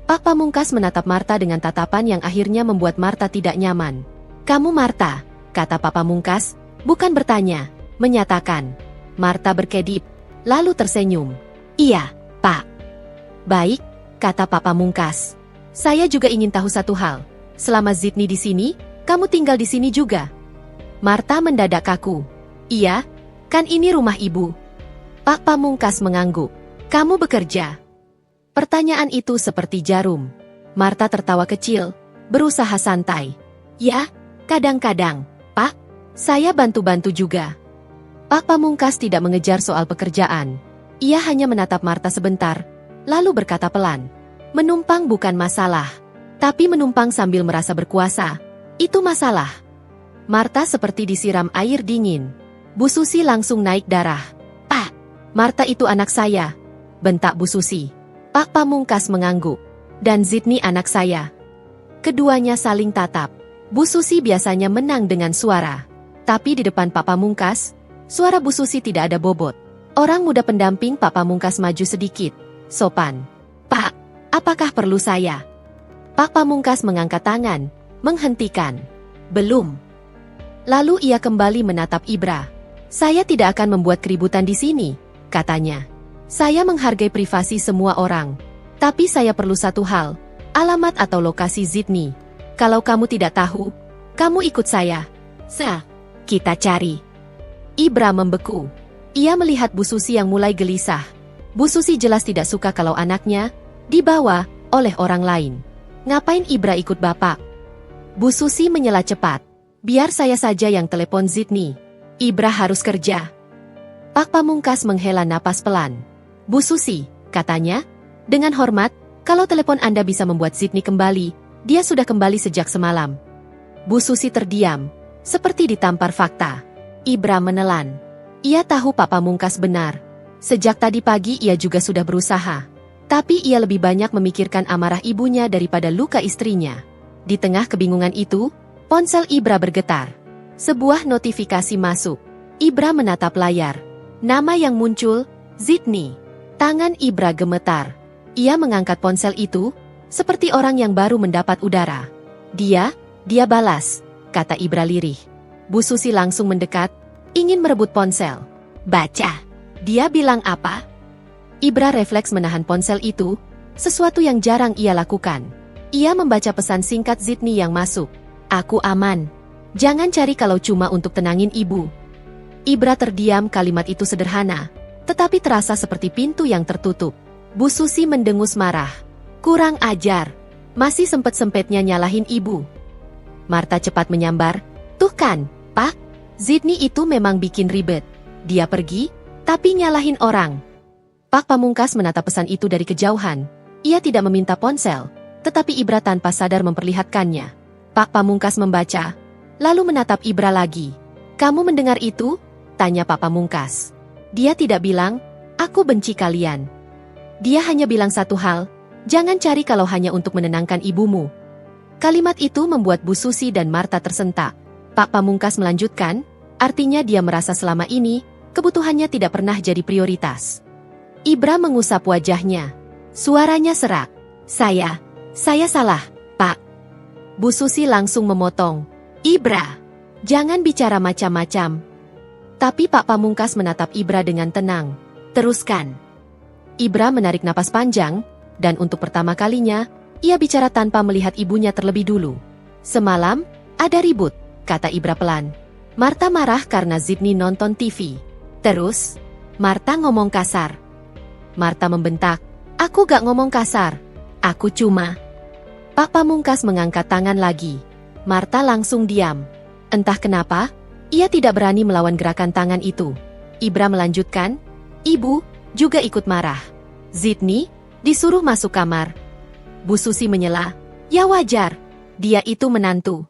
Pak Pamungkas menatap Marta dengan tatapan yang akhirnya membuat Marta tidak nyaman. Kamu Marta, kata Pak Pamungkas, bukan bertanya, menyatakan. Marta berkedip, lalu tersenyum. Iya, Pak. Baik, kata Pak Pamungkas. Saya juga ingin tahu satu hal. Selama Zidni di sini, kamu tinggal di sini juga? Marta mendadak kaku. Iya, kan ini rumah ibu. Pak Pamungkas mengangguk. Kamu bekerja? Pertanyaan itu seperti jarum. Marta tertawa kecil, berusaha santai. Ya, kadang-kadang, Pak. Saya bantu-bantu juga. Pak Pamungkas tidak mengejar soal pekerjaan. Ia hanya menatap Marta sebentar, lalu berkata pelan. Menumpang bukan masalah. Tapi menumpang sambil merasa berkuasa, itu masalah. Marta seperti disiram air dingin. Bu Susi langsung naik darah. Pak, Marta itu anak saya, bentak Bu Susi. Pak Pamungkas mengangguk. Dan Zidni anak saya. Keduanya saling tatap. Bu Susi biasanya menang dengan suara. Tapi di depan Pak Pamungkas, suara Bu Susi tidak ada bobot. Orang muda pendamping Pak Pamungkas maju sedikit. Sopan. Pak, apakah perlu saya? Pak Pamungkas mengangkat tangan, menghentikan. Belum. Lalu ia kembali menatap Ibra. Saya tidak akan membuat keributan di sini, katanya. Saya menghargai privasi semua orang. Tapi saya perlu satu hal, alamat atau lokasi Zidni. Kalau kamu tidak tahu, kamu ikut saya. Kita cari. Ibra membeku. Ia melihat Bu Susi yang mulai gelisah. Bu Susi jelas tidak suka kalau anaknya dibawa oleh orang lain. Ngapain Ibra ikut bapak? Bu Susi menyela cepat. Biar saya saja yang telepon Zidni. Ibra harus kerja. Pak Pamungkas menghela napas pelan. Bu Susi, katanya, dengan hormat, kalau telepon Anda bisa membuat Zidni kembali, dia sudah kembali sejak semalam. Bu Susi terdiam, seperti ditampar fakta. Ibra menelan. Ia tahu Pak Pamungkas benar. Sejak tadi pagi ia juga sudah berusaha. Tapi ia lebih banyak memikirkan amarah ibunya daripada luka istrinya. Di tengah kebingungan itu, ponsel Ibra bergetar. Sebuah notifikasi masuk. Ibra menatap layar. Nama yang muncul, Zidni. Tangan Ibra gemetar. Ia mengangkat ponsel itu, seperti orang yang baru mendapat udara. Dia balas, kata Ibra lirih. Bu Susi langsung mendekat, ingin merebut ponsel. Baca. Dia bilang apa? Ibra refleks menahan ponsel itu, sesuatu yang jarang ia lakukan. Ia membaca pesan singkat Zidni yang masuk. Aku aman. Jangan cari kalau cuma untuk tenangin ibu. Ibra terdiam, kalimat itu sederhana, tetapi terasa seperti pintu yang tertutup. Bu Susi mendengus marah. Kurang ajar. Masih sempet-sempetnya nyalahin ibu. Marta cepat menyambar. Tuh kan, Pak. Zidni itu memang bikin ribet. Dia pergi, tapi nyalahin orang. Pak Pamungkas menatap pesan itu dari kejauhan. Ia tidak meminta ponsel, tetapi Ibra tanpa sadar memperlihatkannya. Pak Pamungkas membaca, lalu menatap Ibra lagi. Kamu mendengar itu? Tanya Pak Pamungkas. Dia tidak bilang, aku benci kalian. Dia hanya bilang satu hal, jangan cari kalau hanya untuk menenangkan ibumu. Kalimat itu membuat Bu Susi dan Marta tersentak. Pak Pamungkas melanjutkan, artinya dia merasa selama ini, kebutuhannya tidak pernah jadi prioritas. Ibra mengusap wajahnya. Suaranya serak. Saya salah, Pak. Bu Susi langsung memotong. Ibra, jangan bicara macam-macam. Tapi Pak Pamungkas menatap Ibra dengan tenang. Teruskan. Ibra menarik napas panjang, dan untuk pertama kalinya, ia bicara tanpa melihat ibunya terlebih dulu. Semalam, ada ribut, kata Ibra pelan. Marta marah karena Zidni nonton TV. Terus, Marta ngomong kasar. Marta membentak, aku gak ngomong kasar. Aku cuma... Pak Pamungkas mengangkat tangan lagi. Marta langsung diam. Entah kenapa, ia tidak berani melawan gerakan tangan itu. Ibra melanjutkan, ibu juga ikut marah. Zidni disuruh masuk kamar. Bu Susi menyela, ya wajar, dia itu menantu.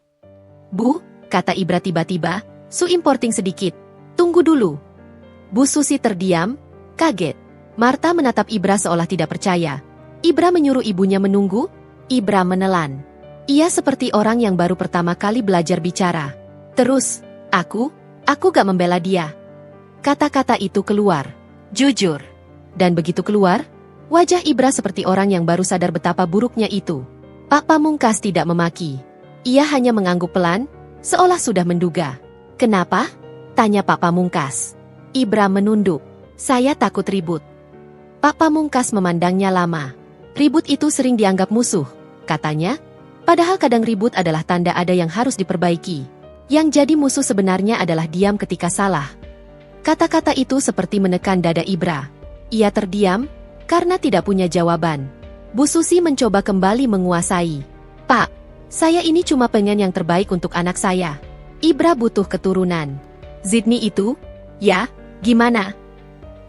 Bu, kata Ibra tiba-tiba, su importing sedikit. Tunggu dulu. Bu Susi terdiam, kaget. Marta menatap Ibra seolah tidak percaya. Ibra menyuruh ibunya menunggu. Ibra menelan. Ia seperti orang yang baru pertama kali belajar bicara. Terus, aku gak membela dia. Kata-kata itu keluar. Jujur. Dan begitu keluar, wajah Ibra seperti orang yang baru sadar betapa buruknya itu. Pak Pamungkas tidak memaki. Ia hanya mengangguk pelan, seolah sudah menduga. Kenapa? Tanya Pak Pamungkas. Ibra menunduk. Saya takut ribut. Pak Pamungkas memandangnya lama. Ribut itu sering dianggap musuh, katanya. Padahal kadang ribut adalah tanda ada yang harus diperbaiki. Yang jadi musuh sebenarnya adalah diam ketika salah. Kata-kata itu seperti menekan dada Ibra. Ia terdiam, karena tidak punya jawaban. Bu Susi mencoba kembali menguasai. Pak, saya ini cuma pengen yang terbaik untuk anak saya. Ibra butuh keturunan. Zidni itu? Ya, gimana?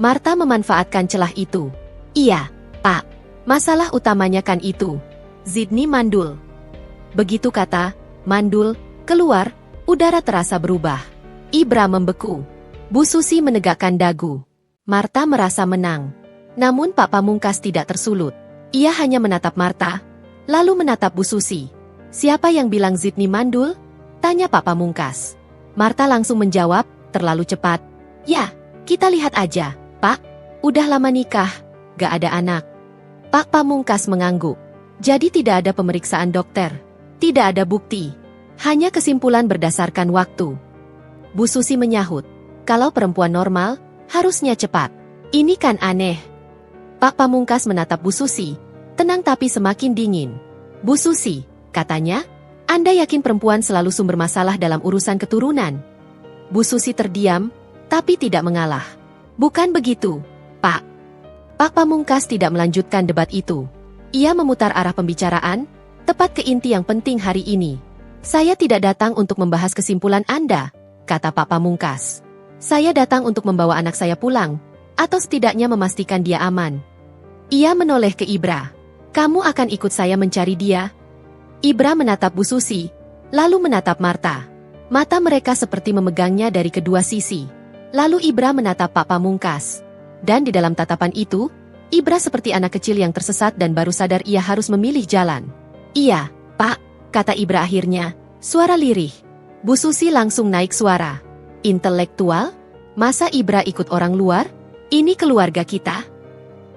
Marta memanfaatkan celah itu. Iya, Pak. Masalah utamanya kan itu. Zidni mandul. Begitu kata, mandul, keluar, udara terasa berubah. Ibra membeku. Bu Susi menegakkan dagu. Marta merasa menang. Namun Pak Pamungkas tidak tersulut. Ia hanya menatap Marta, lalu menatap Bu Susi. Siapa yang bilang Zidni mandul? Tanya Pak Pamungkas. Marta langsung menjawab, terlalu cepat. Ya, kita lihat aja, Pak. Udah lama nikah, gak ada anak. Pak Pamungkas mengangguk. Jadi tidak ada pemeriksaan dokter. Tidak ada bukti. Hanya kesimpulan berdasarkan waktu. Bu Susi menyahut. Kalau perempuan normal, harusnya cepat. Ini kan aneh. Pak Pamungkas menatap Bu Susi. Tenang tapi semakin dingin. Bu Susi, katanya, Anda yakin perempuan selalu sumber masalah dalam urusan keturunan? Bu Susi terdiam, tapi tidak mengalah. Bukan begitu, Pak. Pak Pamungkas tidak melanjutkan debat itu. Ia memutar arah pembicaraan, tepat ke inti yang penting hari ini. Saya tidak datang untuk membahas kesimpulan Anda, kata Pak Pamungkas. Saya datang untuk membawa anak saya pulang, atau setidaknya memastikan dia aman. Ia menoleh ke Ibra. Kamu akan ikut saya mencari dia? Ibra menatap Bu Susi, lalu menatap Marta. Mata mereka seperti memegangnya dari kedua sisi. Lalu Ibra menatap Pak Pamungkas. Dan di dalam tatapan itu, Ibra seperti anak kecil yang tersesat dan baru sadar ia harus memilih jalan. Iya, Pak, kata Ibra akhirnya, suara lirih. Bu Susi langsung naik suara. Intelektual? Masa Ibra ikut orang luar? Ini keluarga kita.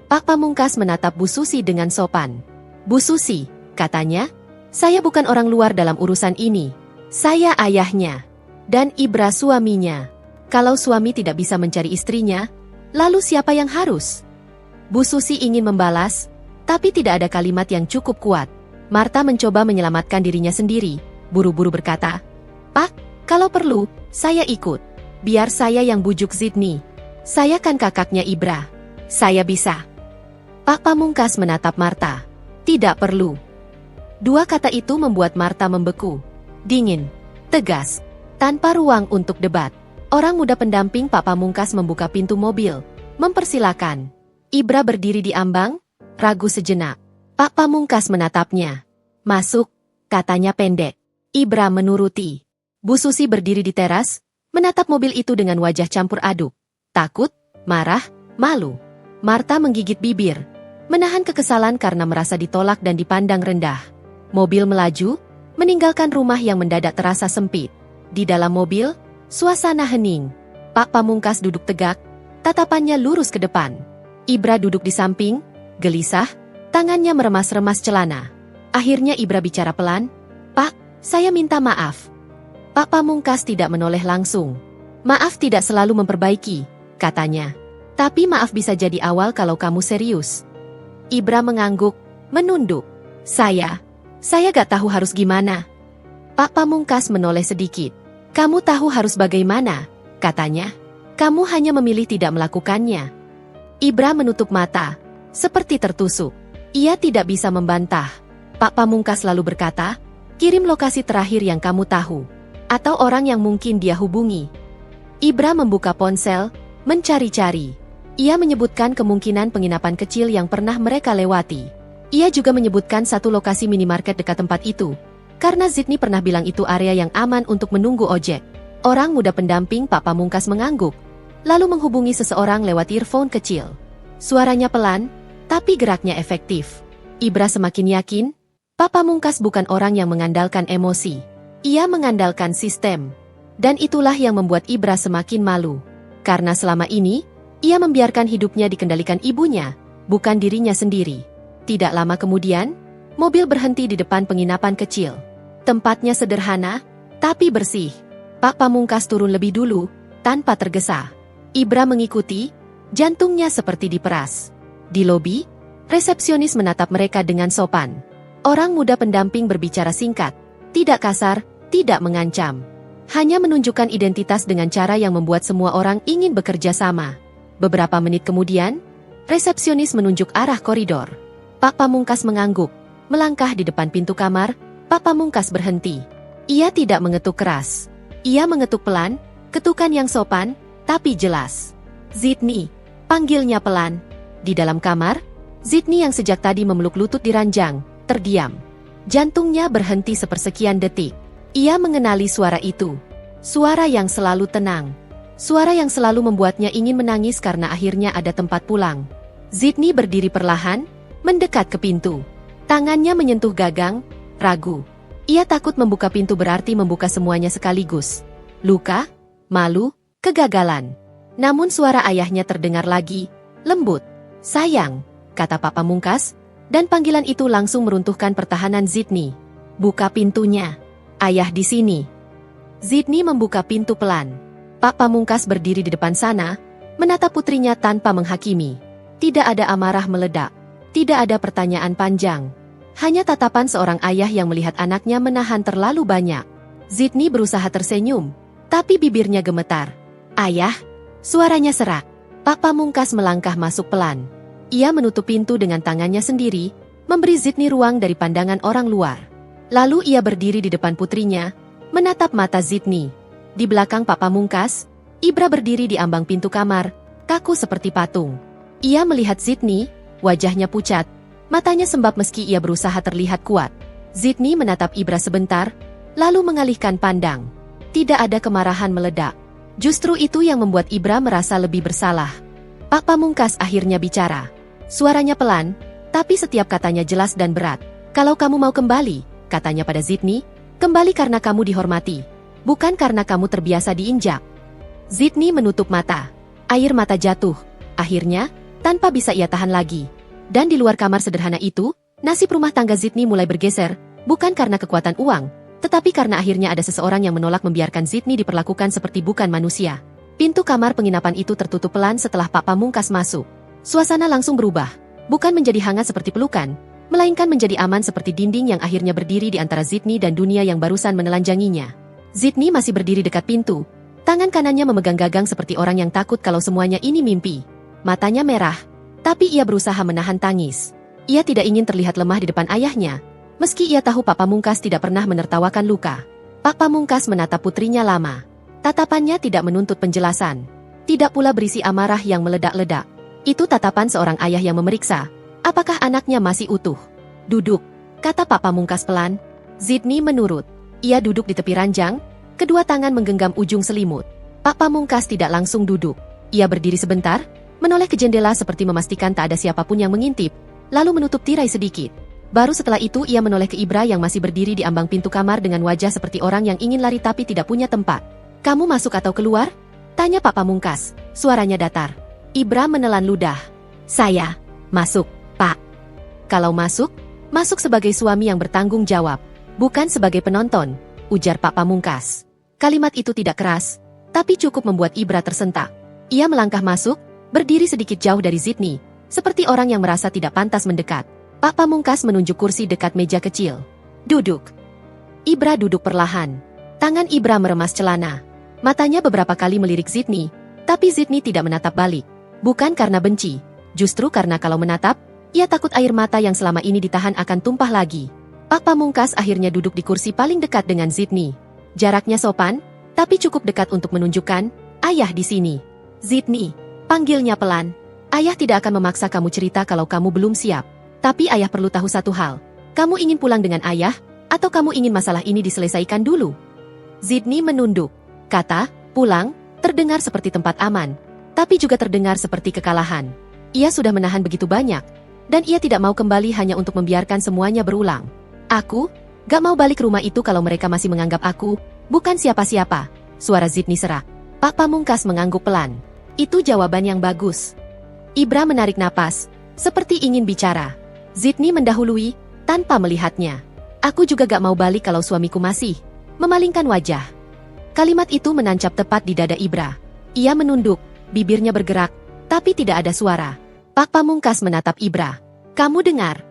Pak Pamungkas menatap Bu Susi dengan sopan. Bu Susi, katanya, saya bukan orang luar dalam urusan ini. Saya ayahnya. Dan Ibra suaminya. Kalau suami tidak bisa mencari istrinya, lalu siapa yang harus? Bu Susi ingin membalas, tapi tidak ada kalimat yang cukup kuat. Marta mencoba menyelamatkan dirinya sendiri, buru-buru berkata, Pak, kalau perlu, saya ikut. Biar saya yang bujuk Zidni. Saya kan kakaknya Ibra. Saya bisa. Pak Pamungkas menatap Marta. Tidak perlu. Dua kata itu membuat Marta membeku. Dingin, tegas, tanpa ruang untuk debat. Orang muda pendamping Pak Pamungkas membuka pintu mobil, mempersilakan. Ibra berdiri di ambang, ragu sejenak. Pak Pamungkas menatapnya. Masuk, katanya pendek. Ibra menuruti. Bu Susi berdiri di teras, menatap mobil itu dengan wajah campur aduk. Takut, marah, malu. Marta menggigit bibir, menahan kekesalan karena merasa ditolak dan dipandang rendah. Mobil melaju, meninggalkan rumah yang mendadak terasa sempit. Di dalam mobil, suasana hening. Pak Pamungkas duduk tegak, tatapannya lurus ke depan. Ibra duduk di samping, gelisah, tangannya meremas-remas celana. Akhirnya Ibra bicara pelan, Pak, Saya minta maaf. Pak Pamungkas tidak menoleh langsung. Maaf tidak selalu memperbaiki, katanya. Tapi maaf bisa jadi awal kalau kamu serius. Ibra mengangguk, menunduk. Saya gak tahu harus gimana. Pak Pamungkas menoleh sedikit. Kamu tahu harus bagaimana, katanya. Kamu hanya memilih tidak melakukannya. Ibra menutup mata, seperti tertusuk. Ia tidak bisa membantah. Pak Pamungkas lalu berkata, kirim lokasi terakhir yang kamu tahu. Atau orang yang mungkin dia hubungi. Ibra membuka ponsel, mencari-cari. Ia menyebutkan kemungkinan penginapan kecil yang pernah mereka lewati. Ia juga menyebutkan satu lokasi minimarket dekat tempat itu. Karena Zidni pernah bilang itu area yang aman untuk menunggu ojek. Orang muda pendamping Pak Pamungkas mengangguk. Lalu menghubungi seseorang lewat earphone kecil. Suaranya pelan, tapi geraknya efektif. Ibra semakin yakin, Pak Pamungkas bukan orang yang mengandalkan emosi. Ia mengandalkan sistem. Dan itulah yang membuat Ibra semakin malu. Karena selama ini, ia membiarkan hidupnya dikendalikan ibunya, bukan dirinya sendiri. Tidak lama kemudian, mobil berhenti di depan penginapan kecil. Tempatnya sederhana, tapi bersih. Pak Pamungkas turun lebih dulu, tanpa tergesa. Ibra mengikuti, jantungnya seperti diperas. Di lobi, resepsionis menatap mereka dengan sopan. Orang muda pendamping berbicara singkat, tidak kasar, tidak mengancam. Hanya menunjukkan identitas dengan cara yang membuat semua orang ingin bekerja sama. Beberapa menit kemudian, resepsionis menunjuk arah koridor. Pak Pamungkas mengangguk, melangkah di depan pintu kamar. Pak Pamungkas berhenti. Ia tidak mengetuk keras. Ia mengetuk pelan, ketukan yang sopan, tapi jelas. Zidni, panggilnya pelan. Di dalam kamar, Zidni yang sejak tadi memeluk lutut di ranjang, terdiam. Jantungnya berhenti sepersekian detik. Ia mengenali suara itu. Suara yang selalu tenang. Suara yang selalu membuatnya ingin menangis karena akhirnya ada tempat pulang. Zidni berdiri perlahan, mendekat ke pintu. Tangannya menyentuh gagang, ragu. Ia takut membuka pintu berarti membuka semuanya sekaligus. Luka, malu, kegagalan. Namun suara ayahnya terdengar lagi, lembut. Sayang, kata Pak Pamungkas, dan panggilan itu langsung meruntuhkan pertahanan Zidni. Buka pintunya. Ayah di sini. Zidni membuka pintu pelan. Pak Pamungkas berdiri di depan sana, menatap putrinya tanpa menghakimi. Tidak ada amarah meledak. Tidak ada pertanyaan panjang. Hanya tatapan seorang ayah yang melihat anaknya menahan terlalu banyak. Zidni berusaha tersenyum, tapi bibirnya gemetar. Ayah, suaranya serak. Pak Pamungkas melangkah masuk pelan. Ia menutup pintu dengan tangannya sendiri, memberi Zidni ruang dari pandangan orang luar. Lalu ia berdiri di depan putrinya, menatap mata Zidni. Di belakang Pak Pamungkas, Ibra berdiri di ambang pintu kamar, kaku seperti patung. Ia melihat Zidni, wajahnya pucat, matanya sembab meski ia berusaha terlihat kuat. Zidni menatap Ibra sebentar, lalu mengalihkan pandang. Tidak ada kemarahan meledak. Justru itu yang membuat Ibra merasa lebih bersalah. Pak Pamungkas akhirnya bicara. Suaranya pelan, tapi setiap katanya jelas dan berat. Kalau kamu mau kembali, katanya pada Zidni, kembali karena kamu dihormati. Bukan karena kamu terbiasa diinjak. Zidni menutup mata. Air mata jatuh. Akhirnya, tanpa bisa ia tahan lagi. Dan di luar kamar sederhana itu, nasib rumah tangga Zidni mulai bergeser, bukan karena kekuatan uang, tetapi karena akhirnya ada seseorang yang menolak membiarkan Zidni diperlakukan seperti bukan manusia. Pintu kamar penginapan itu tertutup pelan setelah Pak Pamungkas masuk. Suasana langsung berubah, bukan menjadi hangat seperti pelukan, melainkan menjadi aman seperti dinding yang akhirnya berdiri di antara Zidni dan dunia yang barusan menelanjanginya. Zidni masih berdiri dekat pintu, tangan kanannya memegang gagang seperti orang yang takut kalau semuanya ini mimpi. Matanya merah, tapi ia berusaha menahan tangis. Ia tidak ingin terlihat lemah di depan ayahnya, meski ia tahu Pak Pamungkas tidak pernah menertawakan luka. Pak Pamungkas menatap putrinya lama. Tatapannya tidak menuntut penjelasan. Tidak pula berisi amarah yang meledak-ledak. Itu tatapan seorang ayah yang memeriksa, apakah anaknya masih utuh. Duduk, kata Pak Pamungkas pelan. Zidni menurut. Ia duduk di tepi ranjang, kedua tangan menggenggam ujung selimut. Pak Pamungkas tidak langsung duduk. Ia berdiri sebentar, menoleh ke jendela seperti memastikan tak ada siapapun yang mengintip, lalu menutup tirai sedikit. Baru setelah itu ia menoleh ke Ibra yang masih berdiri di ambang pintu kamar dengan wajah seperti orang yang ingin lari tapi tidak punya tempat. Kamu masuk atau keluar? Tanya Pak Pamungkas, suaranya datar. Ibra menelan ludah. Saya, masuk, Pak. Kalau masuk, masuk sebagai suami yang bertanggung jawab. Bukan sebagai penonton, ujar Pak Pamungkas. Kalimat itu tidak keras, tapi cukup membuat Ibra tersentak. Ia melangkah masuk, berdiri sedikit jauh dari Zidni, seperti orang yang merasa tidak pantas mendekat. Pak Pamungkas menunjuk kursi dekat meja kecil. Duduk. Ibra duduk perlahan. Tangan Ibra meremas celana. Matanya beberapa kali melirik Zidni, tapi Zidni tidak menatap balik. Bukan karena benci, justru karena kalau menatap, ia takut air mata yang selama ini ditahan akan tumpah lagi. Pak Pamungkas akhirnya duduk di kursi paling dekat dengan Zidni. Jaraknya sopan, tapi cukup dekat untuk menunjukkan, ayah di sini. Zidni, panggilnya pelan. Ayah tidak akan memaksa kamu cerita kalau kamu belum siap. Tapi ayah perlu tahu satu hal. Kamu ingin pulang dengan ayah, atau kamu ingin masalah ini diselesaikan dulu? Zidni menunduk. Kata, pulang, terdengar seperti tempat aman, tapi juga terdengar seperti kekalahan. Ia sudah menahan begitu banyak, dan ia tidak mau kembali hanya untuk membiarkan semuanya berulang. Aku gak mau balik rumah itu kalau mereka masih menganggap aku bukan siapa-siapa, suara Zidni serak. Pak Pamungkas mengangguk pelan. Itu jawaban yang bagus. Ibra menarik napas, seperti ingin bicara. Zidni mendahului, tanpa melihatnya. Aku juga gak mau balik kalau suamiku masih memalingkan wajah. Kalimat itu menancap tepat di dada Ibra. Ia menunduk, bibirnya bergerak, tapi tidak ada suara. Pak Pamungkas menatap Ibra. Kamu dengar?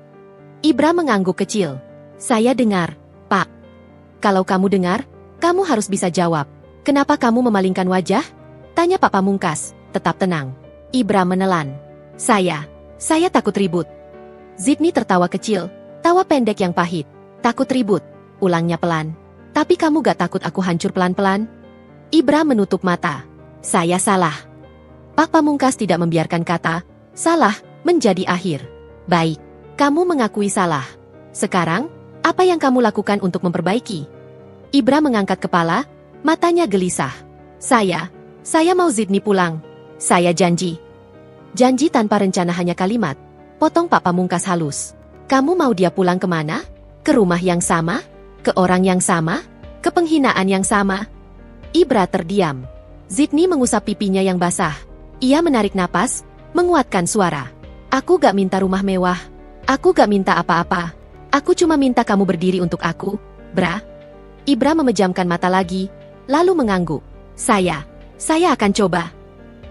Ibra mengangguk kecil. Saya dengar, Pak. Kalau kamu dengar, kamu harus bisa jawab. Kenapa kamu memalingkan wajah? Tanya Pak Pamungkas, tetap tenang. Ibra menelan. Saya takut ribut. Zidni tertawa kecil, tawa pendek yang pahit. Takut ribut, ulangnya pelan. Tapi kamu gak takut aku hancur pelan-pelan? Ibra menutup mata. Saya salah. Pak Pamungkas tidak membiarkan kata salah menjadi akhir. Baik, kamu mengakui salah. Sekarang, apa yang kamu lakukan untuk memperbaiki? Ibra mengangkat kepala, matanya gelisah. Saya mau Zidni pulang. Saya janji. Janji tanpa rencana hanya kalimat. Potong Pak Pamungkas halus. Kamu mau dia pulang kemana? Ke rumah yang sama? Ke orang yang sama? Ke penghinaan yang sama? Ibra terdiam. Zidni mengusap pipinya yang basah. Ia menarik napas, menguatkan suara. Aku gak minta rumah mewah. Aku gak minta apa-apa. Aku cuma minta kamu berdiri untuk aku, Bra. Ibra memejamkan mata lagi, lalu mengangguk. Saya akan coba.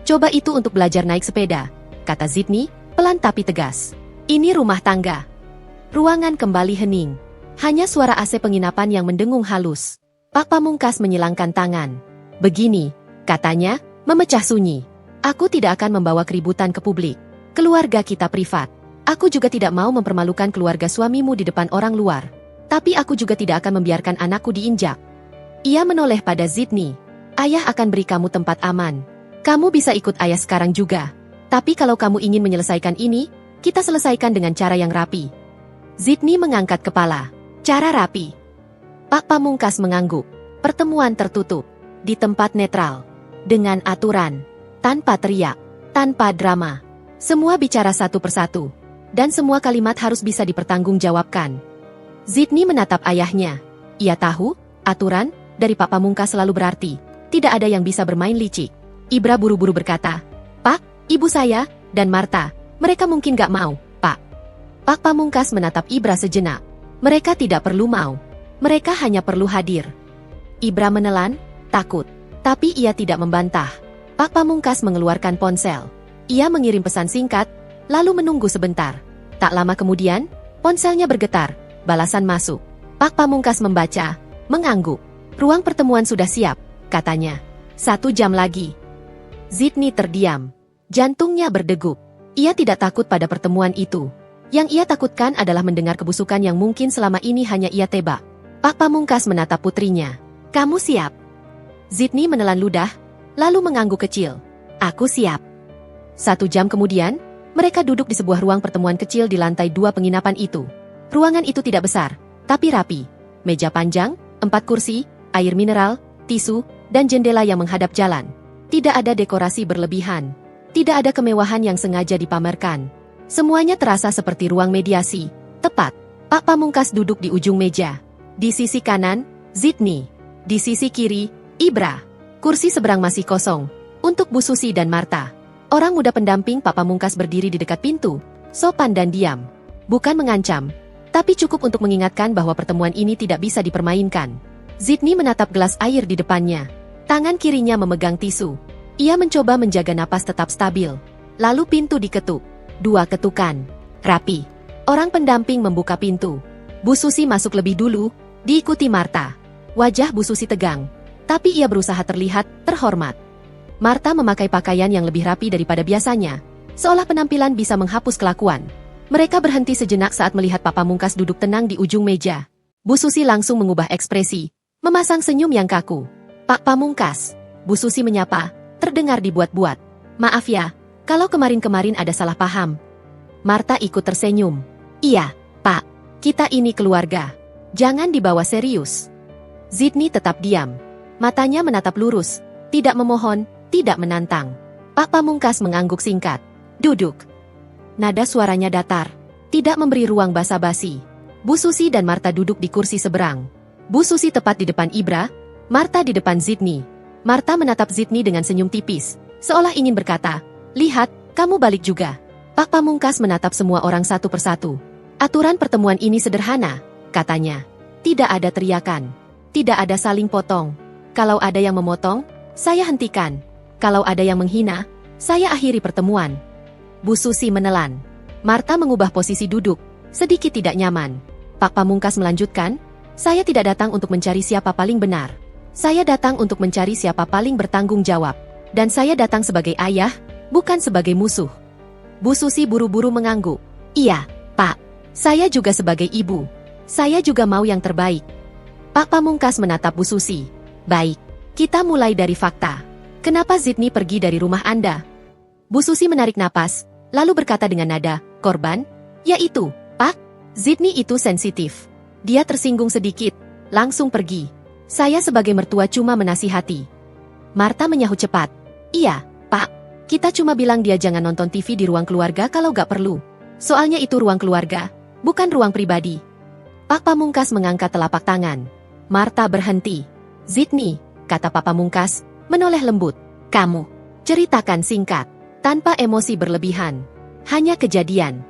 Coba itu untuk belajar naik sepeda, kata Zidni, pelan tapi tegas. Ini rumah tangga. Ruangan kembali hening. Hanya suara AC penginapan yang mendengung halus. Pak Pamungkas menyilangkan tangan. Begini, katanya, memecah sunyi. Aku tidak akan membawa keributan ke publik. Keluarga kita privat. Aku juga tidak mau mempermalukan keluarga suamimu di depan orang luar. Tapi aku juga tidak akan membiarkan anakku diinjak. Ia menoleh pada Zidni. Ayah akan beri kamu tempat aman. Kamu bisa ikut ayah sekarang juga. Tapi kalau kamu ingin menyelesaikan ini, kita selesaikan dengan cara yang rapi. Zidni mengangkat kepala. Cara rapi. Pak Pamungkas mengangguk. Pertemuan tertutup. Di tempat netral. Dengan aturan. Tanpa teriak. Tanpa drama. Semua bicara satu persatu. Dan semua kalimat harus bisa dipertanggungjawabkan. Zidni menatap ayahnya. Ia tahu, aturan, dari Pak Pamungkas selalu berarti, tidak ada yang bisa bermain licik. Ibra buru-buru berkata, Pak, ibu saya, dan Marta, mereka mungkin gak mau, Pak. Pak Pamungkas menatap Ibra sejenak. Mereka tidak perlu mau. Mereka hanya perlu hadir. Ibra menelan, takut. Tapi ia tidak membantah. Pak Pamungkas mengeluarkan ponsel. Ia mengirim pesan singkat, lalu menunggu sebentar. Tak lama kemudian, ponselnya bergetar, balasan masuk. Pak Pamungkas membaca, mengangguk. Ruang pertemuan sudah siap, katanya. 1 jam lagi. Zidni terdiam. Jantungnya berdegup. Ia tidak takut pada pertemuan itu. Yang ia takutkan adalah mendengar kebusukan yang mungkin selama ini hanya ia tebak. Pak Pamungkas menatap putrinya. Kamu siap? Zidni menelan ludah, lalu mengangguk kecil. Aku siap. 1 jam kemudian, mereka duduk di sebuah ruang pertemuan kecil di lantai 2 penginapan itu. Ruangan itu tidak besar, tapi rapi. Meja panjang, 4 kursi, air mineral, tisu, dan jendela yang menghadap jalan. Tidak ada dekorasi berlebihan. Tidak ada kemewahan yang sengaja dipamerkan. Semuanya terasa seperti ruang mediasi. Tepat. Pak Pamungkas duduk di ujung meja. Di sisi kanan, Zidni. Di sisi kiri, Ibra. Kursi seberang masih kosong. Untuk Bu Susi dan Marta. Orang muda pendamping Pak Pamungkas berdiri di dekat pintu. Sopan dan diam. Bukan mengancam. Tapi cukup untuk mengingatkan bahwa pertemuan ini tidak bisa dipermainkan. Zidni menatap gelas air di depannya. Tangan kirinya memegang tisu. Ia mencoba menjaga napas tetap stabil. Lalu pintu diketuk. 2 ketukan. Rapi. Orang pendamping membuka pintu. Bu Susi masuk lebih dulu, diikuti Marta. Wajah Bu Susi tegang. Tapi ia berusaha terlihat terhormat. Marta memakai pakaian yang lebih rapi daripada biasanya. Seolah penampilan bisa menghapus kelakuan. Mereka berhenti sejenak saat melihat Pak Pamungkas duduk tenang di ujung meja. Bu Susi langsung mengubah ekspresi, memasang senyum yang kaku. Pak Pamungkas, Bu Susi menyapa, terdengar dibuat-buat. Maaf ya, kalau kemarin-kemarin ada salah paham. Marta ikut tersenyum. Iya, Pak, kita ini keluarga. Jangan dibawa serius. Zidni tetap diam. Matanya menatap lurus, tidak memohon, tidak menantang. Pak Pamungkas mengangguk singkat. Duduk. Nada suaranya datar, tidak memberi ruang basa-basi. Bu Susi dan Marta duduk di kursi seberang. Bu Susi tepat di depan Ibra, Marta di depan Zidni. Marta menatap Zidni dengan senyum tipis, seolah ingin berkata, lihat, kamu balik juga. Pak Pamungkas menatap semua orang satu persatu. Aturan pertemuan ini sederhana, katanya. Tidak ada teriakan, tidak ada saling potong. Kalau ada yang memotong, saya hentikan. Kalau ada yang menghina, saya akhiri pertemuan. Bu Susi menelan. Marta mengubah posisi duduk, sedikit tidak nyaman. Pak Pamungkas melanjutkan, saya tidak datang untuk mencari siapa paling benar. Saya datang untuk mencari siapa paling bertanggung jawab. Dan saya datang sebagai ayah, bukan sebagai musuh. Bu Susi buru-buru mengangguk. Iya, Pak. Saya juga sebagai ibu. Saya juga mau yang terbaik. Pak Pamungkas menatap Bu Susi. Baik, kita mulai dari fakta. Kenapa Zidni pergi dari rumah Anda? Bu Susi menarik napas, lalu berkata dengan nada, korban? Yaitu, Pak, Zidni itu sensitif. Dia tersinggung sedikit, langsung pergi. Saya sebagai mertua cuma menasihati. Marta menyahut cepat. Iya, Pak, kita cuma bilang dia jangan nonton TV di ruang keluarga kalau gak perlu. Soalnya itu ruang keluarga, bukan ruang pribadi. Pak Pamungkas mengangkat telapak tangan. Marta berhenti. Zidni, kata Pak Pamungkas, menoleh lembut. Kamu, ceritakan singkat. Tanpa emosi berlebihan. Hanya kejadian.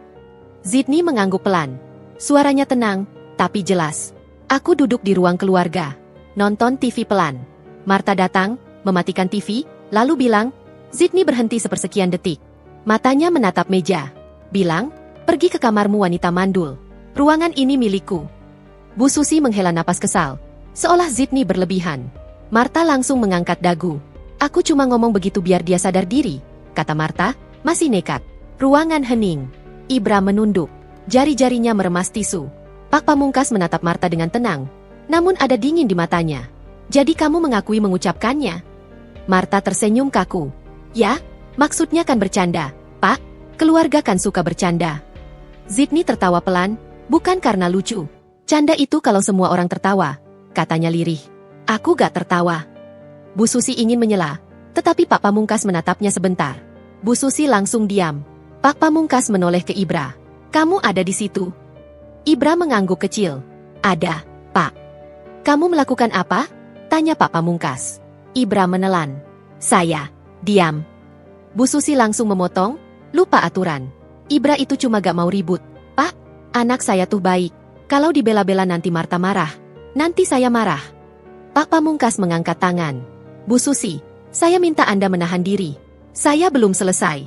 Zidni mengangguk pelan. Suaranya tenang, tapi jelas. Aku duduk di ruang keluarga. Nonton TV pelan. Marta datang, mematikan TV, lalu bilang, Zidni berhenti sepersekian detik. Matanya menatap meja. Bilang, pergi ke kamarmu wanita mandul. Ruangan ini milikku. Bu Susi menghela napas kesal. Seolah Zidni berlebihan. Marta langsung mengangkat dagu. Aku cuma ngomong begitu biar dia sadar diri. Kata Marta, masih nekat. Ruangan hening. Ibra menunduk. Jari-jarinya meremas tisu. Pak Pamungkas menatap Marta dengan tenang. Namun ada dingin di matanya. Jadi kamu mengakui mengucapkannya? Marta tersenyum kaku. Ya, maksudnya kan bercanda, Pak. Keluarga kan suka bercanda. Zidni tertawa pelan, bukan karena lucu. Canda itu kalau semua orang tertawa, katanya lirih. Aku gak tertawa. Bu Susi ingin menyela. Tetapi Pak Pamungkas menatapnya sebentar. Bu Susi langsung diam. Pak Pamungkas menoleh ke Ibra. Kamu ada di situ? Ibra mengangguk kecil. Ada, Pak. Kamu melakukan apa? Tanya Pak Pamungkas. Ibra menelan. Saya, diam. Bu Susi langsung memotong. Lupa aturan. Ibra itu cuma gak mau ribut. Pak, anak saya tuh baik. Kalau dibela-bela nanti Marta marah. Nanti saya marah. Pak Pamungkas mengangkat tangan. Bu Susi, saya minta Anda menahan diri. Saya belum selesai.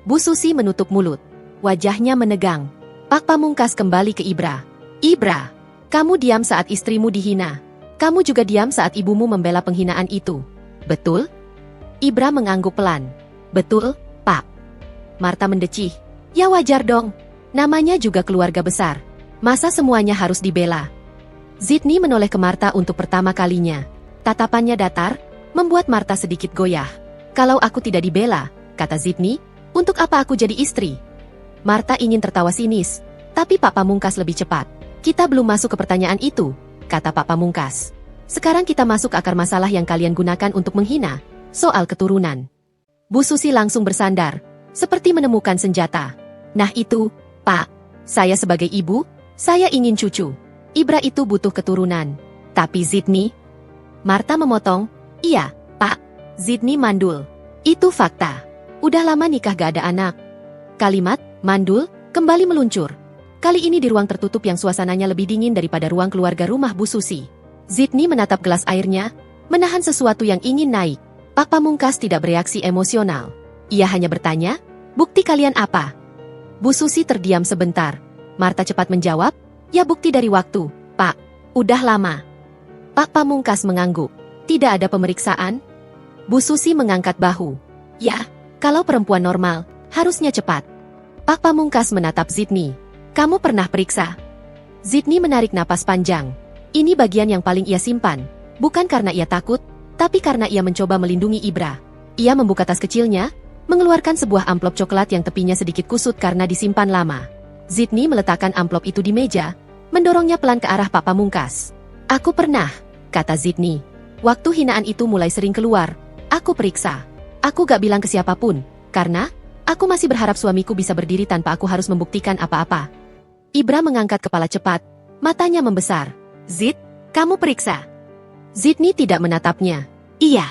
Bu Susi menutup mulut. Wajahnya menegang. Pak Pamungkas kembali ke Ibra. Ibra, kamu diam saat istrimu dihina. Kamu juga diam saat ibumu membela penghinaan itu. Betul? Ibra mengangguk pelan. Betul, Pak. Marta mendecih. Ya wajar dong. Namanya juga keluarga besar. Masa semuanya harus dibela? Zidni menoleh ke Marta untuk pertama kalinya. Tatapannya datar, membuat Marta sedikit goyah. Kalau aku tidak dibela, kata Zidni, untuk apa aku jadi istri? Marta ingin tertawa sinis, tapi Pak Pamungkas lebih cepat. Kita belum masuk ke pertanyaan itu, kata Pak Pamungkas. Sekarang kita masuk ke akar masalah yang kalian gunakan untuk menghina, soal keturunan. Bu Susi langsung bersandar, seperti menemukan senjata. Nah itu, Pak, saya sebagai ibu, saya ingin cucu. Ibra itu butuh keturunan. Tapi Zidni? Marta memotong, iya, Pak. Zidni mandul. Itu fakta. Udah lama nikah gak ada anak. Kalimat, mandul, kembali meluncur. Kali ini di ruang tertutup yang suasananya lebih dingin daripada ruang keluarga rumah Bu Susi. Zidni menatap gelas airnya, menahan sesuatu yang ingin naik. Pak Pamungkas tidak bereaksi emosional. Ia hanya bertanya, "Bukti kalian apa?" Bu Susi terdiam sebentar. Marta cepat menjawab, "Ya bukti dari waktu, Pak. Udah lama." Pak Pamungkas mengangguk. "Tidak ada pemeriksaan?" Bu Susi mengangkat bahu. "Ya, kalau perempuan normal, harusnya cepat." Pak Pamungkas menatap Zidni. "Kamu pernah periksa?" Zidni menarik napas panjang. Ini bagian yang paling ia simpan. Bukan karena ia takut, tapi karena ia mencoba melindungi Ibra. Ia membuka tas kecilnya, mengeluarkan sebuah amplop coklat yang tepinya sedikit kusut karena disimpan lama. Zidni meletakkan amplop itu di meja, mendorongnya pelan ke arah Pak Pamungkas. "Aku pernah," kata Zidni. "Waktu hinaan itu mulai sering keluar, aku periksa. Aku gak bilang ke siapapun, karena aku masih berharap suamiku bisa berdiri tanpa aku harus membuktikan apa-apa." Ibra mengangkat kepala cepat, matanya membesar. "Zid, kamu periksa?" Zidni tidak menatapnya. "Iya."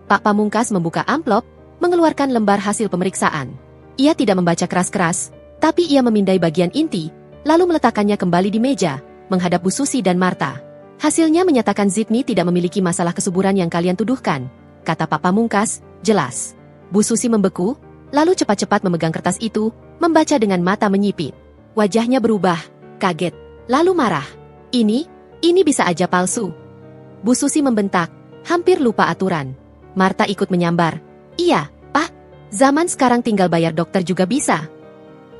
Pak Pamungkas membuka amplop, mengeluarkan lembar hasil pemeriksaan. Ia tidak membaca keras-keras, tapi ia memindai bagian inti, lalu meletakkannya kembali di meja, menghadap Bu Susi dan Marta. "Hasilnya menyatakan Zidni tidak memiliki masalah kesuburan yang kalian tuduhkan," kata Pak Pamungkas, jelas. Bu Susi membeku, lalu cepat-cepat memegang kertas itu, membaca dengan mata menyipit. Wajahnya berubah, kaget, lalu marah. Ini bisa aja palsu." Bu Susi membentak, hampir lupa aturan. Marta ikut menyambar. "Iya, Pak. Zaman sekarang tinggal bayar dokter juga bisa."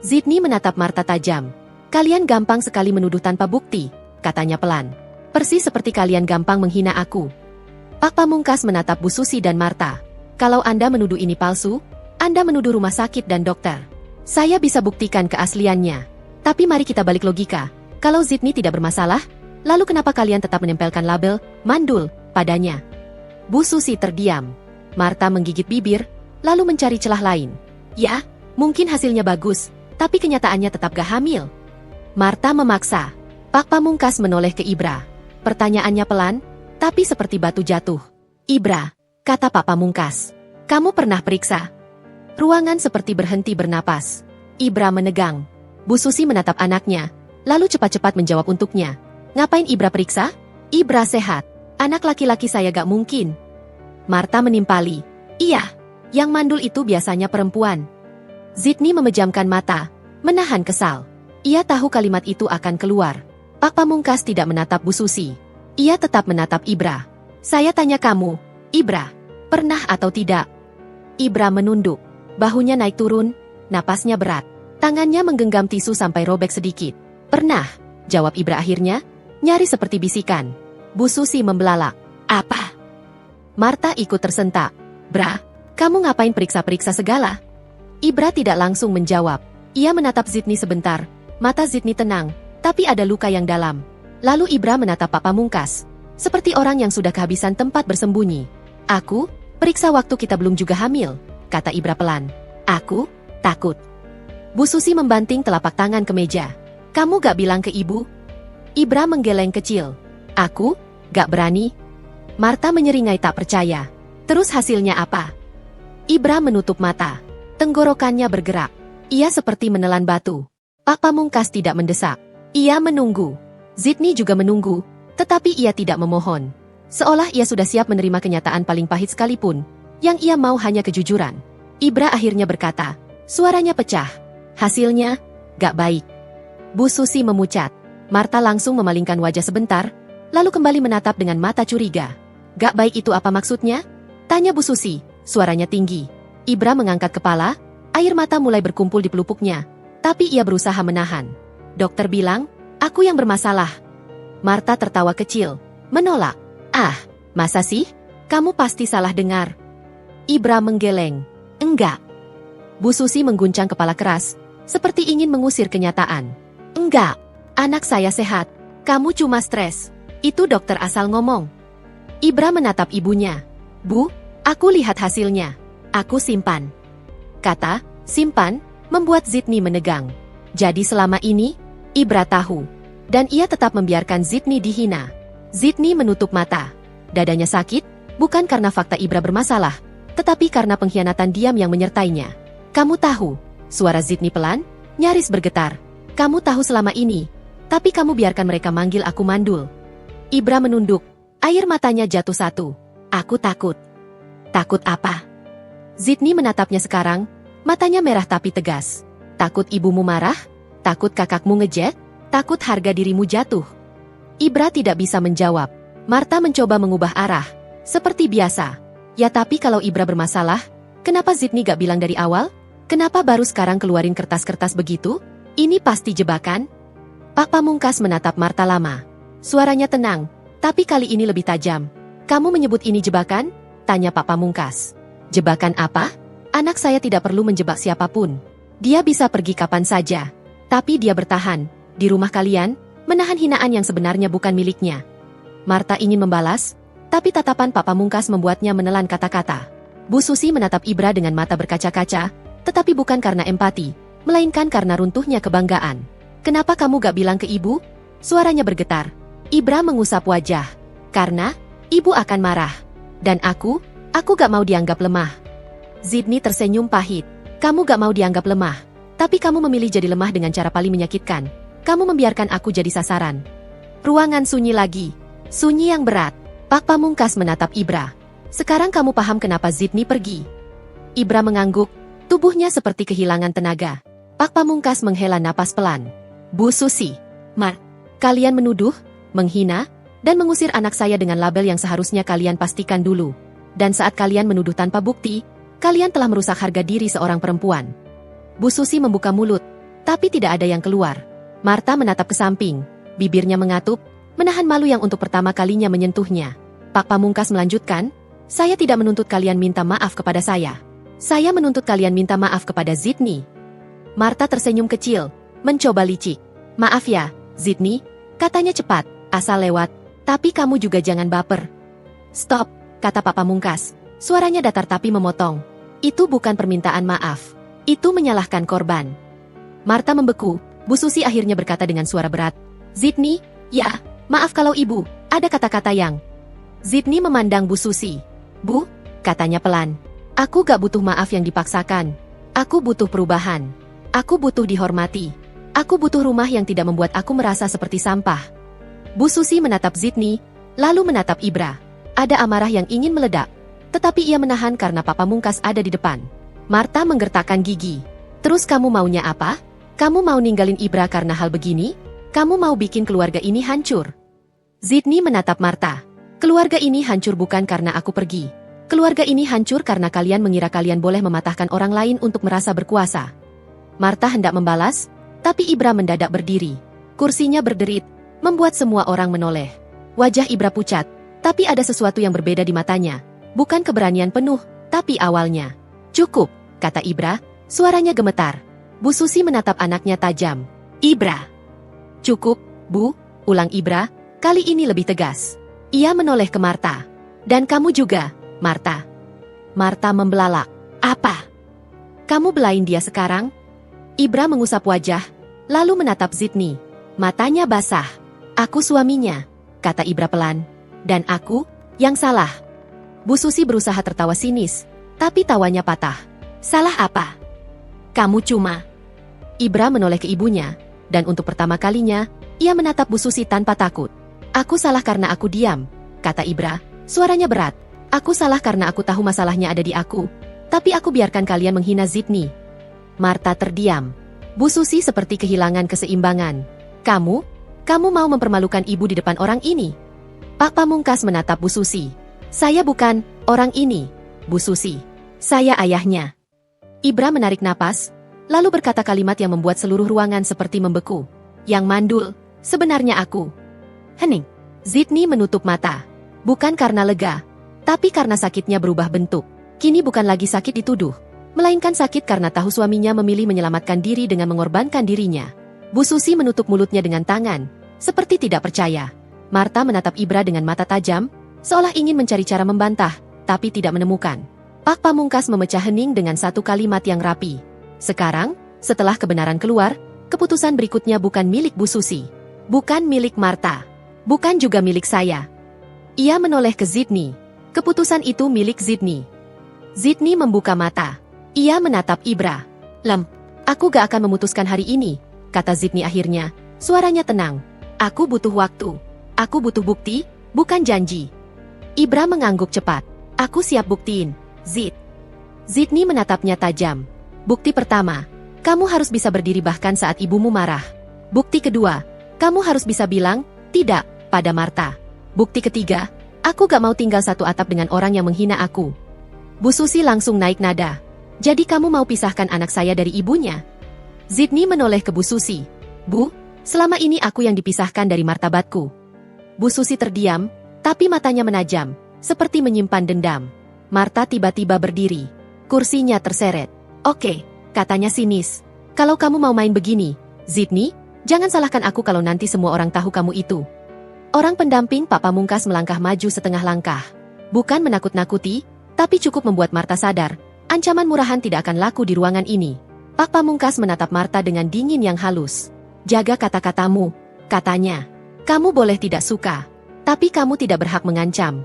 Zidni menatap Marta tajam. "Kalian gampang sekali menuduh tanpa bukti," katanya pelan. "Persis seperti kalian gampang menghina aku." Pak Pamungkas menatap Bu Susi dan Marta. "Kalau Anda menuduh ini palsu, Anda menuduh rumah sakit dan dokter. Saya bisa buktikan keasliannya. Tapi mari kita balik logika. Kalau Zidni tidak bermasalah, lalu kenapa kalian tetap menempelkan label mandul padanya?" Bu Susi terdiam. Marta menggigit bibir, lalu mencari celah lain. "Ya, mungkin hasilnya bagus, tapi kenyataannya tetap gak hamil." Marta memaksa. Pak Pamungkas menoleh ke Ibra. Pertanyaannya pelan, tapi seperti batu jatuh. "Ibra," kata Pak Pamungkas, "kamu pernah periksa?" Ruangan seperti berhenti bernapas. Ibra menegang. Bu Susi menatap anaknya, lalu cepat-cepat menjawab untuknya. "Ngapain Ibra periksa? Ibra sehat. Anak laki-laki saya gak mungkin." Marta menimpali. "Iya, yang mandul itu biasanya perempuan." Zidni memejamkan mata, menahan kesal. Ia tahu kalimat itu akan keluar. Pak Pamungkas tidak menatap Bu Susi. Ia tetap menatap Ibra. "Saya tanya kamu, Ibra, pernah atau tidak?" Ibra menunduk. Bahunya naik turun, napasnya berat. Tangannya menggenggam tisu sampai robek sedikit. "Pernah," jawab Ibra akhirnya, nyaris seperti bisikan. Bu Susi membelalak. "Apa?" Marta ikut tersentak. "Bra, kamu ngapain periksa-periksa segala?" Ibra tidak langsung menjawab. Ia menatap Zidni sebentar. Mata Zidni tenang, tapi ada luka yang dalam. Lalu Ibra menatap Pak Pamungkas, seperti orang yang sudah kehabisan tempat bersembunyi. "Aku periksa waktu kita belum juga hamil," kata Ibra pelan. "Aku takut." Bu Susi membanting telapak tangan ke meja. "Kamu gak bilang ke ibu?" Ibra menggeleng kecil. "Aku gak berani." Marta menyeringai tak percaya. "Terus hasilnya apa?" Ibra menutup mata. Tenggorokannya bergerak. Ia seperti menelan batu. Pak Pamungkas tidak mendesak. Ia menunggu. Zidni juga menunggu, tetapi ia tidak memohon. Seolah ia sudah siap menerima kenyataan paling pahit sekalipun. Yang ia mau hanya kejujuran. Ibra akhirnya berkata. Suaranya pecah. "Hasilnya gak baik." Bu Susi memucat. Marta langsung memalingkan wajah sebentar, lalu kembali menatap dengan mata curiga. "Gak baik itu apa maksudnya?" tanya Bu Susi, suaranya tinggi. Ibra mengangkat kepala, air mata mulai berkumpul di pelupuknya, tapi ia berusaha menahan. "Dokter bilang, aku yang bermasalah." Marta tertawa kecil, menolak. "Ah, masa sih? Kamu pasti salah dengar." Ibra menggeleng. "Enggak." Bu Susi mengguncang kepala keras, seperti ingin mengusir kenyataan. "Enggak, anak saya sehat. Kamu cuma stres. Itu dokter asal ngomong." Ibra menatap ibunya. "Bu, aku lihat hasilnya. Aku simpan." Kata, simpan, membuat Zidni menegang. Jadi selama ini, Ibra tahu. Dan ia tetap membiarkan Zidni dihina. Zidni menutup mata. Dadanya sakit, bukan karena fakta Ibra bermasalah, tetapi karena pengkhianatan diam yang menyertainya. "Kamu tahu," suara Zidni pelan, nyaris bergetar. Kamu tahu selama ini, tapi kamu biarkan mereka manggil aku mandul. Ibra menunduk, air matanya jatuh satu. Aku takut. Takut apa? Zidni menatapnya sekarang, matanya merah tapi tegas. Takut ibumu marah? Takut kakakmu ngejek? Takut harga dirimu jatuh? Ibra tidak bisa menjawab. Marta mencoba mengubah arah. Seperti biasa. Ya tapi kalau Ibra bermasalah, kenapa Zidni gak bilang dari awal? Kenapa baru sekarang keluarin kertas-kertas begitu? Ini pasti jebakan? Pak Pamungkas menatap Marta lama. Suaranya tenang, tapi kali ini lebih tajam. Kamu menyebut ini jebakan? Tanya Pak Pamungkas. Jebakan apa? Anak saya tidak perlu menjebak siapapun. Dia bisa pergi kapan saja. Tapi dia bertahan, di rumah kalian, menahan hinaan yang sebenarnya bukan miliknya. Marta ingin membalas, tapi tatapan Pak Pamungkas membuatnya menelan kata-kata. Bu Susi menatap Ibra dengan mata berkaca-kaca, tetapi bukan karena empati, melainkan karena runtuhnya kebanggaan. Kenapa kamu gak bilang ke ibu? Suaranya bergetar. Ibra mengusap wajah. Karena, ibu akan marah. Dan aku gak mau dianggap lemah. Zidni tersenyum pahit. Kamu gak mau dianggap lemah. Tapi kamu memilih jadi lemah dengan cara paling menyakitkan. Kamu membiarkan aku jadi sasaran. Ruangan sunyi lagi. Sunyi yang berat. Pak Pamungkas menatap Ibra. Sekarang kamu paham kenapa Zidni pergi. Ibra mengangguk. Tubuhnya seperti kehilangan tenaga. Pak Pamungkas menghela napas pelan. Bu Susi, kalian menuduh, menghina, dan mengusir anak saya dengan label yang seharusnya kalian pastikan dulu. Dan saat kalian menuduh tanpa bukti, kalian telah merusak harga diri seorang perempuan. Bu Susi membuka mulut, tapi tidak ada yang keluar. Marta menatap ke samping, bibirnya mengatup, menahan malu yang untuk pertama kalinya menyentuhnya. Pak Pamungkas melanjutkan, saya tidak menuntut kalian minta maaf kepada saya. Saya menuntut kalian minta maaf kepada Zidni. Marta tersenyum kecil, mencoba licik. Maaf ya, Zidni, katanya cepat, asal lewat, tapi kamu juga jangan baper. Stop, kata Pak Pamungkas, suaranya datar tapi memotong. Itu bukan permintaan maaf, itu menyalahkan korban. Marta membeku, Bu Susi akhirnya berkata dengan suara berat. Zidni, ya, maaf kalau ibu, ada kata-kata yang... Zidni memandang Bu Susi. Bu, katanya pelan, aku gak butuh maaf yang dipaksakan. Aku butuh perubahan. Aku butuh dihormati. Aku butuh rumah yang tidak membuat aku merasa seperti sampah. Bu Susi menatap Zidni, lalu menatap Ibra. Ada amarah yang ingin meledak, tetapi ia menahan karena Pak Pamungkas ada di depan. Marta menggertakkan gigi. Terus kamu maunya apa? Kamu mau ninggalin Ibra karena hal begini? Kamu mau bikin keluarga ini hancur? Zidni menatap Marta. Keluarga ini hancur bukan karena aku pergi. Keluarga ini hancur karena kalian mengira kalian boleh mematahkan orang lain untuk merasa berkuasa. Marta hendak membalas, tapi Ibra mendadak berdiri. Kursinya berderit, membuat semua orang menoleh. Wajah Ibra pucat, tapi ada sesuatu yang berbeda di matanya. Bukan keberanian penuh, tapi awalnya. Cukup, kata Ibra, suaranya gemetar. Bu Susi menatap anaknya tajam. Ibra. Cukup, Bu, ulang Ibra, kali ini lebih tegas. Ia menoleh ke Marta. Dan kamu juga, Marta. Marta membelalak. Apa? Kamu belain dia sekarang? Ibra mengusap wajah, lalu menatap Zidni. Matanya basah. Aku suaminya, kata Ibra pelan. Dan aku, yang salah. Bu Susi berusaha tertawa sinis, tapi tawanya patah. Salah apa? Kamu cuma... Ibra menoleh ke ibunya, dan untuk pertama kalinya, ia menatap Bu Susi tanpa takut. Aku salah karena aku diam, kata Ibra, suaranya berat. Aku salah karena aku tahu masalahnya ada di aku, tapi aku biarkan kalian menghina Zidni. Marta terdiam. Bu Susi seperti kehilangan keseimbangan. Kamu mau mempermalukan ibu di depan orang ini? Pak Pamungkas menatap Bu Susi. Saya bukan orang ini, Bu Susi. Saya ayahnya. Ibra menarik napas, lalu berkata kalimat yang membuat seluruh ruangan seperti membeku. Yang mandul, sebenarnya aku. Hening. Zidni menutup mata. Bukan karena lega, tapi karena sakitnya berubah bentuk. Kini bukan lagi sakit dituduh, melainkan sakit karena tahu suaminya memilih menyelamatkan diri dengan mengorbankan dirinya. Bu Susi menutup mulutnya dengan tangan, seperti tidak percaya. Marta menatap Ibra dengan mata tajam, seolah ingin mencari cara membantah, tapi tidak menemukan. Pak Pamungkas memecah hening dengan satu kalimat yang rapi. Sekarang, setelah kebenaran keluar, keputusan berikutnya bukan milik Bu Susi. Bukan milik Marta. Bukan juga milik saya. Ia menoleh ke Zidni. Keputusan itu milik Zidni. Zidni membuka mata. Ia menatap Ibra. Aku gak akan memutuskan hari ini, kata Zidni akhirnya. Suaranya tenang. Aku butuh waktu. Aku butuh bukti, bukan janji. Ibra mengangguk cepat. Aku siap buktiin, Zid. Zidni menatapnya tajam. Bukti pertama, kamu harus bisa berdiri bahkan saat ibumu marah. Bukti kedua, kamu harus bisa bilang, tidak, pada Marta. Bukti ketiga, aku gak mau tinggal satu atap dengan orang yang menghina aku. Bu Susi langsung naik nada. Jadi kamu mau pisahkan anak saya dari ibunya? Zidni menoleh ke Bu Susi. Bu, selama ini aku yang dipisahkan dari martabatku. Bu Susi terdiam, tapi matanya menajam, seperti menyimpan dendam. Marta tiba-tiba berdiri. Kursinya terseret. Oke, katanya sinis. Kalau kamu mau main begini, Zidni, jangan salahkan aku kalau nanti semua orang tahu kamu itu. Orang pendamping Pak Pamungkas melangkah maju setengah langkah. Bukan menakut-nakuti, tapi cukup membuat Marta sadar, ancaman murahan tidak akan laku di ruangan ini. Pak Pamungkas menatap Marta dengan dingin yang halus. Jaga kata-katamu, katanya. Kamu boleh tidak suka, tapi kamu tidak berhak mengancam.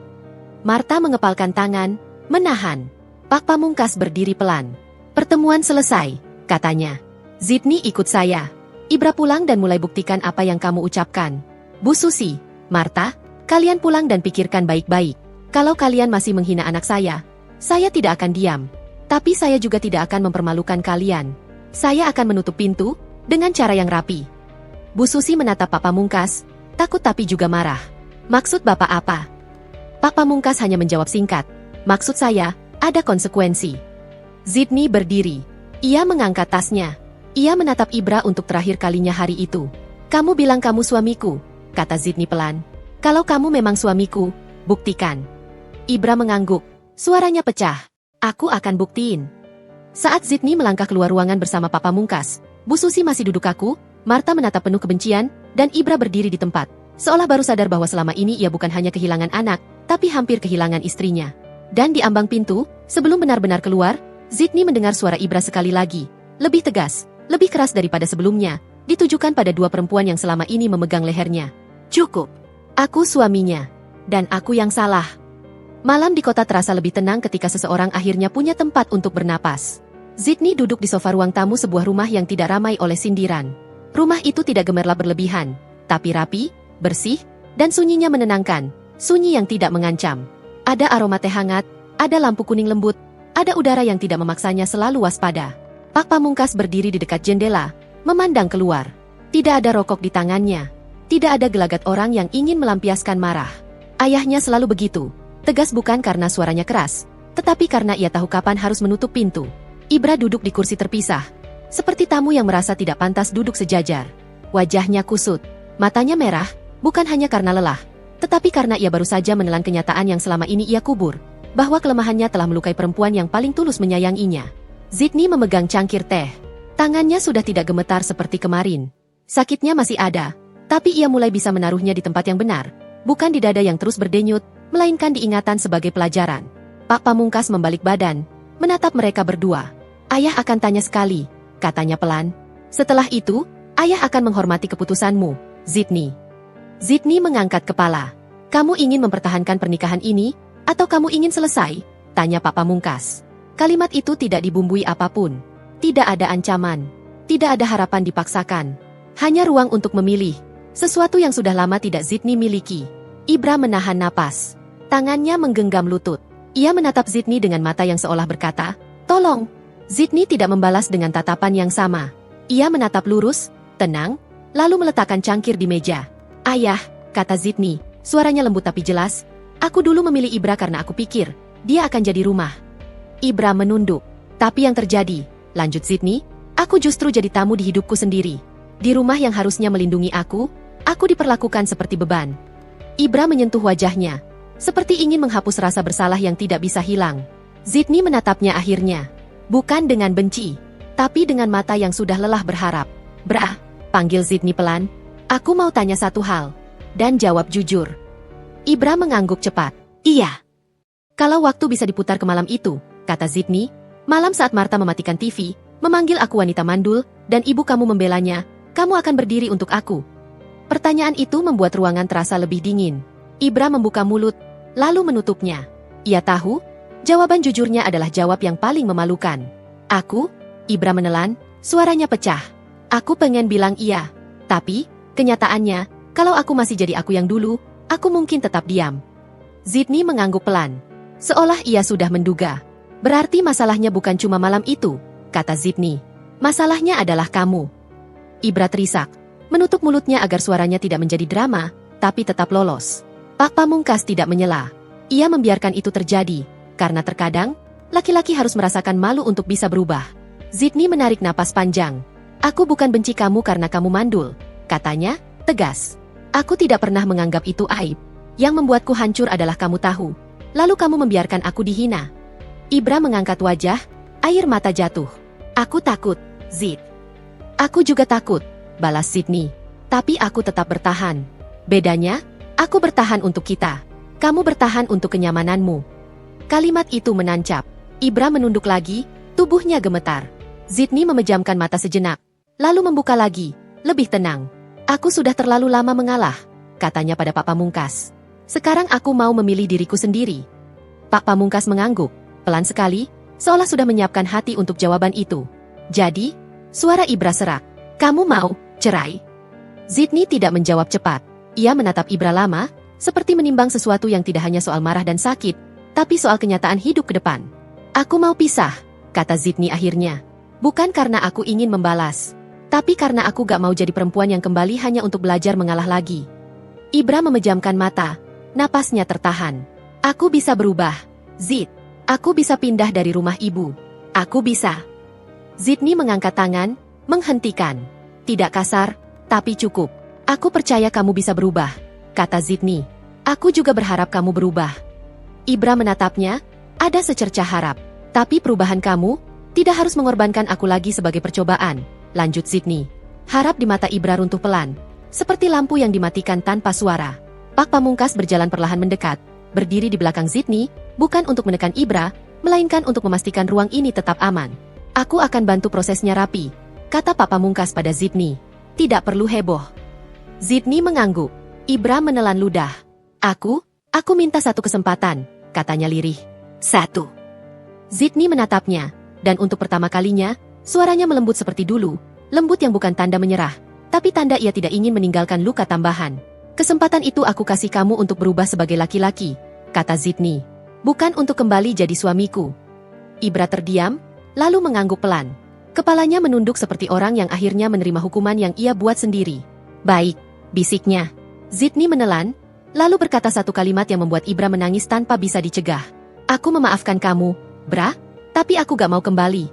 Marta mengepalkan tangan, menahan. Pak Pamungkas berdiri pelan. Pertemuan selesai, katanya. Zidni ikut saya. Ibra pulang dan mulai buktikan apa yang kamu ucapkan. Bu Susi, Marta, kalian pulang dan pikirkan baik-baik. Kalau kalian masih menghina anak saya tidak akan diam. Tapi saya juga tidak akan mempermalukan kalian. Saya akan menutup pintu dengan cara yang rapi. Bu Susi menatap Pak Pamungkas, takut tapi juga marah. Maksud Bapak apa? Pak Pamungkas hanya menjawab singkat. Maksud saya, ada konsekuensi. Zidni berdiri. Ia mengangkat tasnya. Ia menatap Ibra untuk terakhir kalinya hari itu. Kamu bilang kamu suamiku, kata Zidni pelan. Kalau kamu memang suamiku, buktikan. Ibra mengangguk. Suaranya pecah. Aku akan buktiin. Saat Zidni melangkah keluar ruangan bersama Pak Pamungkas, Bu Susi masih duduk kaku, Marta menatap penuh kebencian, dan Ibra berdiri di tempat. Seolah baru sadar bahwa selama ini ia bukan hanya kehilangan anak, tapi hampir kehilangan istrinya. Dan di ambang pintu, sebelum benar-benar keluar, Zidni mendengar suara Ibra sekali lagi. Lebih tegas, lebih keras daripada sebelumnya, ditujukan pada dua perempuan yang selama ini memegang lehernya. Cukup. Aku suaminya. Dan aku yang salah. Malam di kota terasa lebih tenang ketika seseorang akhirnya punya tempat untuk bernapas. Zidni duduk di sofa ruang tamu sebuah rumah yang tidak ramai oleh sindiran. Rumah itu tidak gemerlap berlebihan, tapi rapi, bersih, dan sunyinya menenangkan, sunyi yang tidak mengancam. Ada aroma teh hangat, ada lampu kuning lembut, ada udara yang tidak memaksanya selalu waspada. Pak Pamungkas berdiri di dekat jendela, memandang keluar. Tidak ada rokok di tangannya. Tidak ada gelagat orang yang ingin melampiaskan marah. Ayahnya selalu begitu. Tegas bukan karena suaranya keras, tetapi karena ia tahu kapan harus menutup pintu. Ibra duduk di kursi terpisah, seperti tamu yang merasa tidak pantas duduk sejajar. Wajahnya kusut, matanya merah, bukan hanya karena lelah, tetapi karena ia baru saja menelan kenyataan yang selama ini ia kubur, bahwa kelemahannya telah melukai perempuan yang paling tulus menyayanginya. Zidni memegang cangkir teh. Tangannya sudah tidak gemetar seperti kemarin. Sakitnya masih ada, tapi ia mulai bisa menaruhnya di tempat yang benar, bukan di dada yang terus berdenyut, melainkan diingatan sebagai pelajaran. Pak Pamungkas membalik badan, menatap mereka berdua. Ayah akan tanya sekali, katanya pelan. Setelah itu, ayah akan menghormati keputusanmu, Zidni. Zidni mengangkat kepala. Kamu ingin mempertahankan pernikahan ini, atau kamu ingin selesai? Tanya Pak Pamungkas. Kalimat itu tidak dibumbui apapun. Tidak ada ancaman. Tidak ada harapan dipaksakan. Hanya ruang untuk memilih. Sesuatu yang sudah lama tidak Zidni miliki. Ibra menahan napas. Tangannya menggenggam lutut. Ia menatap Zidni dengan mata yang seolah berkata, tolong. Zidni tidak membalas dengan tatapan yang sama. Ia menatap lurus, tenang, lalu meletakkan cangkir di meja. Ayah, kata Zidni, suaranya lembut tapi jelas. Aku dulu memilih Ibra karena aku pikir, dia akan jadi rumah. Ibra menunduk. Tapi yang terjadi, lanjut Zidni, aku justru jadi tamu di hidupku sendiri. Di rumah yang harusnya melindungi aku diperlakukan seperti beban. Ibra menyentuh wajahnya, seperti ingin menghapus rasa bersalah yang tidak bisa hilang. Zidni menatapnya akhirnya. Bukan dengan benci, tapi dengan mata yang sudah lelah berharap. Bra, panggil Zidni pelan. Aku mau tanya satu hal. Dan jawab jujur. Ibra mengangguk cepat. Iya. Kalau waktu bisa diputar ke malam itu, kata Zidni, malam saat Marta mematikan TV, memanggil aku wanita mandul, dan ibu kamu membelanya, kamu akan berdiri untuk aku. Pertanyaan itu membuat ruangan terasa lebih dingin. Ibra membuka mulut, lalu menutupnya. Ia tahu, jawaban jujurnya adalah jawab yang paling memalukan. Aku? Ibra menelan, suaranya pecah. Aku pengen bilang iya. Tapi, kenyataannya, kalau aku masih jadi aku yang dulu, aku mungkin tetap diam. Sydney mengangguk pelan. Seolah ia sudah menduga. Berarti masalahnya bukan cuma malam itu, kata Sydney. Masalahnya adalah kamu. Ibra terisak. Menutup mulutnya agar suaranya tidak menjadi drama, tapi tetap lolos. Pak Pamungkas tidak menyela. Ia membiarkan itu terjadi, karena terkadang, laki-laki harus merasakan malu untuk bisa berubah. Sydney menarik napas panjang. Aku bukan benci kamu karena kamu mandul, katanya, tegas. Aku tidak pernah menganggap itu aib. Yang membuatku hancur adalah kamu tahu. Lalu kamu membiarkan aku dihina. Ibra mengangkat wajah, air mata jatuh. Aku takut, Zid. Aku juga takut, balas Sydney. Tapi aku tetap bertahan. Bedanya, aku bertahan untuk kita. Kamu bertahan untuk kenyamananmu. Kalimat itu menancap. Ibra menunduk lagi, tubuhnya gemetar. Sydney memejamkan mata sejenak. Lalu membuka lagi, lebih tenang. Aku sudah terlalu lama mengalah, katanya pada Pak Pamungkas. Sekarang aku mau memilih diriku sendiri. Pak Pamungkas mengangguk, pelan sekali, seolah sudah menyiapkan hati untuk jawaban itu. Jadi, suara Ibra serak. Kamu mau cerai? Sydney tidak menjawab cepat. Ia menatap Ibra lama, seperti menimbang sesuatu yang tidak hanya soal marah dan sakit, tapi soal kenyataan hidup ke depan. Aku mau pisah, kata Sydney akhirnya. Bukan karena aku ingin membalas. Tapi karena aku gak mau jadi perempuan yang kembali hanya untuk belajar mengalah lagi. Ibra memejamkan mata. Napasnya tertahan. Aku bisa berubah. Zid. Aku bisa pindah dari rumah ibu. Aku bisa. Sydney mengangkat tangan, menghentikan. Tidak kasar, tapi cukup. Aku percaya kamu bisa berubah, kata Sydney. Aku juga berharap kamu berubah. Ibra menatapnya, ada secercah harap. Tapi perubahan kamu tidak harus mengorbankan aku lagi sebagai percobaan. Lanjut Sydney. Harap di mata Ibra runtuh pelan. Seperti lampu yang dimatikan tanpa suara. Pak Pamungkas berjalan perlahan mendekat. Berdiri di belakang Sydney, bukan untuk menekan Ibra, melainkan untuk memastikan ruang ini tetap aman. Aku akan bantu prosesnya rapi, kata Pak Pamungkas pada Sydney. Tidak perlu heboh. Sydney mengangguk. Ibra menelan ludah. Aku minta satu kesempatan, katanya lirih. Satu. Sydney menatapnya, dan untuk pertama kalinya, suaranya melembut seperti dulu, lembut yang bukan tanda menyerah, tapi tanda ia tidak ingin meninggalkan luka tambahan. Kesempatan itu aku kasih kamu untuk berubah sebagai laki-laki, kata Sydney. Bukan untuk kembali jadi suamiku. Ibra terdiam, lalu mengangguk pelan. Kepalanya menunduk seperti orang yang akhirnya menerima hukuman yang ia buat sendiri. Baik, bisiknya. Sydney menelan, lalu berkata satu kalimat yang membuat Ibra menangis tanpa bisa dicegah. Aku memaafkan kamu, Bra, tapi aku gak mau kembali.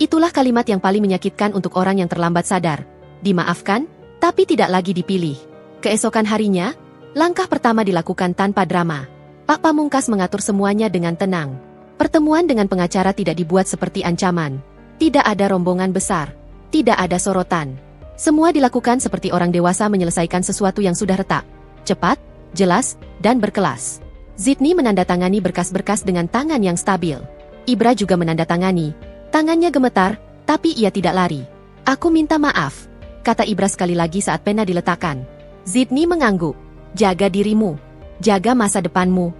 Itulah kalimat yang paling menyakitkan untuk orang yang terlambat sadar. Dimaafkan, tapi tidak lagi dipilih. Keesokan harinya, langkah pertama dilakukan tanpa drama. Pak Pamungkas mengatur semuanya dengan tenang. Pertemuan dengan pengacara tidak dibuat seperti ancaman. Tidak ada rombongan besar. Tidak ada sorotan. Semua dilakukan seperti orang dewasa menyelesaikan sesuatu yang sudah retak. Cepat, jelas, dan berkelas. Sydney menandatangani berkas-berkas dengan tangan yang stabil. Ibra juga menandatangani. Tangannya gemetar, tapi ia tidak lari. Aku minta maaf, kata Ibra sekali lagi saat pena diletakkan. Sydney mengangguk. Jaga dirimu. Jaga masa depanmu.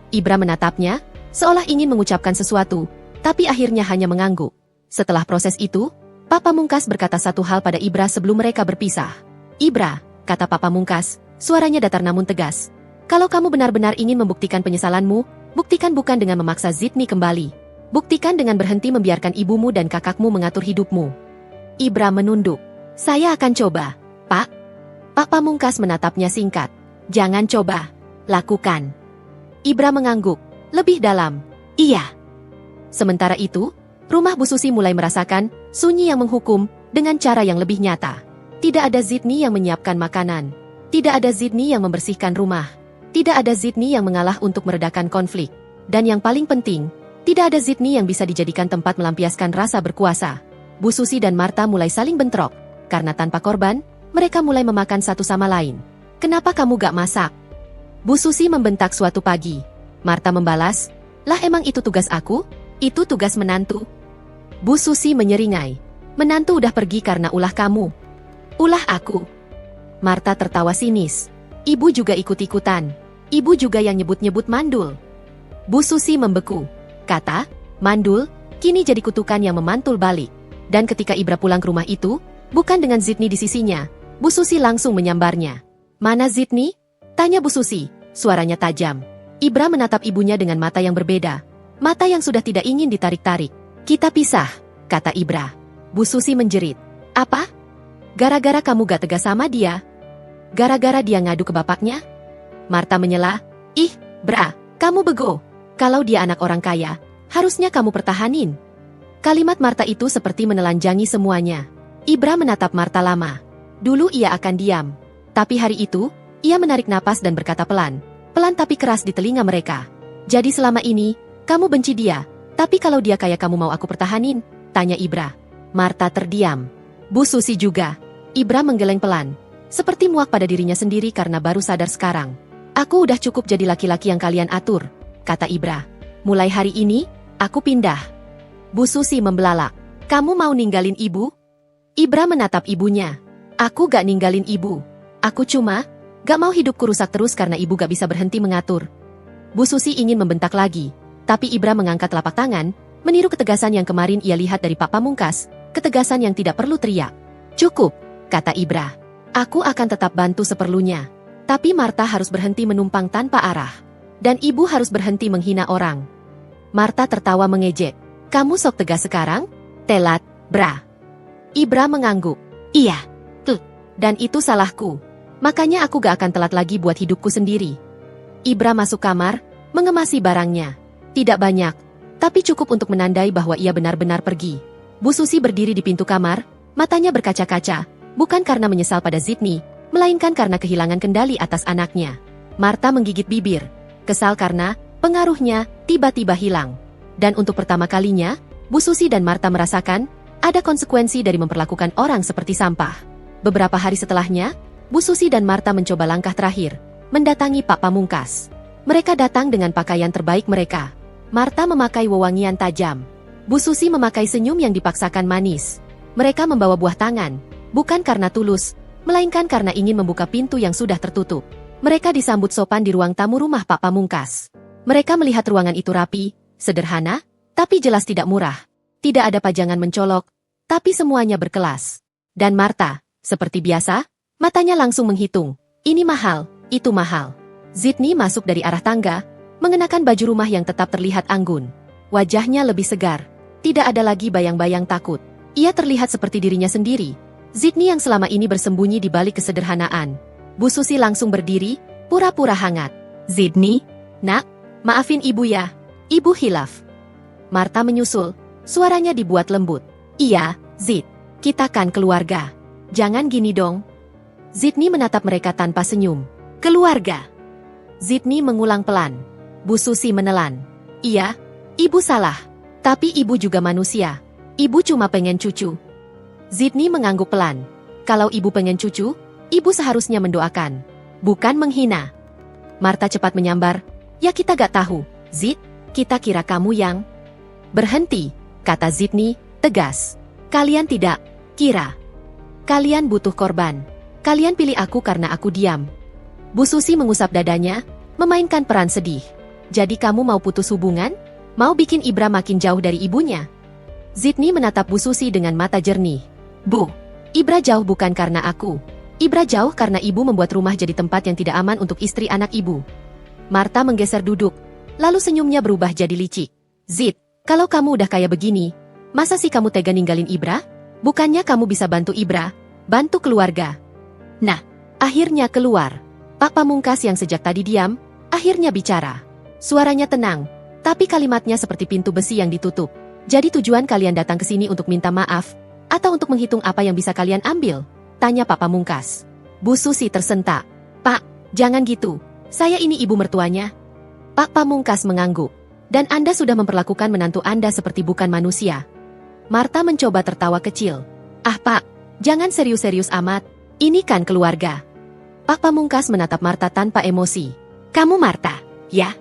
Ibra menatapnya, seolah ingin mengucapkan sesuatu, tapi akhirnya hanya mengangguk. Setelah proses itu, Pak Pamungkas berkata satu hal pada Ibra sebelum mereka berpisah. Ibra, kata Pak Pamungkas, suaranya datar namun tegas. Kalau kamu benar-benar ingin membuktikan penyesalanmu, buktikan bukan dengan memaksa Sydney kembali. Buktikan dengan berhenti membiarkan ibumu dan kakakmu mengatur hidupmu. Ibra menunduk. Saya akan coba, Pak. Pak Pamungkas menatapnya singkat. Jangan coba. Lakukan. Ibra mengangguk. Lebih dalam. Iya. Sementara itu, rumah Bu Susi mulai merasakan sunyi yang menghukum dengan cara yang lebih nyata. Tidak ada Sydney yang menyiapkan makanan. Tidak ada Sydney yang membersihkan rumah. Tidak ada Sydney yang mengalah untuk meredakan konflik. Dan yang paling penting, tidak ada Sydney yang bisa dijadikan tempat melampiaskan rasa berkuasa. Bu Susi dan Marta mulai saling bentrok. Karena tanpa korban, mereka mulai memakan satu sama lain. Kenapa kamu gak masak? Bu Susi membentak suatu pagi. Marta membalas, lah emang itu tugas aku? Itu tugas menantu. Bu Susi menyeringai. Menantu udah pergi karena ulah kamu. Ulah aku. Marta tertawa sinis. Ibu juga ikut-ikutan. Ibu juga yang nyebut-nyebut mandul. Bu Susi membeku. Kata, mandul, kini jadi kutukan yang memantul balik. Dan ketika Ibra pulang ke rumah itu, Bukan dengan Zidni di sisinya, Bu Susi langsung menyambarnya. Mana Zidni? Tanya Bu Susi, suaranya tajam. Ibra menatap ibunya dengan mata yang berbeda. Mata yang sudah tidak ingin ditarik-tarik. Kita pisah, kata Ibra. Bu Susi menjerit. Apa? Gara-gara kamu gak tegas sama dia? Gara-gara dia ngadu ke bapaknya? Marta menyela. Ih, Bra, kamu bego. Kalau dia anak orang kaya, harusnya kamu pertahanin. Kalimat Marta itu seperti menelanjangi semuanya. Ibra menatap Marta lama. Dulu ia akan diam. Tapi hari itu, ia menarik napas dan berkata pelan. Pelan tapi keras di telinga mereka. Jadi selama ini, kamu benci dia. Tapi kalau dia kaya kamu mau aku pertahanin? Tanya Ibra. Marta terdiam. Bu Susi juga. Ibra menggeleng pelan. Seperti muak pada dirinya sendiri karena baru sadar sekarang. Aku udah cukup jadi laki-laki yang kalian atur, kata Ibra. Mulai hari ini, aku pindah. Bu Susi membelalak. Kamu mau ninggalin ibu? Ibra menatap ibunya. Aku gak ninggalin ibu. Aku cuma gak mau hidupku rusak terus karena ibu gak bisa berhenti mengatur. Bu Susi ingin membentak lagi, tapi Ibra mengangkat telapak tangan, meniru ketegasan yang kemarin ia lihat dari Pak Pamungkas, ketegasan yang tidak perlu teriak. Cukup, kata Ibra. Aku akan tetap bantu seperlunya. Tapi Marta harus berhenti menumpang tanpa arah. Dan ibu harus berhenti menghina orang. Marta tertawa mengejek. Kamu sok tegas sekarang? Telat, Bra. Ibra mengangguk. Iya. Dan itu salahku. Makanya aku gak akan telat lagi buat hidupku sendiri. Ibra masuk kamar, mengemasi barangnya. Tidak banyak, tapi cukup untuk menandai bahwa ia benar-benar pergi. Bu Susi berdiri di pintu kamar, matanya berkaca-kaca, bukan karena menyesal pada Zidni, melainkan karena kehilangan kendali atas anaknya. Marta menggigit bibir, kesal karena pengaruhnya tiba-tiba hilang. Dan untuk pertama kalinya, Bu Susi dan Marta merasakan ada konsekuensi dari memperlakukan orang seperti sampah. Beberapa hari setelahnya, Bu Susi dan Marta mencoba langkah terakhir, mendatangi Pak Pamungkas. Mereka datang dengan pakaian terbaik mereka. Marta memakai wewangian tajam. Bu Susi memakai senyum yang dipaksakan manis. Mereka membawa buah tangan, bukan karena tulus, melainkan karena ingin membuka pintu yang sudah tertutup. Mereka disambut sopan di ruang tamu rumah Pak Pamungkas. Mereka melihat ruangan itu rapi, sederhana, tapi jelas tidak murah. Tidak ada pajangan mencolok, tapi semuanya berkelas. Dan Marta, seperti biasa, matanya langsung menghitung. Ini mahal, itu mahal. Zidni masuk dari arah tangga, mengenakan baju rumah yang tetap terlihat anggun. Wajahnya lebih segar. Tidak ada lagi bayang-bayang takut. Ia terlihat seperti dirinya sendiri. Zidni yang selama ini bersembunyi di balik kesederhanaan. Bu Susi langsung berdiri, pura-pura hangat. Zidni, nak, maafin ibu ya. Ibu hilaf. Marta menyusul. Suaranya dibuat lembut. Iya, Zid. Kita kan keluarga. Jangan gini dong. Zidni menatap mereka tanpa senyum. Keluarga. Zidni mengulang pelan. Bu Susi menelan. Iya, ibu salah. Tapi ibu juga manusia. Ibu cuma pengen cucu. Zidni mengangguk pelan. Kalau ibu pengen cucu, ibu seharusnya mendoakan. Bukan menghina. Marta cepat menyambar. Ya kita gak tahu, Zid. Kita kira kamu yang... Berhenti, kata Zidni, tegas. Kalian tidak kira. Kalian butuh korban. Kalian pilih aku karena aku diam. Bu Susi mengusap dadanya, memainkan peran sedih. Jadi kamu mau putus hubungan? Mau bikin Ibra makin jauh dari ibunya? Zidni menatap Bu Susi dengan mata jernih. Bu, Ibra jauh bukan karena aku. Ibra jauh karena ibu membuat rumah jadi tempat yang tidak aman untuk istri anak ibu. Marta menggeser duduk, lalu senyumnya berubah jadi licik. Zid, kalau kamu udah kayak begini, masa sih kamu tega ninggalin Ibra? Bukannya kamu bisa bantu Ibra, bantu keluarga. Nah, akhirnya keluar. Pak Pamungkas yang sejak tadi diam, akhirnya bicara. Suaranya tenang, tapi kalimatnya seperti pintu besi yang ditutup. Jadi tujuan kalian datang ke sini untuk minta maaf, atau untuk menghitung apa yang bisa kalian ambil? Tanya Pak Pamungkas. Bu Susi tersentak. Pak, jangan gitu. Saya ini ibu mertuanya. Pak Pamungkas mengangguk. Dan Anda sudah memperlakukan menantu Anda seperti bukan manusia. Marta mencoba tertawa kecil. Ah Pak, jangan serius-serius amat. Ini kan keluarga. Pak Pamungkas menatap Marta tanpa emosi. Kamu Marta, ya?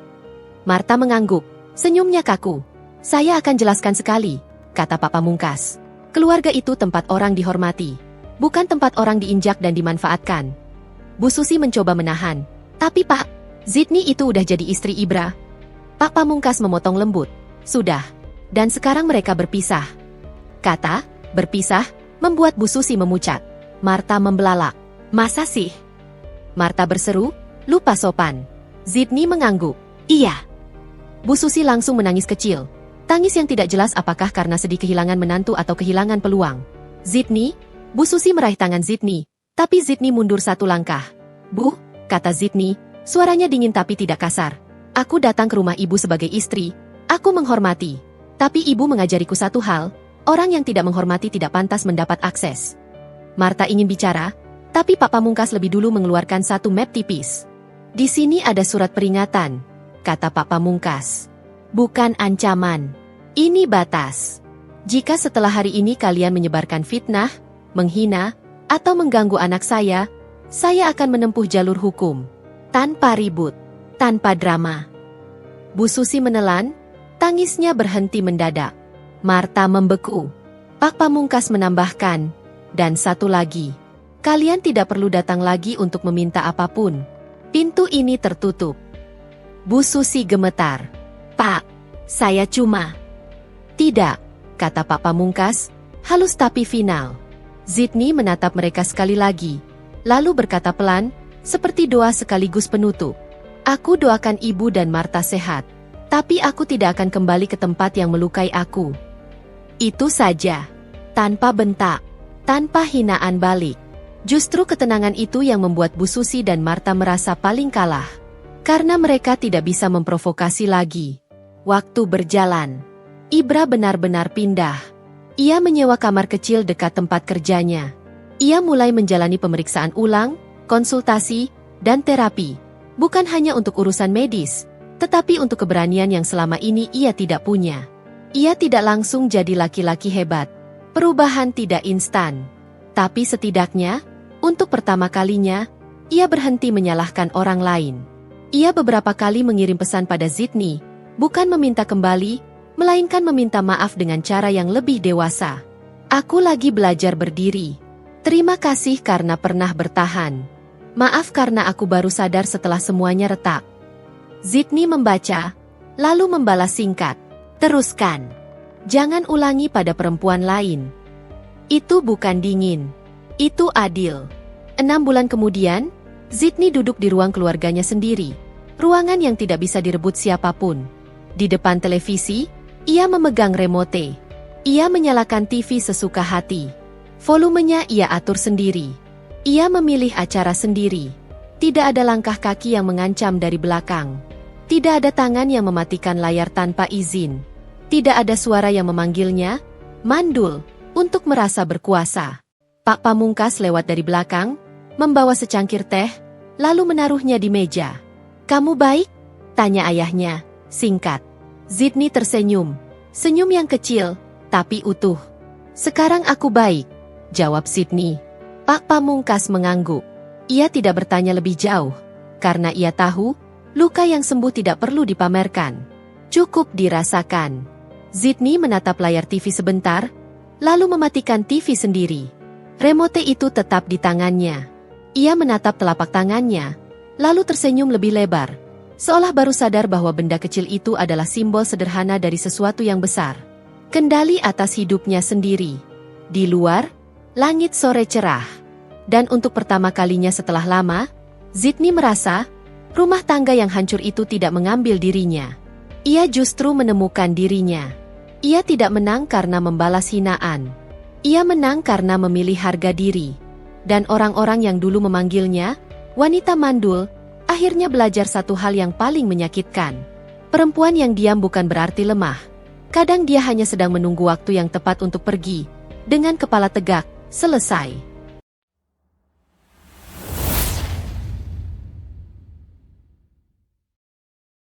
Marta mengangguk. Senyumnya kaku. Saya akan jelaskan sekali, kata Pak Pamungkas. Keluarga itu tempat orang dihormati. Bukan tempat orang diinjak dan dimanfaatkan. Bu Susi mencoba menahan. Tapi Pak, Zidni itu udah jadi istri Ibra. Pak Pamungkas memotong lembut. Sudah. Dan sekarang mereka berpisah. Kata, berpisah, membuat Bu Susi memucat. Martha membelalak. Masa sih? Martha berseru, lupa sopan. Sydney mengangguk. Iya. Bu Susi langsung menangis kecil. Tangis yang tidak jelas apakah karena sedih kehilangan menantu atau kehilangan peluang. Sydney, Bu Susi meraih tangan Sydney, tapi Sydney mundur satu langkah. Bu, kata Sydney, suaranya dingin tapi tidak kasar. Aku datang ke rumah ibu sebagai istri, aku menghormati. Tapi ibu mengajariku satu hal, orang yang tidak menghormati tidak pantas mendapat akses. Martha ingin bicara, tapi Pak Pamungkas lebih dulu mengeluarkan satu map tipis. Di sini ada surat peringatan, kata Pak Pamungkas. Bukan ancaman. Ini batas. Jika setelah hari ini kalian menyebarkan fitnah, menghina, atau mengganggu anak saya akan menempuh jalur hukum. Tanpa ribut, tanpa drama. Bu Susi menelan, tangisnya berhenti mendadak. Martha membeku. Pak Pamungkas menambahkan, dan satu lagi, kalian tidak perlu datang lagi untuk meminta apapun. Pintu ini tertutup. Bu Susi gemetar. Pak, saya cuma... Tidak, kata Pak Pamungkas, halus tapi final. Sydney menatap mereka sekali lagi, lalu berkata pelan, seperti doa sekaligus penutup. Aku doakan ibu dan Martha sehat, tapi aku tidak akan kembali ke tempat yang melukai aku. Itu saja, tanpa bentak. Tanpa hinaan balik. Justru ketenangan itu yang membuat Bu Susi dan Martha merasa paling kalah. Karena mereka tidak bisa memprovokasi lagi. Waktu berjalan. Ibra benar-benar pindah. Ia menyewa kamar kecil dekat tempat kerjanya. Ia mulai menjalani pemeriksaan ulang, konsultasi, dan terapi. Bukan hanya untuk urusan medis, tetapi untuk keberanian yang selama ini ia tidak punya. Ia tidak langsung jadi laki-laki hebat. Perubahan tidak instan, tapi setidaknya, untuk pertama kalinya, ia berhenti menyalahkan orang lain. Ia beberapa kali mengirim pesan pada Sydney, bukan meminta kembali, melainkan meminta maaf dengan cara yang lebih dewasa. Aku lagi belajar berdiri. Terima kasih karena pernah bertahan. Maaf karena aku baru sadar setelah semuanya retak. Sydney membaca, lalu membalas singkat. Teruskan. Jangan ulangi pada perempuan lain. Itu bukan dingin. Itu adil. 6 bulan kemudian, Sydney duduk di ruang keluarganya sendiri. Ruangan yang tidak bisa direbut siapapun. Di depan televisi, ia memegang remote. Ia menyalakan TV sesuka hati. Volumenya ia atur sendiri. Ia memilih acara sendiri. Tidak ada langkah kaki yang mengancam dari belakang. Tidak ada tangan yang mematikan layar tanpa izin. Tidak ada suara yang memanggilnya, mandul, untuk merasa berkuasa. Pak Pamungkas lewat dari belakang, membawa secangkir teh, lalu menaruhnya di meja. Kamu baik? Tanya ayahnya, singkat. Sydney tersenyum, senyum yang kecil, tapi utuh. Sekarang aku baik, jawab Sydney. Pak Pamungkas mengangguk. Ia tidak bertanya lebih jauh, karena ia tahu, luka yang sembuh tidak perlu dipamerkan. Cukup dirasakan. Sydney menatap layar TV sebentar, lalu mematikan TV sendiri. Remote itu tetap di tangannya. Ia menatap telapak tangannya, lalu tersenyum lebih lebar, seolah baru sadar bahwa benda kecil itu adalah simbol sederhana dari sesuatu yang besar. Kendali atas hidupnya sendiri. Di luar, langit sore cerah. Dan untuk pertama kalinya setelah lama, Sydney merasa, rumah tangga yang hancur itu tidak mengambil dirinya. Ia justru menemukan dirinya. Ia tidak menang karena membalas hinaan. Ia menang karena memilih harga diri. Dan orang-orang yang dulu memanggilnya, wanita mandul, akhirnya belajar satu hal yang paling menyakitkan. Perempuan yang diam bukan berarti lemah. Kadang dia hanya sedang menunggu waktu yang tepat untuk pergi. Dengan kepala tegak, selesai.